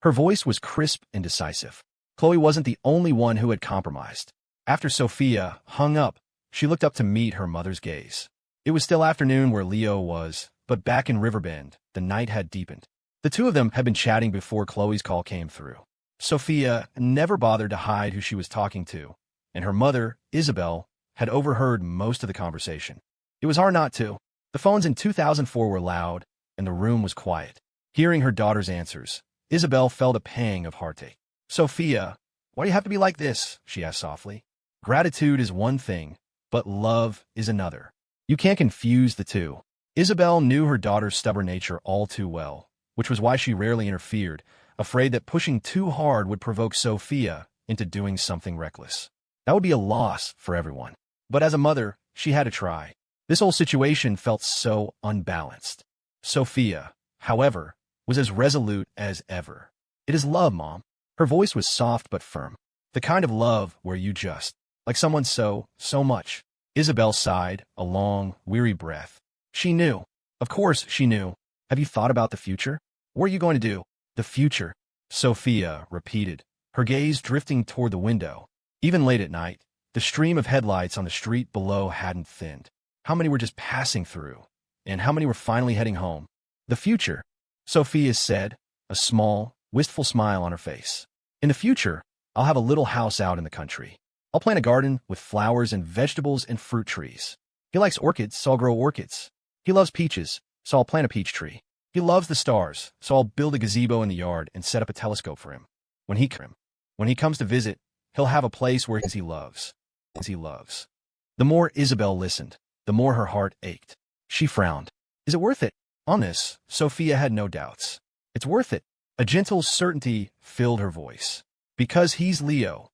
Her voice was crisp and decisive. Chloe wasn't the only one who had compromised. After Sophia hung up, she looked up to meet her mother's gaze. It was still afternoon where Leo was, but back in Riverbend, the night had deepened. The two of them had been chatting before Chloe's call came through. Sophia never bothered to hide who she was talking to, and her mother, Isabelle, had overheard most of the conversation. It was hard not to. The phones in 2004 were loud, and the room was quiet. Hearing her daughter's answers, Isabelle felt a pang of heartache. "Sophia, why do you have to be like this?" she asked softly. "Gratitude is one thing, but love is another. You can't confuse the two." Isabelle knew her daughter's stubborn nature all too well, which was why she rarely interfered, afraid that pushing too hard would provoke Sophia into doing something reckless. That would be a loss for everyone. But as a mother, she had to try. This whole situation felt so unbalanced. Sophia, however, was as resolute as ever. "It is love, Mom." Her voice was soft but firm. "The kind of love where you just like someone so much." Isabelle sighed, a long, weary breath. She knew. Of course she knew. "Have you thought about the future? What are you going to do?" "The future," Sophia repeated, her gaze drifting toward the window. Even late at night, the stream of headlights on the street below hadn't thinned. How many were just passing through? And how many were finally heading home? "The future," Sophia said, a small, wistful smile on her face. "In the future, I'll have a little house out in the country. I'll plant a garden with flowers and vegetables and fruit trees. He likes orchids, so I'll grow orchids. He loves peaches, so I'll plant a peach tree. He loves the stars, so I'll build a gazebo in the yard and set up a telescope for him. When he comes to visit, he'll have a place where he loves. The more Isabelle listened, the more her heart ached. She frowned. "Is it worth it?" On this, Sophia had no doubts. "It's worth it." A gentle certainty filled her voice. Because he's Leo.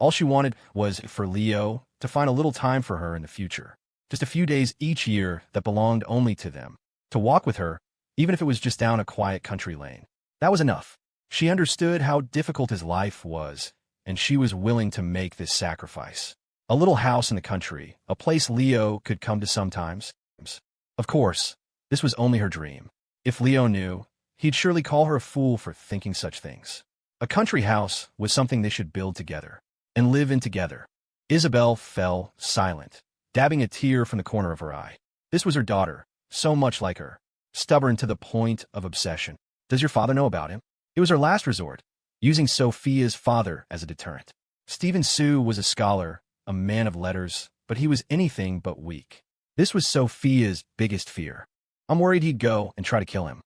All she wanted was for Leo to find a little time for her in the future. Just a few days each year that belonged only to them. To walk with her, even if it was just down a quiet country lane. That was enough. She understood how difficult his life was, and she was willing to make this sacrifice. A little house in the country, a place Leo could come to sometimes. Of course, this was only her dream. If Leo knew, he'd surely call her a fool for thinking such things. A country house was something they should build together, and live in together. Isabelle fell silent, dabbing a tear from the corner of her eye. This was her daughter, so much like her, stubborn to the point of obsession. Does your father know about him? It was her last resort, using Sophia's father as a deterrent. Stephen Sue was a scholar, a man of letters, but he was anything but weak. This was Sophia's biggest fear. "I'm worried he'd go and try to kill him."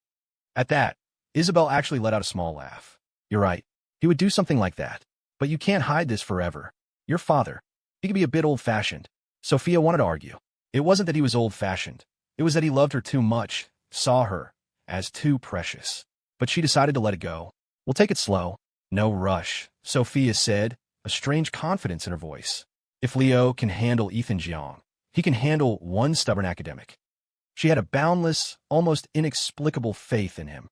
At that, Isabelle actually let out a small laugh. "You're right. He would do something like that. But you can't hide this forever. Your father, he could be a bit old-fashioned." Sophia wanted to argue. It wasn't that he was old-fashioned. It was that he loved her too much, saw her as too precious. But she decided to let it go. "We'll take it slow. No rush," Sophia said, a strange confidence in her voice. "If Leo can handle Ethan Jang, he can handle one stubborn academic." She had a boundless, almost inexplicable faith in him.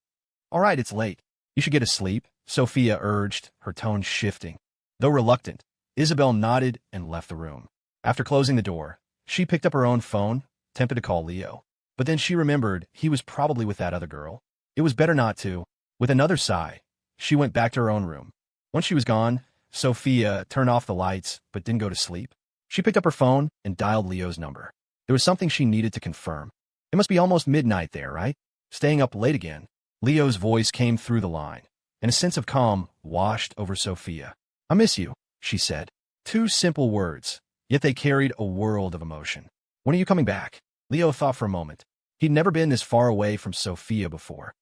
"All right, it's late. You should get to sleep," Sophia urged, her tone shifting. Though reluctant, Isabelle nodded and left the room. After closing the door, she picked up her own phone, tempted to call Leo. But then she remembered he was probably with that other girl. It was better not to. With another sigh, she went back to her own room. Once she was gone, Sophia turned off the lights but didn't go to sleep. She picked up her phone and dialed Leo's number. There was something she needed to confirm. "It must be almost midnight there, right? Staying up late again?" Leo's voice came through the line, and a sense of calm washed over Sophia. "I miss you," she said. Two simple words, yet they carried a world of emotion. "When are you coming back?" Leo thought for a moment. He'd never been this far away from Sophia before.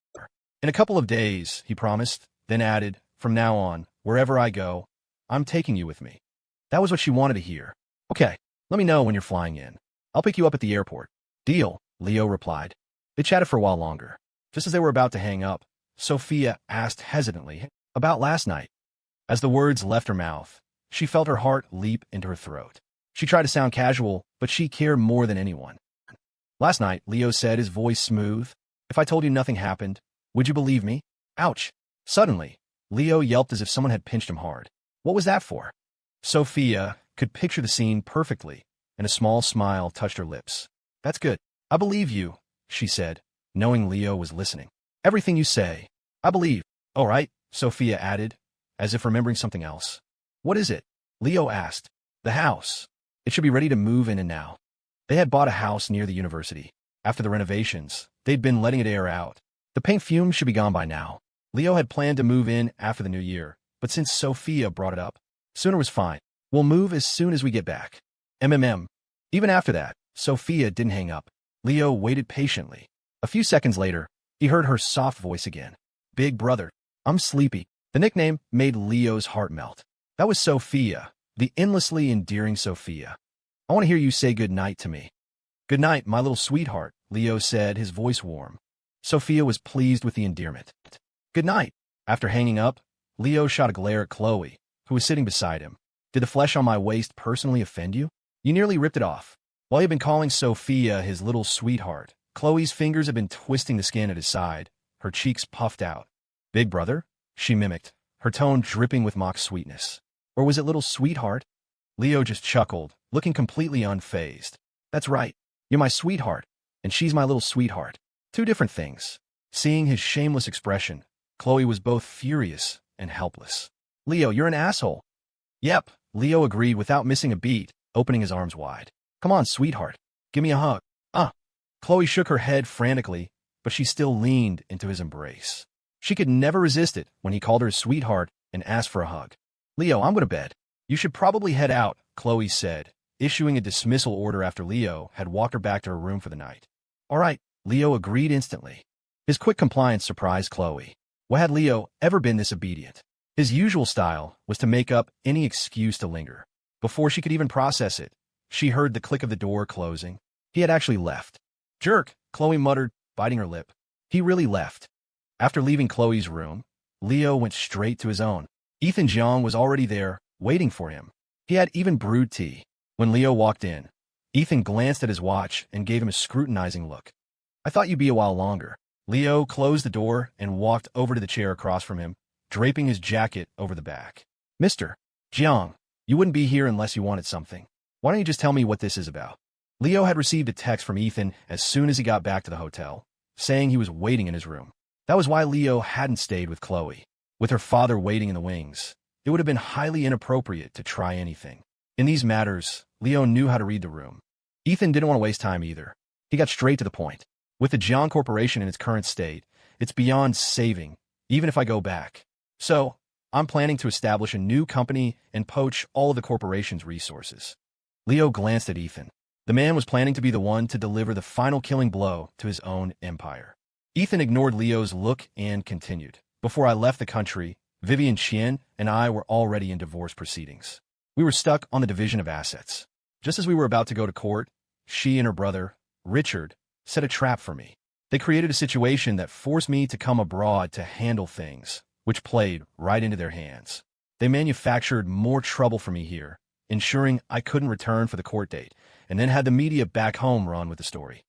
"In a couple of days," he promised, then added, "From now on, wherever I go, I'm taking you with me." That was what she wanted to hear. "Okay, let me know when you're flying in. I'll pick you up at the airport." "Deal," Leo replied. They chatted for a while longer. Just as they were about to hang up, Sophia asked hesitantly about last night. As the words left her mouth, she felt her heart leap into her throat. She tried to sound casual, but she cared more than anyone. Last night, Leo said, his voice smooth. If I told you nothing happened, would you believe me? Ouch. Suddenly, Leo yelped as if someone had pinched him hard. What was that for? Sophia could picture the scene perfectly, and a small smile touched her lips. That's good. I believe you, she said, knowing Leo was listening. Everything you say, I believe. All right, Sophia added, as if remembering something else. What is it? Leo asked. The house. It should be ready to move in and now. They had bought a house near the university. After the renovations, they'd been letting it air out. The paint fumes should be gone by now. Leo had planned to move in after the new year, but since Sophia brought it up, sooner was fine. We'll move as soon as we get back. Even after that, Sophia didn't hang up. Leo waited patiently. A few seconds later, he heard her soft voice again. Big brother, I'm sleepy. The nickname made Leo's heart melt. That was Sophia, the endlessly endearing Sophia. I want to hear you say good night to me. Good night, my little sweetheart, Leo said, his voice warm. Sophia was pleased with the endearment. Good night. After hanging up, Leo shot a glare at Chloe, who was sitting beside him. Did the flesh on my waist personally offend you? You nearly ripped it off. While he had been calling Sophia his little sweetheart, Chloe's fingers had been twisting the skin at his side, her cheeks puffed out. Big brother? She mimicked, her tone dripping with mock sweetness. Or was it little sweetheart? Leo just chuckled, looking completely unfazed. That's right. You're my sweetheart, and she's my little sweetheart. Two different things. Seeing his shameless expression, Chloe was both furious and helpless. Leo, you're an asshole. Yep, Leo agreed without missing a beat, opening his arms wide. Come on, sweetheart. Give me a hug. Chloe shook her head frantically, but she still leaned into his embrace. She could never resist it when he called her sweetheart and asked for a hug. Leo, I'm going to bed. You should probably head out, Chloe said, issuing a dismissal order after Leo had walked her back to her room for the night. All right, Leo agreed instantly. His quick compliance surprised Chloe. Why had Leo ever been this obedient? His usual style was to make up any excuse to linger. Before she could even process it, she heard the click of the door closing. He had actually left. Jerk, Chloe muttered, biting her lip. He really left. After leaving Chloe's room, Leo went straight to his own. Jang was already there, waiting for him. He had even brewed tea. When Leo walked in, Ethan glanced at his watch and gave him a scrutinizing look. I thought you'd be a while longer. Leo closed the door and walked over to the chair across from him, draping his jacket over the back. Mr. Jang, you wouldn't be here unless you wanted something. Why don't you just tell me what this is about? Leo had received a text from Ethan as soon as he got back to the hotel, saying he was waiting in his room. That was why Leo hadn't stayed with Chloe. With her father waiting in the wings, it would have been highly inappropriate to try anything. In these matters, Leo knew how to read the room. Ethan didn't want to waste time either. He got straight to the point. With the Jang Corporation in its current state, it's beyond saving, even if I go back. So, I'm planning to establish a new company and poach all of the corporation's resources. Leo glanced at Ethan. The man was planning to be the one to deliver the final killing blow to his own empire. Ethan ignored Leo's look and continued. Before I left the country, Vivian Qian and I were already in divorce proceedings. We were stuck on the division of assets. Just as we were about to go to court, she and her brother, Richard, set a trap for me. They created a situation that forced me to come abroad to handle things, which played right into their hands. They manufactured more trouble for me here, ensuring I couldn't return for the court date, and then had the media back home run with the story.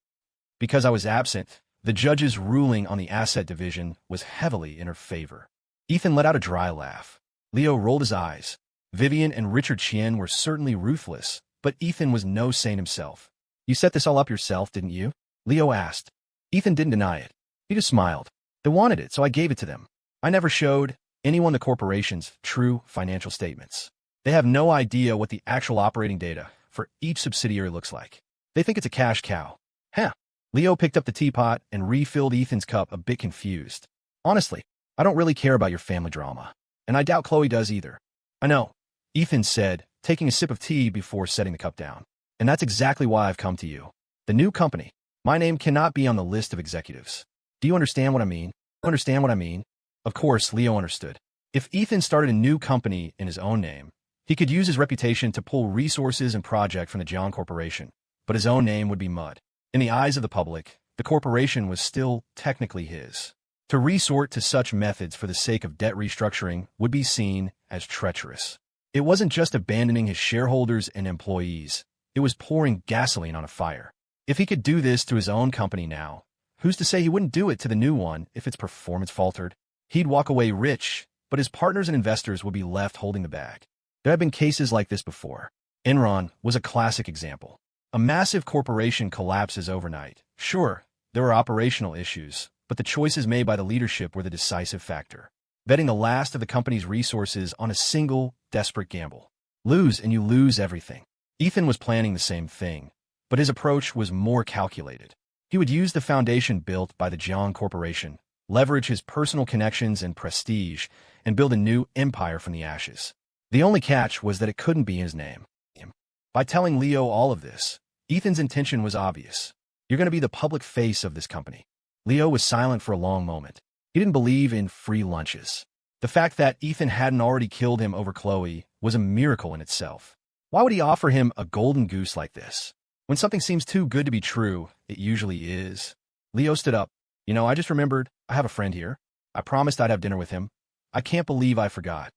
Because I was absent, the judge's ruling on the asset division was heavily in her favor. Ethan let out a dry laugh. Leo rolled his eyes. Vivian and Richard Qian were certainly ruthless, but Ethan was no saint himself. You set this all up yourself, didn't you? Leo asked. Ethan didn't deny it. He just smiled. They wanted it, so I gave it to them. I never showed anyone the corporation's true financial statements. They have no idea what the actual operating data for each subsidiary looks like. They think it's a cash cow. Huh. Leo picked up the teapot and refilled Ethan's cup, a bit confused. Honestly, I don't really care about your family drama, and I doubt Chloe does either. I know, Ethan said, taking a sip of tea before setting the cup down. And that's exactly why I've come to you. The new company. My name cannot be on the list of executives. Do you understand what I mean? Understand what I mean? Of course, Leo understood. If Ethan started a new company in his own name, he could use his reputation to pull resources and project from the Jang Corporation, but his own name would be mud. In the eyes of the public, the corporation was still technically his. To resort to such methods for the sake of debt restructuring would be seen as treacherous. It wasn't just abandoning his shareholders and employees. It was pouring gasoline on a fire. If he could do this to his own company now, who's to say he wouldn't do it to the new one if its performance faltered? He'd walk away rich, but his partners and investors would be left holding the bag. There have been cases like this before. Enron was a classic example. A massive corporation collapses overnight. Sure, there were operational issues, but the choices made by the leadership were the decisive factor. Betting the last of the company's resources on a single, desperate gamble. Lose and you lose everything. Ethan was planning the same thing, but his approach was more calculated. He would use the foundation built by the Jang Corporation, leverage his personal connections and prestige, and build a new empire from the ashes. The only catch was that it couldn't be his name. By telling Leo all of this, Ethan's intention was obvious. You're going to be the public face of this company. Leo was silent for a long moment. He didn't believe in free lunches. The fact that Ethan hadn't already killed him over Chloe was a miracle in itself. Why would he offer him a golden goose like this? When something seems too good to be true, it usually is. Leo stood up. I just remembered, I have a friend here. I promised I'd have dinner with him. I can't believe I forgot.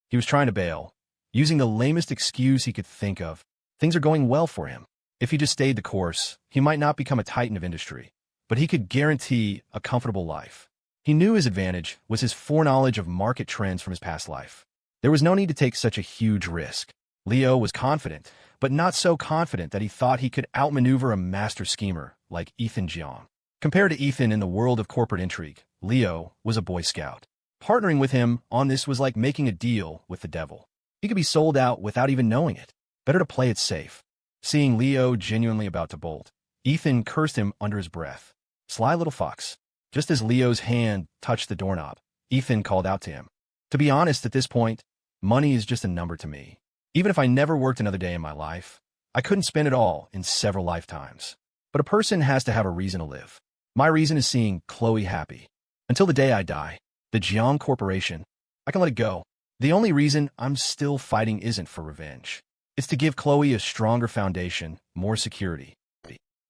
He was trying to bail, using the lamest excuse he could think of. Things are going well for him. If he just stayed the course, he might not become a titan of industry, but he could guarantee a comfortable life. He knew his advantage was his foreknowledge of market trends from his past life. There was no need to take such a huge risk. Leo was confident, but not so confident that he thought he could outmaneuver a master schemer like Ethan Jang. Compared to Ethan in the world of corporate intrigue, Leo was a Boy Scout. Partnering with him on this was like making a deal with the devil. He could be sold out without even knowing it. Better to play it safe. Seeing Leo genuinely about to bolt, Ethan cursed him under his breath. Sly little fox. Just as Leo's hand touched the doorknob, Ethan called out to him. To be honest, at this point, money is just a number to me. Even if I never worked another day in my life, I couldn't spend it all in several lifetimes. But a person has to have a reason to live. My reason is seeing Chloe happy. Until the day I die, the Jang Corporation, I can let it go. The only reason I'm still fighting isn't for revenge. It's to give Chloe a stronger foundation, more security.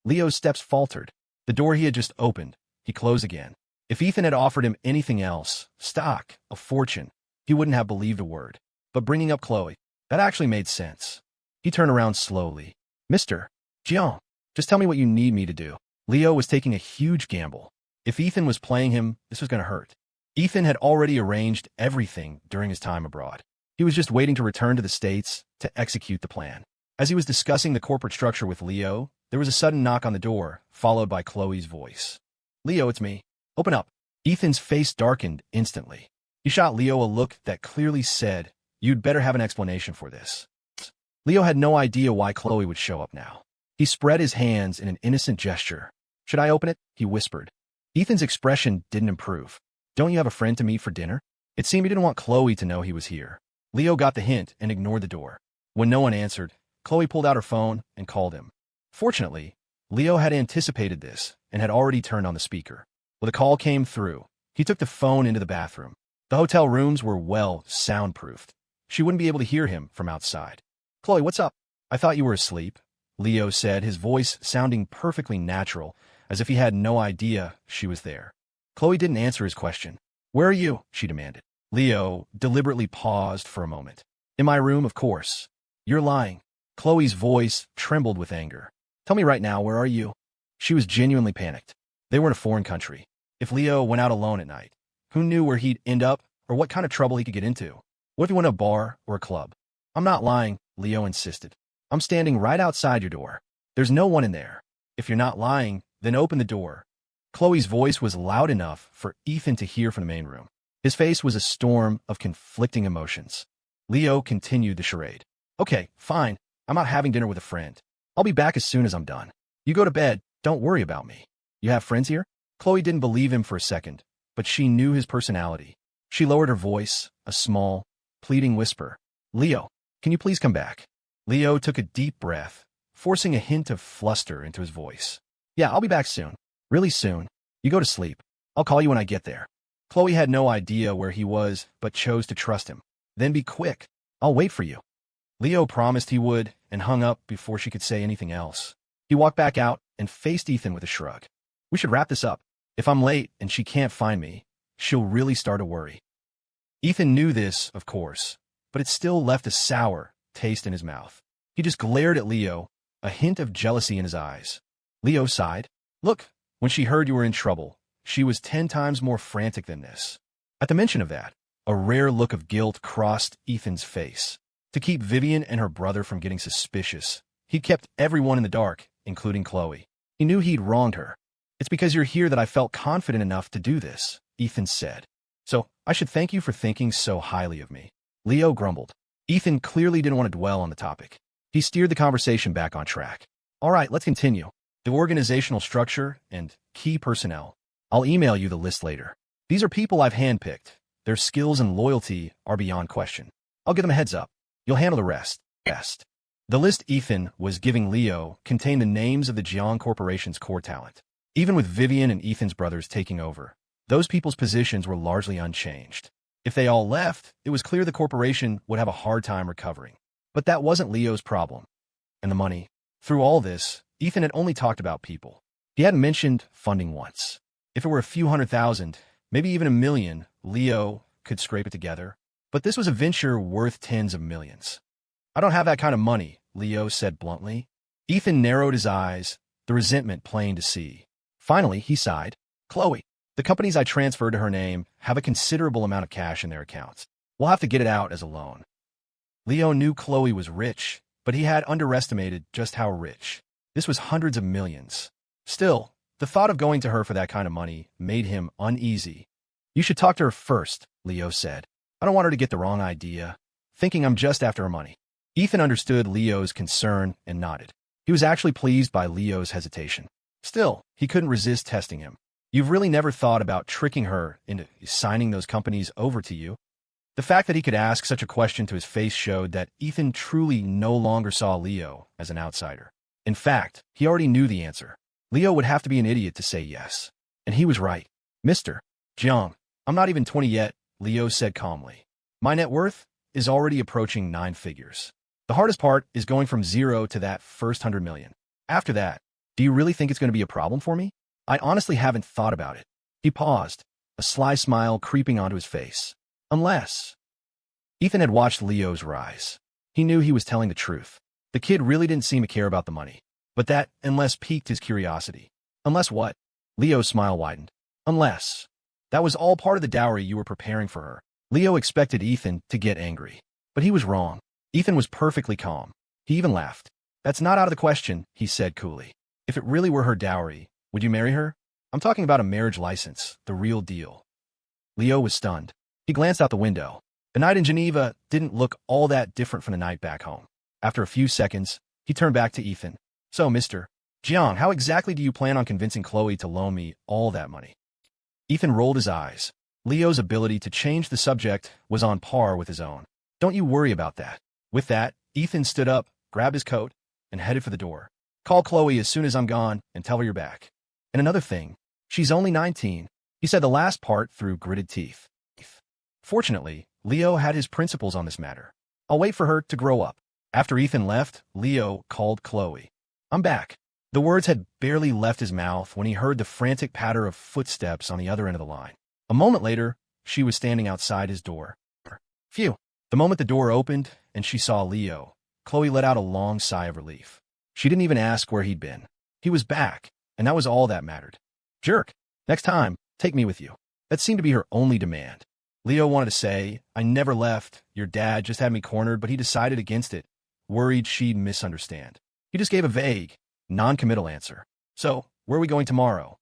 Leo's steps faltered. The door he had just opened, he closed again. If Ethan had offered him anything else, stock, a fortune, he wouldn't have believed a word. But bringing up Chloe, that actually made sense. He turned around slowly. Mr. Jang, just tell me what you need me to do. Leo was taking a huge gamble. If Ethan was playing him, this was going to hurt. Ethan had already arranged everything during his time abroad. He was just waiting to return to the States to execute the plan. As he was discussing the corporate structure with Leo, there was a sudden knock on the door, followed by Chloe's voice. Leo, it's me. Open up. Ethan's face darkened instantly. He shot Leo a look that clearly said, you'd better have an explanation for this. Leo had no idea why Chloe would show up now. He spread his hands in an innocent gesture. Should I open it? He whispered. Ethan's expression didn't improve. Don't you have a friend to meet for dinner? It seemed he didn't want Chloe to know he was here. Leo got the hint and ignored the door. When no one answered, Chloe pulled out her phone and called him. Fortunately, Leo had anticipated this and had already turned on the speaker. When the call came through, he took the phone into the bathroom. The hotel rooms were well soundproofed. She wouldn't be able to hear him from outside. Chloe, what's up? I thought you were asleep, Leo said, his voice sounding perfectly natural, as if he had no idea she was there. Chloe didn't answer his question. Where are you? She demanded. Leo deliberately paused for a moment. In my room, of course. You're lying. Chloe's voice trembled with anger. Tell me right now, where are you? She was genuinely panicked. They were in a foreign country. If Leo went out alone at night, who knew where he'd end up or what kind of trouble he could get into? What if he went to a bar or a club? I'm not lying, Leo insisted. I'm standing right outside your door. There's no one in there. If you're not lying, then open the door. Chloe's voice was loud enough for Ethan to hear from the main room. His face was a storm of conflicting emotions. Leo continued the charade. Okay, fine. I'm out having dinner with a friend. I'll be back as soon as I'm done. You go to bed. Don't worry about me. You have friends here? Chloe didn't believe him for a second, but she knew his personality. She lowered her voice, a small, pleading whisper. Leo, can you please come back? Leo took a deep breath, forcing a hint of fluster into his voice. Yeah, I'll be back soon. Really soon. You go to sleep. I'll call you when I get there. Chloe had no idea where he was, but chose to trust him. Then be quick. I'll wait for you. Leo promised he would and hung up before she could say anything else. He walked back out and faced Ethan with a shrug. We should wrap this up. If I'm late and she can't find me, she'll really start to worry. Ethan knew this, of course, but it still left a sour taste in his mouth. He just glared at Leo, a hint of jealousy in his eyes. Leo sighed. Look, when she heard you were in trouble, she was 10 times more frantic than this. At the mention of that, a rare look of guilt crossed Ethan's face. To keep Vivian and her brother from getting suspicious, he'd kept everyone in the dark, including Chloe. He knew he'd wronged her. It's because you're here that I felt confident enough to do this, Ethan said. So, I should thank you for thinking so highly of me. Leo grumbled. Ethan clearly didn't want to dwell on the topic. He steered the conversation back on track. All right, let's continue. The organizational structure and key personnel. I'll email you the list later. These are people I've handpicked. Their skills and loyalty are beyond question. I'll give them a heads up. You'll handle the rest. Best. The list Ethan was giving Leo contained the names of the Jang Corporation's core talent. Even with Vivian and Ethan's brothers taking over, those people's positions were largely unchanged. If they all left, it was clear the corporation would have a hard time recovering. But that wasn't Leo's problem. And the money. Through all this, Ethan had only talked about people. He hadn't mentioned funding once. If it were a few $100,000, maybe even $1 million, Leo could scrape it together. But this was a venture worth tens of millions. I don't have that kind of money, Leo said bluntly. Ethan narrowed his eyes, the resentment plain to see. Finally, he sighed. Chloe, the companies I transferred to her name have a considerable amount of cash in their accounts. We'll have to get it out as a loan. Leo knew Chloe was rich, but he had underestimated just how rich. This was hundreds of millions. Still, the thought of going to her for that kind of money made him uneasy. You should talk to her first, Leo said. I don't want her to get the wrong idea, thinking I'm just after her money. Ethan understood Leo's concern and nodded. He was actually pleased by Leo's hesitation. Still, he couldn't resist testing him. You've really never thought about tricking her into signing those companies over to you? The fact that he could ask such a question to his face showed that Ethan truly no longer saw Leo as an outsider. In fact, he already knew the answer. Leo would have to be an idiot to say yes. And he was right. Mr. Jang, I'm not even 20 yet, Leo said calmly. My net worth is already approaching 9 figures. The hardest part is going from 0 to that first 100 million. After that, do you really think it's going to be a problem for me? I honestly haven't thought about it. He paused, a sly smile creeping onto his face. Unless. Ethan had watched Leo's rise. He knew he was telling the truth. The kid really didn't seem to care about the money. But that unless piqued his curiosity. Unless what? Leo's smile widened. Unless. That was all part of the dowry you were preparing for her. Leo expected Ethan to get angry. But he was wrong. Ethan was perfectly calm. He even laughed. That's not out of the question, he said coolly. If it really were her dowry, would you marry her? I'm talking about a marriage license, the real deal. Leo was stunned. He glanced out the window. The night in Geneva didn't look all that different from the night back home. After a few seconds, he turned back to Ethan. So, Mr. Jiang, how exactly do you plan on convincing Chloe to loan me all that money? Ethan rolled his eyes. Leo's ability to change the subject was on par with his own. Don't you worry about that. With that, Ethan stood up, grabbed his coat, and headed for the door. Call Chloe as soon as I'm gone and tell her you're back. And another thing, she's only 19. He said the last part through gritted teeth. Fortunately, Leo had his principles on this matter. I'll wait for her to grow up. After Ethan left, Leo called Chloe. I'm back. The words had barely left his mouth when he heard the frantic patter of footsteps on the other end of the line. A moment later, she was standing outside his door. Phew. The moment the door opened and she saw Leo, Chloe let out a long sigh of relief. She didn't even ask where he'd been. He was back, and that was all that mattered. Jerk. Next time, take me with you. That seemed to be her only demand. Leo wanted to say, I never left. Your dad just had me cornered, but he decided against it, worried she'd misunderstand. He just gave a vague, non-committal answer. So, where are we going tomorrow?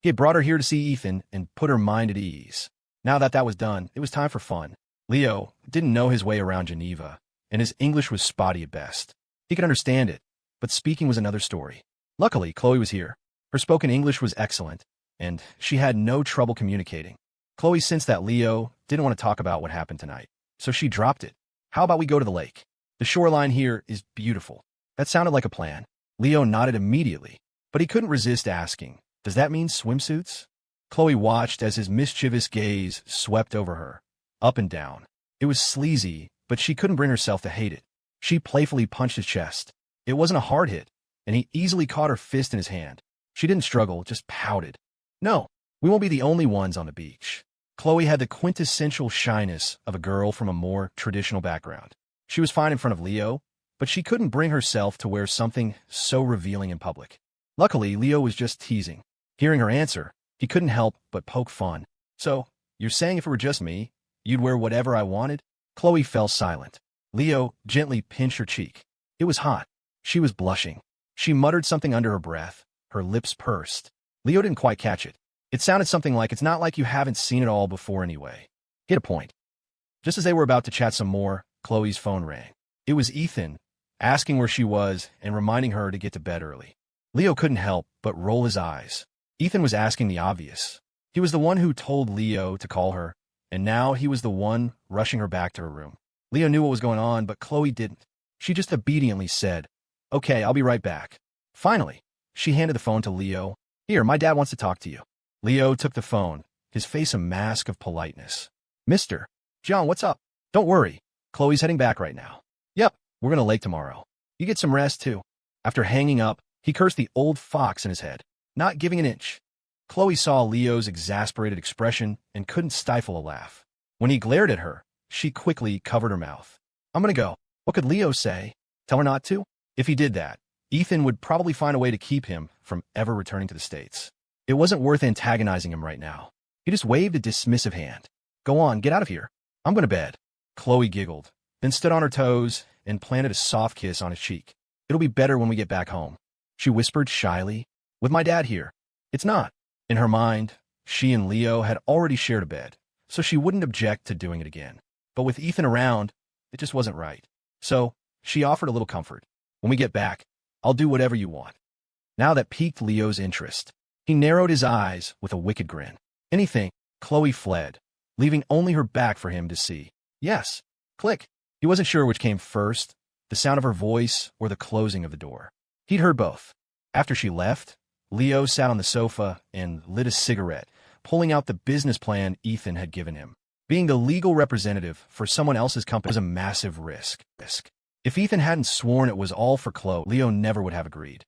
He had brought her here to see Ethan and put her mind at ease. Now that that was done, it was time for fun. Leo didn't know his way around Geneva, and his English was spotty at best. He could understand it, but speaking was another story. Luckily, Chloe was here. Her spoken English was excellent, and she had no trouble communicating. Chloe sensed that Leo didn't want to talk about what happened tonight, so she dropped it. How about we go to the lake? The shoreline here is beautiful. That sounded like a plan. Leo nodded immediately, but he couldn't resist asking, does that mean swimsuits? Chloe watched as his mischievous gaze swept over her, up and down. It was sleazy, but she couldn't bring herself to hate it. She playfully punched his chest. It wasn't a hard hit, and he easily caught her fist in his hand. She didn't struggle, just pouted. No, we won't be the only ones on the beach. Chloe had the quintessential shyness of a girl from a more traditional background. She was fine in front of Leo, but she couldn't bring herself to wear something so revealing in public. Luckily, Leo was just teasing. Hearing her answer, he couldn't help but poke fun. "So, you're saying if it were just me, you'd wear whatever I wanted?" Chloe fell silent. Leo gently pinched her cheek. It was hot. She was blushing. She muttered something under her breath. Her lips pursed. Leo didn't quite catch it. It sounded something like, "It's not like you haven't seen it all before anyway." Hit a point. Just as they were about to chat some more, Chloe's phone rang. It was Ethan, asking where she was and reminding her to get to bed early. Leo couldn't help but roll his eyes. Ethan was asking the obvious. He was the one who told Leo to call her, and now he was the one rushing her back to her room. Leo knew what was going on, but Chloe didn't. She just obediently said, "Okay, I'll be right back." Finally, she handed the phone to Leo. "Here, my dad wants to talk to you." Leo took the phone, his face a mask of politeness. "Mr. John, what's up?" "Don't worry. Chloe's heading back right now." "Yep, we're going to lake tomorrow. You get some rest, too." After hanging up, he cursed the old fox in his head, not giving an inch. Chloe saw Leo's exasperated expression and couldn't stifle a laugh. When he glared at her, she quickly covered her mouth. "I'm going to go." What could Leo say? Tell her not to? If he did that, Ethan would probably find a way to keep him from ever returning to the States. It wasn't worth antagonizing him right now. He just waved a dismissive hand. "Go on, get out of here. I'm going to bed." Chloe giggled, then stood on her toes and planted a soft kiss on his cheek. "It'll be better when we get back home," she whispered shyly. "With my dad here." "It's not." In her mind, she and Leo had already shared a bed, so she wouldn't object to doing it again. But with Ethan around, it just wasn't right. So, she offered a little comfort. "When we get back, I'll do whatever you want." Now that piqued Leo's interest. He narrowed his eyes with a wicked grin. "Anything." Chloe fled, leaving only her back for him to see. "Yes." Click. He wasn't sure which came first, the sound of her voice or the closing of the door. He'd heard both. After she left, Leo sat on the sofa and lit a cigarette, pulling out the business plan Ethan had given him. Being the legal representative for someone else's company was a massive risk. If Ethan hadn't sworn it was all for Chloe, Leo never would have agreed.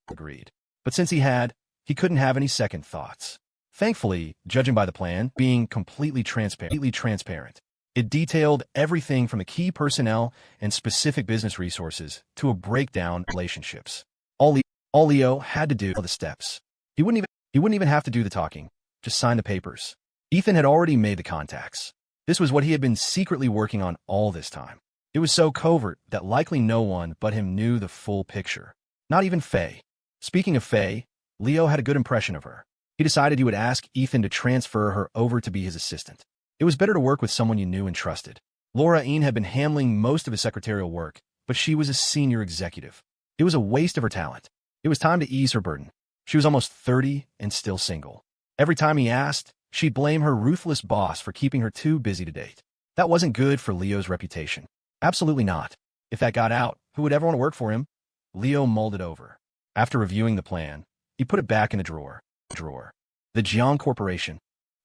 But since he had, he couldn't have any second thoughts. Thankfully, judging by the plan, being completely transparent. It detailed everything from the key personnel and specific business resources to a breakdown of relationships. All Leo had to do were the steps. He wouldn't even have to do the talking, just sign the papers. Ethan had already made the contacts. This was what he had been secretly working on all this time. It was so covert that likely no one but him knew the full picture. Not even Faye. Speaking of Faye, Leo had a good impression of her. He decided he would ask Ethan to transfer her over to be his assistant. It was better to work with someone you knew and trusted. Laura Ian had been handling most of his secretarial work, but she was a senior executive. It was a waste of her talent. It was time to ease her burden. She was almost 30 and still single. Every time he asked, she'd blame her ruthless boss for keeping her too busy to date. That wasn't good for Leo's reputation. Absolutely not. If that got out, who would ever want to work for him? Leo mulled it over. After reviewing the plan, he put it back in the drawer. The Jang Corporation.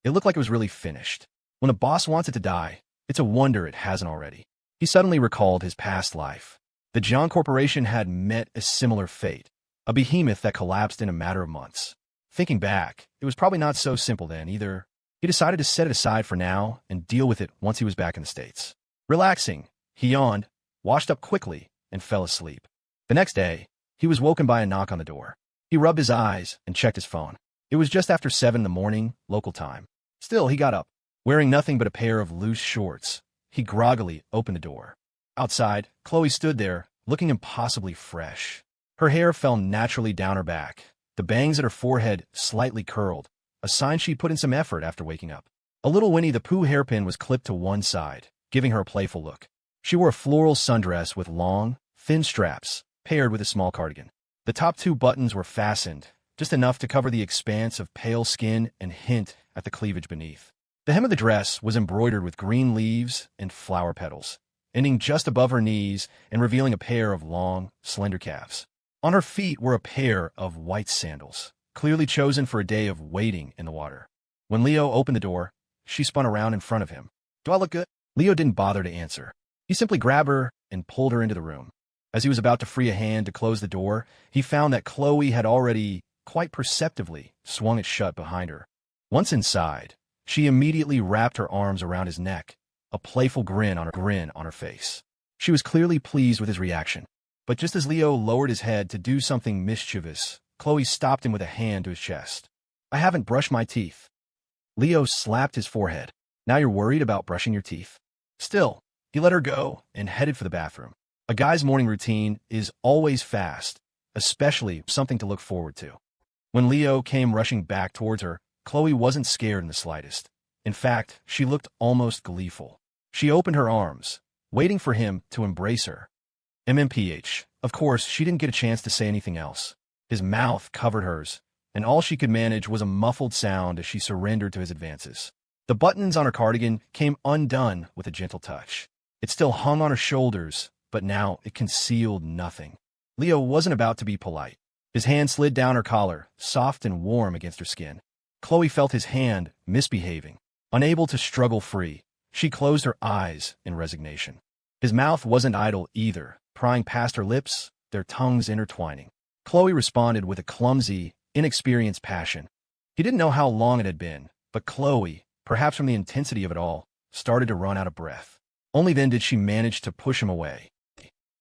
It looked like it was really finished. When a boss wants it to die, it's a wonder it hasn't already. He suddenly recalled his past life. The Jang Corporation had met a similar fate, a behemoth that collapsed in a matter of months. Thinking back, it was probably not so simple then either. He decided to set it aside for now and deal with it once he was back in the States. Relaxing, he yawned, washed up quickly, and fell asleep. The next day, he was woken by a knock on the door. He rubbed his eyes and checked his phone. It was just after 7 in the morning, local time. Still, he got up. Wearing nothing but a pair of loose shorts, he groggily opened the door. Outside, Chloe stood there, looking impossibly fresh. Her hair fell naturally down her back, the bangs at her forehead slightly curled, a sign she'd put in some effort after waking up. A little Winnie the Pooh hairpin was clipped to one side, giving her a playful look. She wore a floral sundress with long, thin straps, paired with a small cardigan. The top 2 buttons were fastened, just enough to cover the expanse of pale skin and hint at the cleavage beneath. The hem of the dress was embroidered with green leaves and flower petals, ending just above her knees and revealing a pair of long, slender calves. On her feet were a pair of white sandals, clearly chosen for a day of wading in the water. When Leo opened the door, she spun around in front of him. "Do I look good?" Leo didn't bother to answer. He simply grabbed her and pulled her into the room. As he was about to free a hand to close the door, he found that Chloe had already, quite perceptibly, swung it shut behind her. Once inside, She immediately wrapped her arms around his neck, a playful grin on her face. She was clearly pleased with his reaction. But just as Leo lowered his head to do something mischievous, Chloe stopped him with a hand to his chest. I haven't brushed my teeth. Leo slapped his forehead. Now you're worried about brushing your teeth? Still, he let her go and headed for the bathroom. A guy's morning routine is always fast, especially something to look forward to. When Leo came rushing back towards her, Chloe wasn't scared in the slightest. In fact, she looked almost gleeful. She opened her arms, waiting for him to embrace her. MMPH. Of course, she didn't get a chance to say anything else. His mouth covered hers, and all she could manage was a muffled sound as she surrendered to his advances. The buttons on her cardigan came undone with a gentle touch. It still hung on her shoulders, but now it concealed nothing. Leo wasn't about to be polite. His hand slid down her collar, soft and warm against her skin. Chloe felt his hand misbehaving. Unable to struggle free, she closed her eyes in resignation. His mouth wasn't idle either, prying past her lips, their tongues intertwining. Chloe responded with a clumsy, inexperienced passion. He didn't know how long it had been, but Chloe, perhaps from the intensity of it all, started to run out of breath. Only then did she manage to push him away.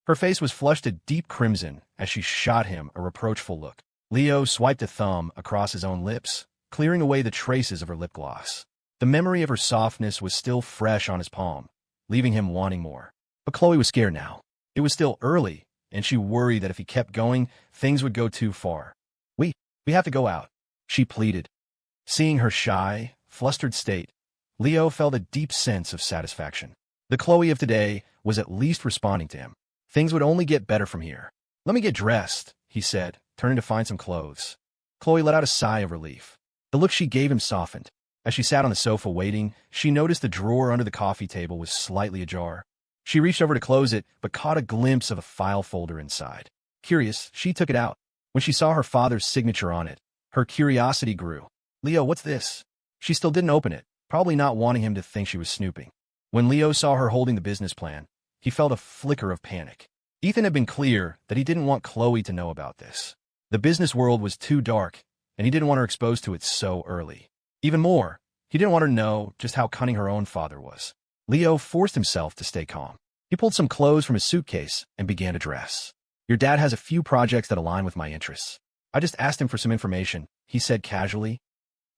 Her face was flushed a deep crimson as she shot him a reproachful look. Leo swiped a thumb across his own lips, clearing away the traces of her lip gloss. The memory of her softness was still fresh on his palm, leaving him wanting more. But Chloe was scared now. It was still early, and she worried that if he kept going, things would go too far. We have to go out, she pleaded. Seeing her shy, flustered state, Leo felt a deep sense of satisfaction. The Chloe of today was at least responding to him. Things would only get better from here. Let me get dressed, he said, turning to find some clothes. Chloe let out a sigh of relief. The look she gave him softened. As she sat on the sofa waiting, she noticed the drawer under the coffee table was slightly ajar. She reached over to close it, but caught a glimpse of a file folder inside. Curious, she took it out. When she saw her father's signature on it, her curiosity grew. Leo, what's this? She still didn't open it, probably not wanting him to think she was snooping. When Leo saw her holding the business plan, he felt a flicker of panic. Ethan had been clear that he didn't want Chloe to know about this. The business world was too dark, and he didn't want her exposed to it so early. Even more, he didn't want her to know just how cunning her own father was. Leo forced himself to stay calm. He pulled some clothes from his suitcase and began to dress. Your dad has a few projects that align with my interests. I just asked him for some information, he said casually.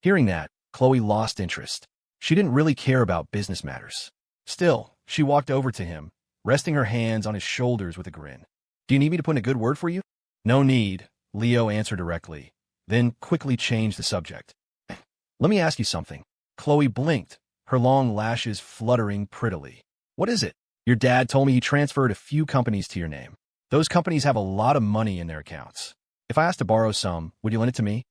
Hearing that, Chloe lost interest. She didn't really care about business matters. Still, she walked over to him, resting her hands on his shoulders with a grin. Do you need me to put in a good word for you? No need, Leo answered directly, then quickly changed the subject. Let me ask you something. Chloe blinked, her long lashes fluttering prettily. What is it? Your dad told me he transferred a few companies to your name. Those companies have a lot of money in their accounts. If I asked to borrow some, would you lend it to me?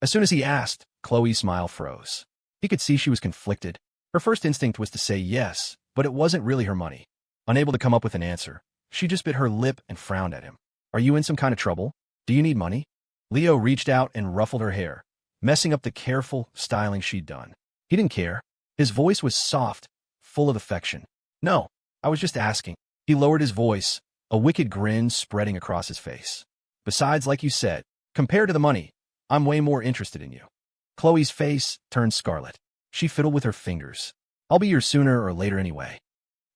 As soon as he asked, Chloe's smile froze. He could see she was conflicted. Her first instinct was to say yes, but it wasn't really her money. Unable to come up with an answer, she just bit her lip and frowned at him. Are you in some kind of trouble? Do you need money? Leo reached out and ruffled her hair, messing up the careful styling she'd done. He didn't care. His voice was soft, full of affection. No, I was just asking. He lowered his voice, a wicked grin spreading across his face. Besides, like you said, compared to the money, I'm way more interested in you. Chloe's face turned scarlet. She fiddled with her fingers. I'll be yours sooner or later anyway.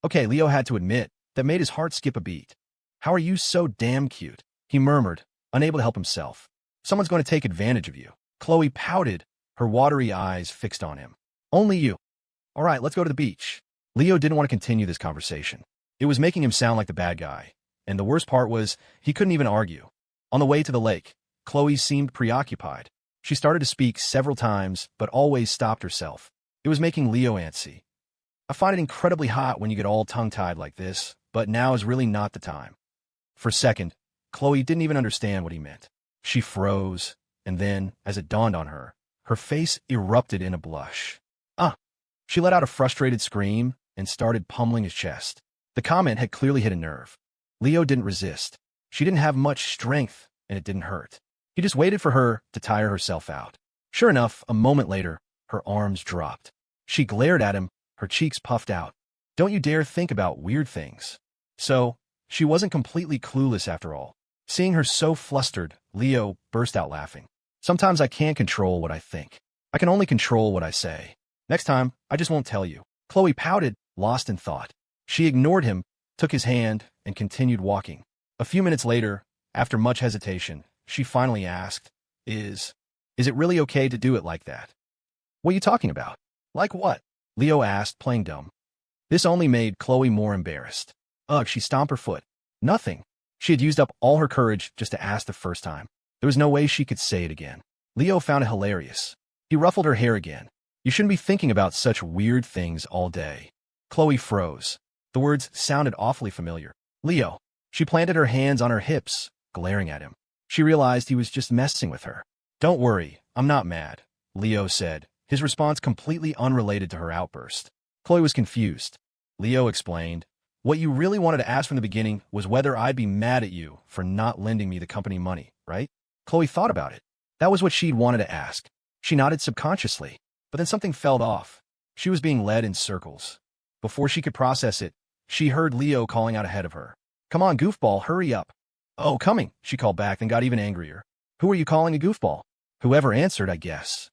Okay, Leo had to admit, that made his heart skip a beat. How are you so damn cute? He murmured, unable to help himself. Someone's going to take advantage of you. Chloe pouted, her watery eyes fixed on him. Only you. All right, let's go to the beach. Leo didn't want to continue this conversation. It was making him sound like the bad guy. And the worst part was, he couldn't even argue. On the way to the lake, Chloe seemed preoccupied. She started to speak several times, but always stopped herself. It was making Leo antsy. I find it incredibly hot when you get all tongue-tied like this, but now is really not the time. For a second, Chloe didn't even understand what he meant. She froze, and then, as it dawned on her, her face erupted in a blush. She let out a frustrated scream and started pummeling his chest. The comment had clearly hit a nerve. Leo didn't resist. She didn't have much strength, and it didn't hurt. He just waited for her to tire herself out. Sure enough, a moment later, her arms dropped. She glared at him, her cheeks puffed out. Don't you dare think about weird things. So, she wasn't completely clueless after all. Seeing her so flustered, Leo burst out laughing. Sometimes I can't control what I think. I can only control what I say. Next time, I just won't tell you. Chloe pouted, lost in thought. She ignored him, took his hand, and continued walking. A few minutes later, after much hesitation, she finally asked, Is it really okay to do it like that? What are you talking about? Like what? Leo asked, playing dumb. This only made Chloe more embarrassed. Ugh, she stomped her foot. Nothing. She had used up all her courage just to ask the first time. There was no way she could say it again. Leo found it hilarious. He ruffled her hair again. You shouldn't be thinking about such weird things all day. Chloe froze. The words sounded awfully familiar. Leo. She planted her hands on her hips, glaring at him. She realized he was just messing with her. Don't worry, I'm not mad, Leo said, his response completely unrelated to her outburst. Chloe was confused. Leo explained, what you really wanted to ask from the beginning was whether I'd be mad at you for not lending me the company money, right? Chloe thought about it. That was what she'd wanted to ask. She nodded subconsciously, but then something fell off. She was being led in circles. Before she could process it, she heard Leo calling out ahead of her. Come on, goofball, hurry up. Oh, coming, she called back and got even angrier. Who are you calling a goofball? Whoever answered, I guess.